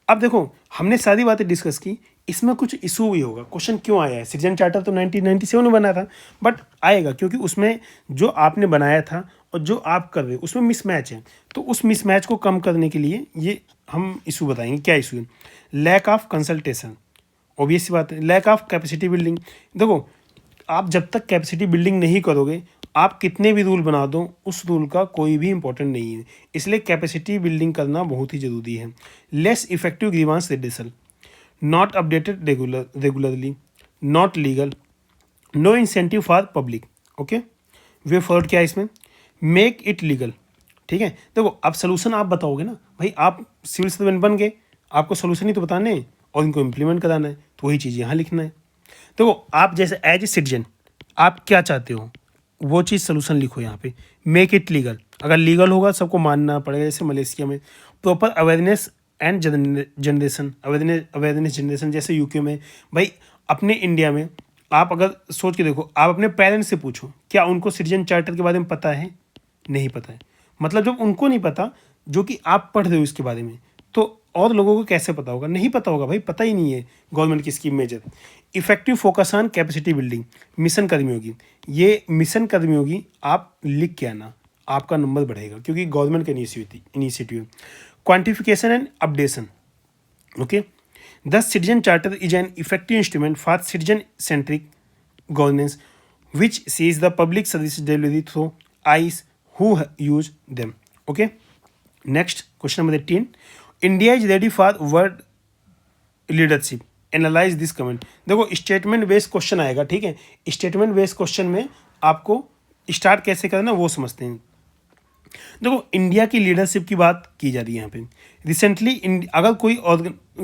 अब देखो हमने सारी बातें discuss की, इसमें कुछ issue भी होगा. क्वेश्चन क्यों आया है, सिटीजन चार्टर तो 1997 में बना था, बट आएगा क्योंकि उसमें जो आपने बनाया था और जो आप कर रहे हो उसमें मिसमैच है. तो उस मिसमैच को कम करने के लिए ये हम इशू बताएंगे. क्या इशू है, लैक ऑफ कंसल्टेशन, ऑब्वियस सी बात है. लैक ऑफ कैपेसिटी बिल्डिंग, देखो आप जब तक कैपेसिटी बिल्डिंग नहीं करोगे, आप कितने भी रूल बना दो, उस रूल का कोई भी इंपॉर्टेंट नहीं है, इसलिए कैपेसिटी बिल्डिंग करना बहुत ही ज़रूरी है. Less effective grievance redressal, not updated regularly, not legal, no incentive for public. Okay, way forward क्या है इसमें, मेक इट लीगल, ठीक है. देखो अब सोल्यूशन आप बताओगे ना भाई, आप सिविल सर्वेंट बन गए, आपको सोल्यूशन ही तो बताने हैं और इनको इम्प्लीमेंट कराना है, तो वही चीज़ यहाँ लिखना है. देखो आप जैसे एज ए सिटीजन आप क्या चाहते हो वो चीज़ सोल्यूशन लिखो यहाँ पे. मेक इट लीगल, अगर लीगल होगा सबको मानना पड़ेगा, जैसे मलेशिया में. Proper awareness and generation, awareness generation जैसे यूके में. भाई अपने इंडिया में आप अगर सोच के देखो, आप अपने पेरेंट्स से पूछो, क्या उनको सिटीजन चार्टर के बारे में पता है? नहीं पता है। मतलब जब उनको नहीं पता, जो कि आप पढ़ रहे हो इसके बारे में, तो और लोगों को कैसे पता होगा? नहीं पता होगा भाई, पता ही नहीं है गवर्नमेंट की scheme major. Effective focus on capacity building, mission Karmayogi. ये मिशन कर्मयोगी आप लिख के आना, आपका नंबर बढ़ेगा, क्योंकि गवर्नमेंट का initiative. Quantification and updation, okay. The citizen charter is an effective instrument for citizen-centric governance, which sees the public services delivery through eyes who use them. Okay. Next, question number 18. India is ready for world leadership. Analyse this comment. देखो statement based question आएगा, ठीक है। Statement based question में आपको start कैसे करना वो समझते हैं। देखो इंडिया की लीडरशिप की बात की जा रही है यहाँ पे। रिसेंटली अगर कोई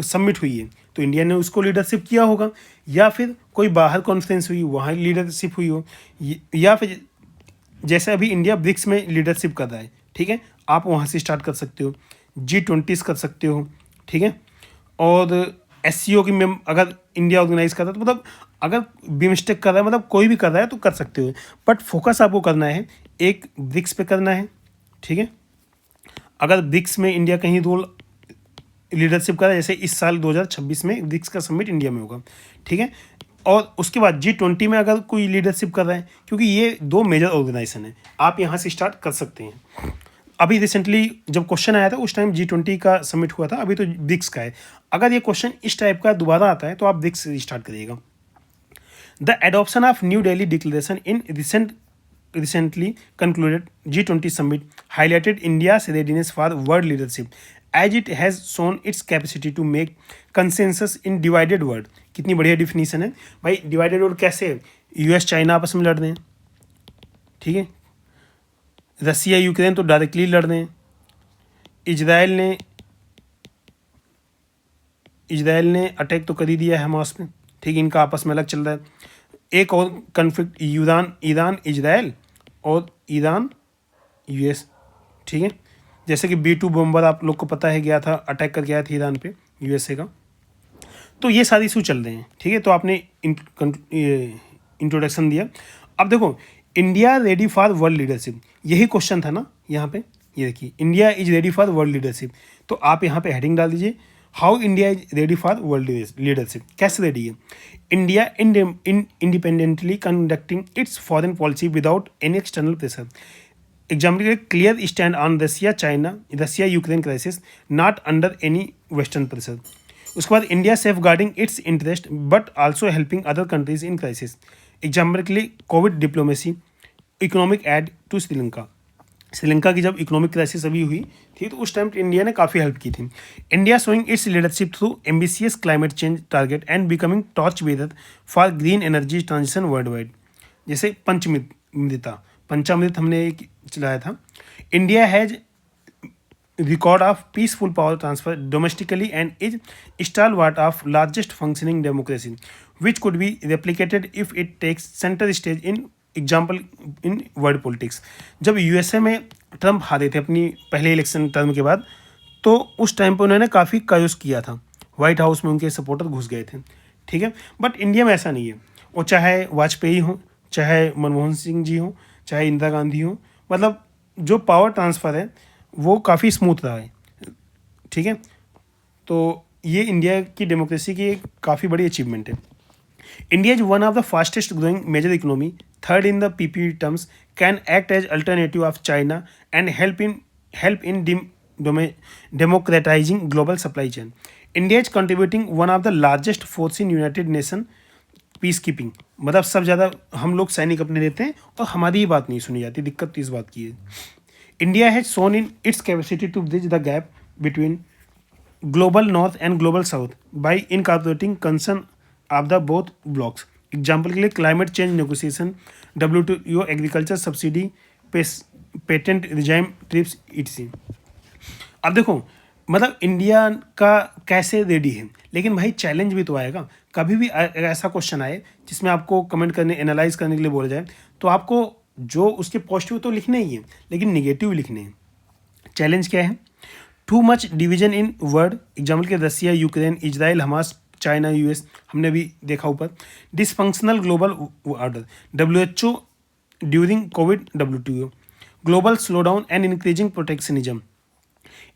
सबमिट हुई है तो इंडिया ने उसको लीडरशिप किया होगा, या फिर कोई बाहर कॉन्फ्रेंस हुई वहाँ लीडरशिप हुई हो, या फिर जैसे अभी इंडिया ब्रिक्स में लीडरशिप कर रहा है, ठीक है। आप वहाँ से स्टार्ट कर सकते हो, G20 कर सकते हो, ठीक है। और SCO की में अगर इंडिया ऑर्गेनाइज कर रहा है तो मतलब अगर बिमस्टेक कर रहा है, मतलब कोई भी कर रहा है तो कर सकते हो, बट फोकस आपको करना है एक ब्रिक्स पे करना है, ठीक है। अगर ब्रिक्स में इंडिया कहीं रोल लीडरशिप कर रहा है, जैसे इस साल 2026 में ब्रिक्स का समिट इंडिया में होगा, ठीक है। और उसके बाद G20 में अगर कोई लीडरशिप कर रहा है, क्योंकि ये दो मेजर ऑर्गेनाइजेशन है, आप यहाँ से स्टार्ट कर सकते हैं। अभी रिसेंटली जब क्वेश्चन आया था उस टाइम G20 का समिट हुआ था, अभी तो ब्रिक्स का है। अगर ये क्वेश्चन इस टाइप का दोबारा आता है तो आप ब्रिक्स से स्टार्ट करिएगा। The adoption of new Delhi declaration in recently concluded G20 summit highlighted India's readiness for world leadership, as it has shown its capacity to make consensus in divided world। कितनी बढ़िया डिफिनीशन है भाई। Divided world कैसे है? US China आपस में लड़ रहे हैं, ठीक है। रसिया यूक्रेन तो डायरेक्टली लड़ रहे हैं। इजराइल ने अटैक तो कर ही दिया है हमास पे, ठीक है। इनका आपस में अलग चल रहा है। एक और कन्फ्लिक्ट ईरान इजराइल और ईरान US, ठीक है। जैसे कि B2 बम्बर आप लोग को पता है गया था, अटैक कर गया था ईरान पे USA का। तो ये सारे इशू चल रहे हैं, ठीक है। तो आपने इंट्रोडक्शन दिया। अब देखो India ready for world leadership, यही क्वेश्चन था ना यहाँ पे। ये देखिए India is ready for world leadership, तो आप यहाँ पे हेडिंग डाल दीजिए how India is ready for world leadership. कैसे रेडी है? India independently conducting its foreign policy without any external pressure. Example के clear stand on Russia Ukraine crisis, not under any western pressure. उसके बाद India safeguarding its interest but also helping other countries in crisis. Example के लिए covid diplomacy, economic aid to Sri Lanka. Sri Lanka की जब economic crisis अभी हुई थी तो उस टाइम इंडिया ने काफ़ी हेल्प की थी। India showing it's leadership through ambitious climate change target and becoming torch bearer for green energy transition world wide. जैसे पंचामृत हमने एक चलाया था। India has record of peaceful power transfer domestically and is stalwart of largest functioning democracy, which could be replicated if it takes center stage in example in world politics। जब USA में Trump हारे थे अपनी पहले election term के बाद, तो उस टाइम पर उन्होंने काफ़ी कायोस किया था, वाइट हाउस में उनके सपोर्टर घुस गए थे, ठीक है। बट इंडिया में ऐसा नहीं है, वो चाहे वाजपेयी हो, चाहे मनमोहन सिंह जी हो, चाहे इंदिरा गांधी हो, मतलब जो पावर ट्रांसफ़र है वो काफ़ी स्मूथ रहा है, ठीक है। तो ये इंडिया की डेमोक्रेसी की एक काफ़ी बड़ी अचीवमेंट है। India is one of the fastest growing major economy, third in the PPP terms, can act as alternative of China and help in democratising global supply chain. India is contributing one of the largest force in United Nation peace keeping. मतलब सब ज़्यादा हम लोग सैनिक अपने देते हैं और हमारी ही बात नहीं सुनी जाती, दिक्कत तो इस बात की है। India has shown in its capacity to bridge the gap between global north and global south by incorporating concern of the both blocks। Example के लिए climate change negotiation, WTO agriculture subsidy, patent regime trips etc। अब देखो मतलब India का कैसे ready है, लेकिन भाई चैलेंज भी तो आएगा। कभी भी ऐसा क्वेश्चन आए जिसमें आपको कमेंट करने, एनालाइज करने के लिए बोला जाए, तो आपको जो उसके पॉजिटिव तो लिखने ही है, लेकिन निगेटिव लिखने हैं। चैलेंज क्या है? Too much division in world, example के Russia Ukraine Israel Hamas China, US, हमने भी देखा ऊपर। Dysfunctional global order, WHO during covid, WTO, global slowdown and increasing protectionism,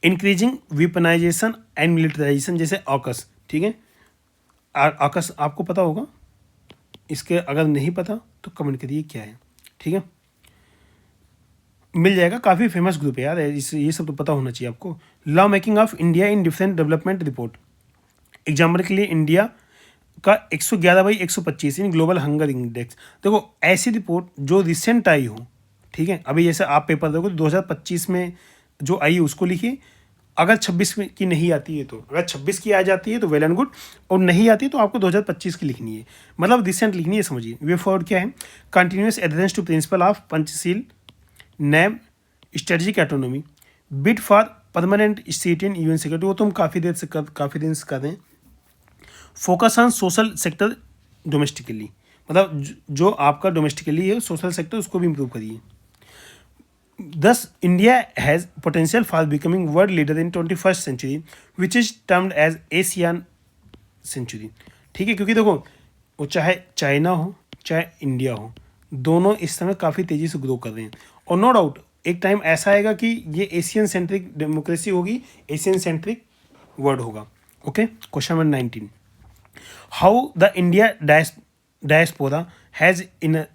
increasing weaponisation and militarisation, जैसे ऑकस, ठीक है। ऑकस आपको पता होगा, इसके अगर नहीं पता तो कमेंट करिए क्या है, ठीक है, मिल जाएगा, काफ़ी फेमस ग्रुप है यार, ये सब तो पता होना चाहिए आपको। Law making of India in different development report, example के लिए इंडिया का 111/125 इन ग्लोबल हंगर इंडेक्स। देखो ऐसी रिपोर्ट जो रिसेंट आई हो, ठीक है, अभी जैसे आप पेपर दोगे तो 2025 में जो आई है उसको लिखिए। अगर 26 की नहीं आती है तो, अगर 26 की आ जाती है तो वेल एंड गुड, और नहीं आती है तो आपको 2025 की लिखनी है, मतलब रिसेंट लिखनी है, समझिए। वे फॉरवर्ड क्या है, continuous adherence to principle of Panchsheel, नैब, strategic autonomy, bid for permanent seat in UN security, वो तुम काफ़ी दिन से कर रहे हैं। Focus on social sector domestically, मतलब जो आपका डोमेस्टिकली है सोशल सेक्टर, उसको भी इम्प्रूव करिए। Thus, India has potential for becoming world leader in 21st century, which is termed as ASEAN century, ठीक है। क्योंकि देखो वो चाहे चाइना हो चाहे इंडिया हो, दोनों इस समय काफ़ी तेज़ी से ग्रो कर रहे हैं, और नो डाउट एक टाइम ऐसा आएगा कि ये एशियन सेंट्रिक डेमोक्रेसी होगी, एशियन सेंट्रिक वर्ल्ड होगा। Okay, question number 19, how the India diaspora has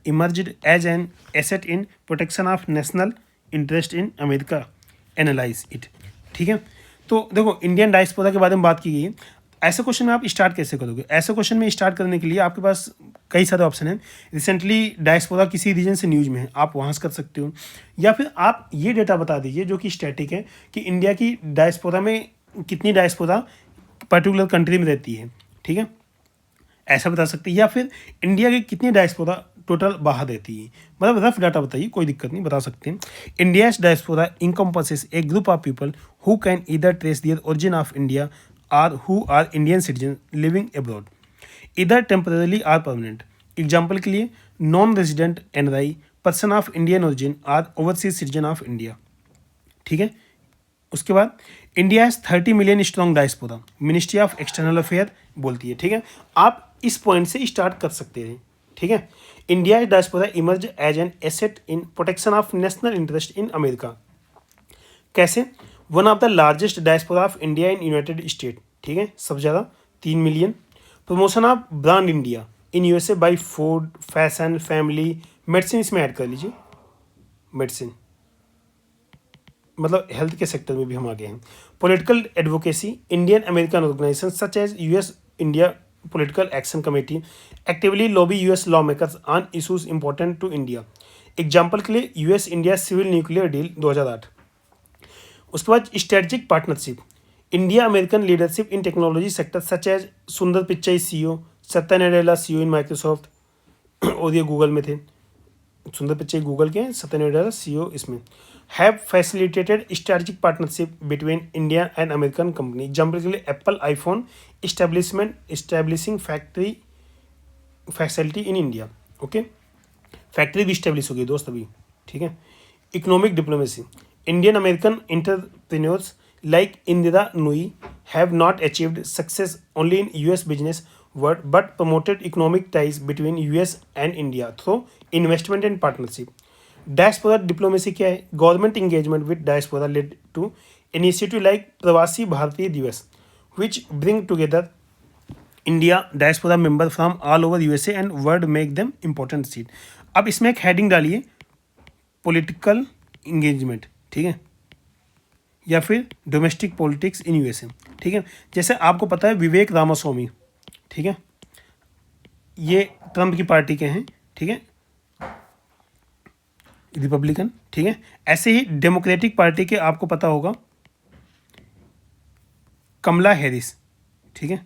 emerged as an asset in protection of national interest in America, analyze it, ठीक है। तो देखो इंडियन डायस्पोरा के बारे में बात की गई है। ऐसे क्वेश्चन में आप स्टार्ट कैसे करोगे? ऐसे क्वेश्चन में स्टार्ट करने के लिए आपके पास कई सारे ऑप्शन हैं। रिसेंटली डायस्पोरा किसी रीजन से न्यूज में है, आप वहाँ से कर सकते हो, या फिर आप ये डेटा बता दीजिए जो कि स्टैटिक है कि इंडिया की डायस्पोरा में कितनी डायस्पोरा पर्टिकुलर कंट्री में रहती है, ठीक है, ऐसा बता सकते हैं। या फिर इंडिया के कितनी डायस्पोरा टोटल बाहर रहती है, मतलब रफ डाटा बताइए, कोई दिक्कत नहीं, बता सकते हैं। India's diaspora encompasses a group of people who can either trace their origin of India or who are Indian citizen living abroad, either temporary or permanent. Example के लिए non resident NRI, person of Indian origin or overseas citizen of India, ठीक है। उसके बाद India has 30 million strong diaspora, ministry of external affair बोलती है, ठीक है। आप इस पॉइंट से स्टार्ट कर सकते हैं, ठीक है। India diaspora emerge as an asset in protection of national interest in America, कैसे? One of the largest diaspora of India in United State, ठीक है, सबसे ज़्यादा 3 million. Promotion of brand India in USA by food, fashion, family, medicine, इसमें add कर लीजिए, medicine मतलब health के सेक्टर में भी हम आगे हैं। Political advocacy, Indian American organisation such as US India political action committee actively lobby US law makers on issues important to India. Example के लिए US India civil nuclear deal 2008। उसके बाद strategic partnership, India American leadership in technology sector such as Sundar Pichai CEO, Satya Nadella CEO in Microsoft, और ये Google में थे, Sundar Pichai Google के, Satya Nadella CEO इसमें, have facilitated strategic partnership between India and American company. Example के लिए Apple iPhone establishing factory facility in India, okay, factory भी establish हो गई दोस्त अभी, ठीक है। Economic diplomacy, Indian American entrepreneurs like Indira Nui have not achieved success only in US business world but promoted economic ties between US and India through investment and partnership. Diaspora diplomacy क्या है? Government engagement with diaspora led to initiative like प्रवासी भारतीय दिवस which bring together India diaspora member from all over USA and world make them important seat. अब इसमें एक heading डालिए political engagement, ठीक है, या फिर डोमेस्टिक पॉलिटिक्स इन यूएसए, ठीक है। जैसे आपको पता है विवेक रामास्वामी, ठीक है, ये ट्रम्प की पार्टी के हैं, ठीक है, रिपब्लिकन, ठीक है। ऐसे ही डेमोक्रेटिक पार्टी के आपको पता होगा कमला हैरिस, ठीक है,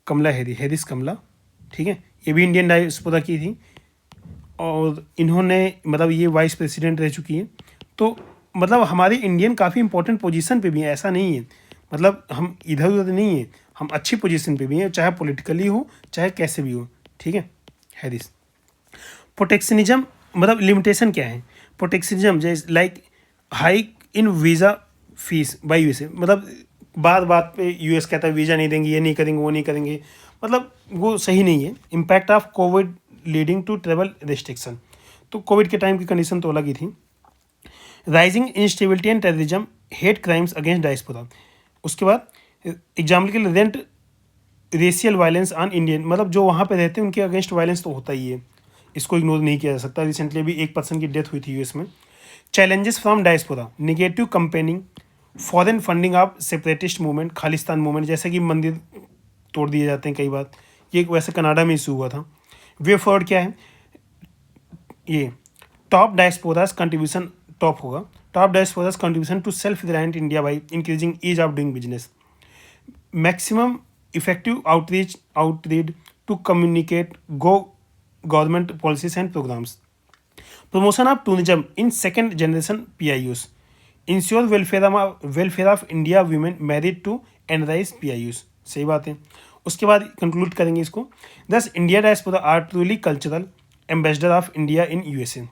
कमला हैरिस कमला, ठीक है, ये भी इंडियन डायस्पोरा की थी और इन्होंने मतलब ये वाइस प्रेसिडेंट रह चुकी है। तो मतलब हमारे इंडियन काफ़ी इंपॉर्टेंट पोजीशन पे भी है, ऐसा नहीं है मतलब हम इधर उधर नहीं है, हम अच्छी पोजीशन पे भी हैं, चाहे पॉलिटिकली हो चाहे कैसे भी हो, ठीक है। हैरिस, प्रोटेक्शनिज्म मतलब लिमिटेशन क्या है? प्रोटेक्शनिज्म जैसे like hike in visa fees by USA, मतलब बात बात पे यूएस कहता है वीज़ा नहीं देंगे, ये नहीं करेंगे, वो नहीं करेंगे, मतलब वो सही नहीं है। Impact of covid leading to travel restriction, तो कोविड के टाइम की कंडीशन तो अलग ही थी। Rising instability and terrorism, hate crimes against diaspora. उसके बाद एग्जाम्पल के लिए rent racial violence on Indian, मतलब जो वहाँ पे रहते हैं उनके अगेंस्ट वायलेंस तो होता ही है, इसको इग्नोर नहीं किया जा सकता। रिसेंटली भी एक पर्सन की डेथ हुई थी यूएस में। Challenges from diaspora, negative campaigning, foreign funding of separatist movement, Khalistan movement, जैसे कि मंदिर तोड़ दिए जाते हैं कई बार, ये वैसे कनाडा में इशू हुआ था। वे फॉरवर्ड क्या है, ये टॉप डायस्पोरास कंट्रीब्यूशन, टॉप होगा top diasporas contribution to self reliant India by increasing ease of doing business, maximum effective outreach to communicate government policies and programmes, promotion of tourism in second generation PIUs, ensure welfare of India women married to NRIs PIUs। सही बात है। उसके बाद conclude करेंगे इसको, thus India diaspora are truly cultural ambassador of India in USA.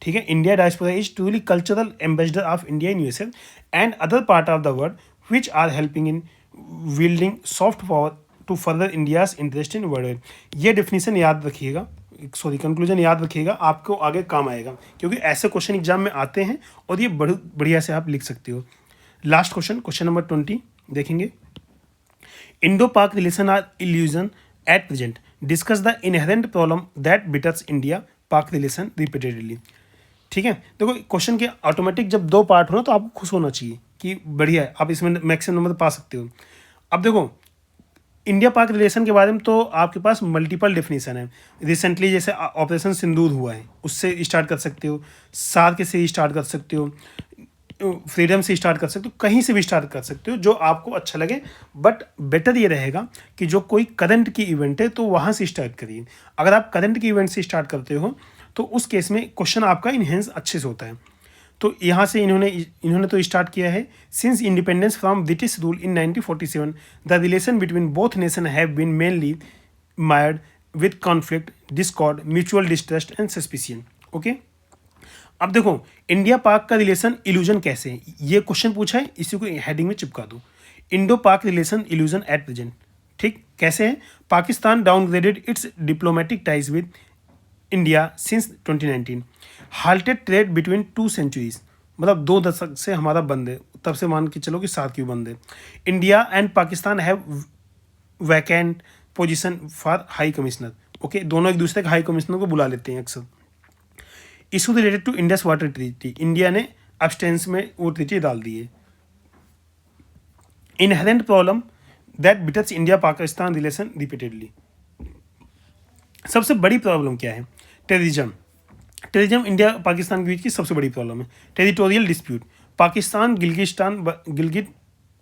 ठीक है, India diaspora is truly cultural ambassador of India in USA and other part of the world which are helping in building soft power to further India's interest in world. ये definition याद रखिएगा, sorry conclusion याद रखिएगा, आपको आगे काम आएगा, क्योंकि ऐसे क्वेश्चन एग्जाम में आते हैं और ये बढ़िया से आप लिख सकते हो। लास्ट क्वेश्चन, क्वेश्चन नंबर 20 देखेंगे। Indo Pak relation are illusion at present, discuss the inherent problem that bitters India Pak relation repeatedly. ठीक है, देखो क्वेश्चन के ऑटोमेटिक जब दो पार्ट हो ना तो आपको खुश होना चाहिए कि बढ़िया है, आप इसमें मैक्सिमम नंबर पा सकते हो। अब देखो इंडिया पाक रिलेशन के बारे में तो आपके पास मल्टीपल डेफिनेशन है। रिसेंटली जैसे ऑपरेशन सिंदूर हुआ है, उससे स्टार्ट कर सकते हो, सार्क से स्टार्ट कर सकते हो, फ्रीडम से स्टार्ट कर सकते हो, कहीं से भी स्टार्ट कर सकते हो जो आपको अच्छा लगे। बट बेटर ये रहेगा कि जो कोई करंट की इवेंट है तो वहाँ से स्टार्ट करिए। अगर आप करंट की इवेंट से स्टार्ट करते हो तो उस केस में क्वेश्चन आपका इन्हेंस अच्छे से होता है। तो यहाँ से इन्होंने तो स्टार्ट किया है, since independence from British rule in 1947 the relation between both nation have been mainly mired with conflict, discord, mutual distrust and suspicion. Okay, अब देखो इंडिया पाक का रिलेशन इल्यूजन कैसे है, ये क्वेश्चन पूछा है, इसी को हेडिंग में चिपका दो, Indo Pak relation illusion at present. ठीक, कैसे है, Pakistan downgraded its diplomatic ties with India since 2019, halted trade between two centuries, मतलब 2 दशक से हमारा बंद है, तब से मान के चलो कि 7 क्यों बंद है। India and Pakistan have vacant position for high commissioner. Okay, दोनों एक दूसरे के हाई कमिश्नर को बुला लेते हैं अक्सर। Issue related to Indus water treaty, India ने अब्सटेंस में वो ट्रीटी डाल दी है। Inherent problem that bitters India Pakistan relation repeatedly, सबसे बड़ी प्रॉब्लम क्या है, टेररिज्म। टेररिज्म इंडिया पाकिस्तान के बीच की सबसे बड़ी प्रॉब्लम है। Territorial dispute, Pakistan Gilgit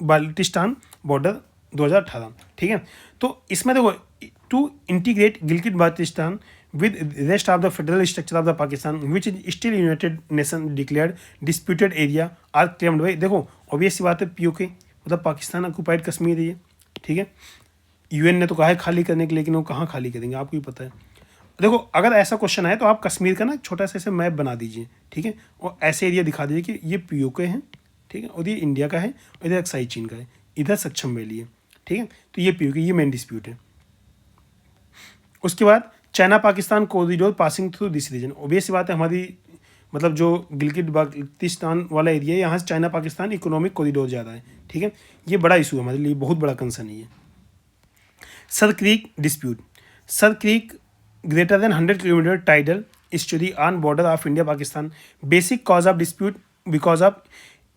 Baltistan border 2018। ठीक है, तो इसमें देखो to integrate Gilgit Baltistan with rest of the federal structure of the Pakistan which is still United Nation declared disputed area or claimed by, देखो ऑब्वियस सी बात है, पीओके मतलब पाकिस्तान ऑक्यूपाइड कश्मीर है ये। ठीक है, यूएन ने तो कहा है खाली करने के, लेकिन वो कहाँ खाली करेंगे आपको ही पता है। देखो अगर ऐसा क्वेश्चन आए तो आप कश्मीर का ना छोटा सा ऐसे मैप बना दीजिए, ठीक है, और ऐसे एरिया दिखा दीजिए कि ये पीओके हैं, ठीक है, और ये इंडिया का है, और इधर अक्साई चीन का है, इधर सक्षम वैली है। ठीक है, तो ये पीओके, ये मेन डिस्प्यूट है। उसके बाद China Pakistan corridor passing through this region, obvious बात है, हमारी मतलब जो गिलगिट बाल्टिस्तान वाला एरिया है यहाँ से चाइना पाकिस्तान इकोनॉमिक कॉरिडोर ज़्यादा है। ठीक है, ये बड़ा इशू है हमारे लिए, बहुत बड़ा कंसर्न है ये। Sir creek dispute, sir creek greater than 100 kilometer tidal estuary on border of India Pakistan, basic cause of dispute because of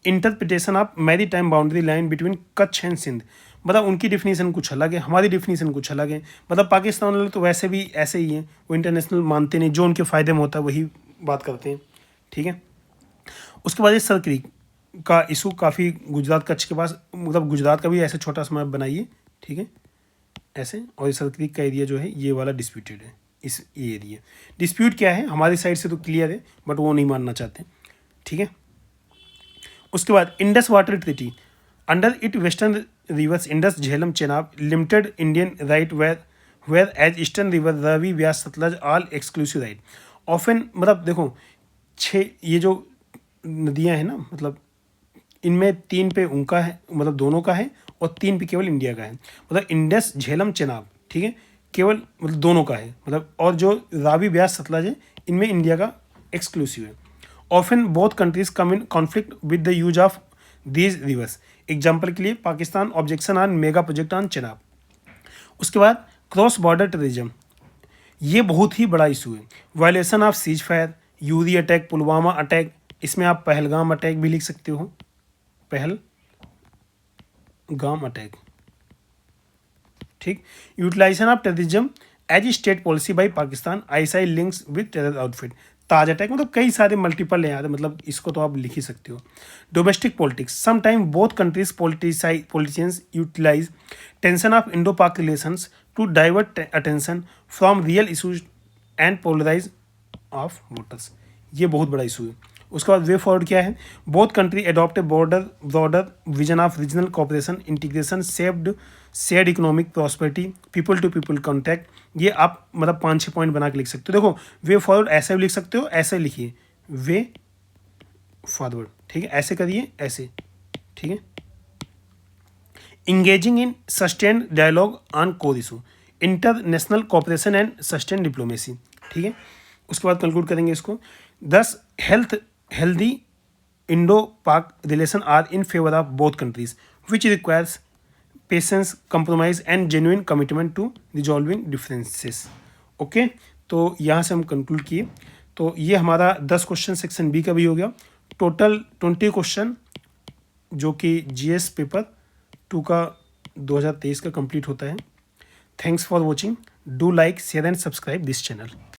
interpretation of maritime boundary line between Kutch and Sindh। मतलब उनकी definition कुछ अलग है, हमारी definition कुछ अलग है। मतलब पाकिस्तान वाले तो वैसे भी ऐसे ही हैं, वो इंटरनेशनल मानते नहीं, जो उनके फ़ायदे में होता है वही बात करते हैं। ठीक है, उसके बाद ये सर क्रीक का इशू काफ़ी गुजरात कच्छ के पास, मतलब गुजरात का भी ऐसे छोटा सा मैप बनाइए, ठीक है, ऐसे, और सर क्रीक का एरिया जो है ये वाला डिस्प्यूटेड है, इस ये एरिया डिस्प्यूट क्या है हमारी साइड से तो क्लियर है, बट वो नहीं मानना चाहते। ठीक है, उसके बाद Indus water treaty, under it western rivers Indus Jhelum Chenab limited Indian right whereas eastern river Ravi Beas Sutlej all exclusive right often. मतलब देखो ये जो नदियाँ हैं ना, मतलब इनमें 3 पे उनका है, मतलब दोनों का है, और 3 पे केवल इंडिया का है। मतलब इंडस, झेलम, चेनाब, ठीक है, केवल मतलब दोनों का है, मतलब और जो रावी, ब्यास, सतलज है, इनमें इंडिया का एक्सक्लूसिव है। Often both countries come in conflict with the use of these rivers. Example के लिए Pakistan objection on mega project on Chenab. उसके बाद क्रॉस बॉर्डर टेररिज्म, ये बहुत ही बड़ा इशू है। Violation of ceasefire, Uri attack, Pulwama attack, इसमें आप पहलगाम अटैक भी लिख सकते हो, पहलगाम अटैक, ठीक। Utilization of terrorism as state policy by Pakistan, ISI links with terror outfit, Taj attack, मतलब कई सारे मल्टीपल है यार, मतलब इसको तो आप लिख ही सकते हो। Domestic politics, some time both countries politicians utilise tension of Indo Pak relations to divert attention from real issues and polarise of voters, ये बहुत बड़ा इशू है। उसके बाद वे फॉरवर्ड क्या है, both country adopt a broader vision of regional cooperation, integration, shared economic prosperity, people to people contact. ये आप मतलब 5-6 पॉइंट बना के लिख सकते हो। देखो वे फॉरवर्ड ऐसे भी लिख सकते हो, ऐसे लिखिए वे फॉरवर्ड, ठीक है, ऐसे करिए, ऐसे, ठीक है। Engaging in sustained dialogue on core issue, international cooperation and sustain diplomacy, ठीक है। उसके बाद कंक्लूड करेंगे इसको। Thus healthy Indo Pak relation are in favour of both countries which requires patience, compromise and genuine commitment to resolving differences. Okay, तो यहाँ से हम कंक्लूड किए। तो ये हमारा 10 क्वेश्चन सेक्शन बी का भी हो गया। टोटल 20 क्वेश्चन जो कि जीएस पेपर 2 का 2023 का कंप्लीट होता है। Thanks for watching, do like, share and subscribe this channel.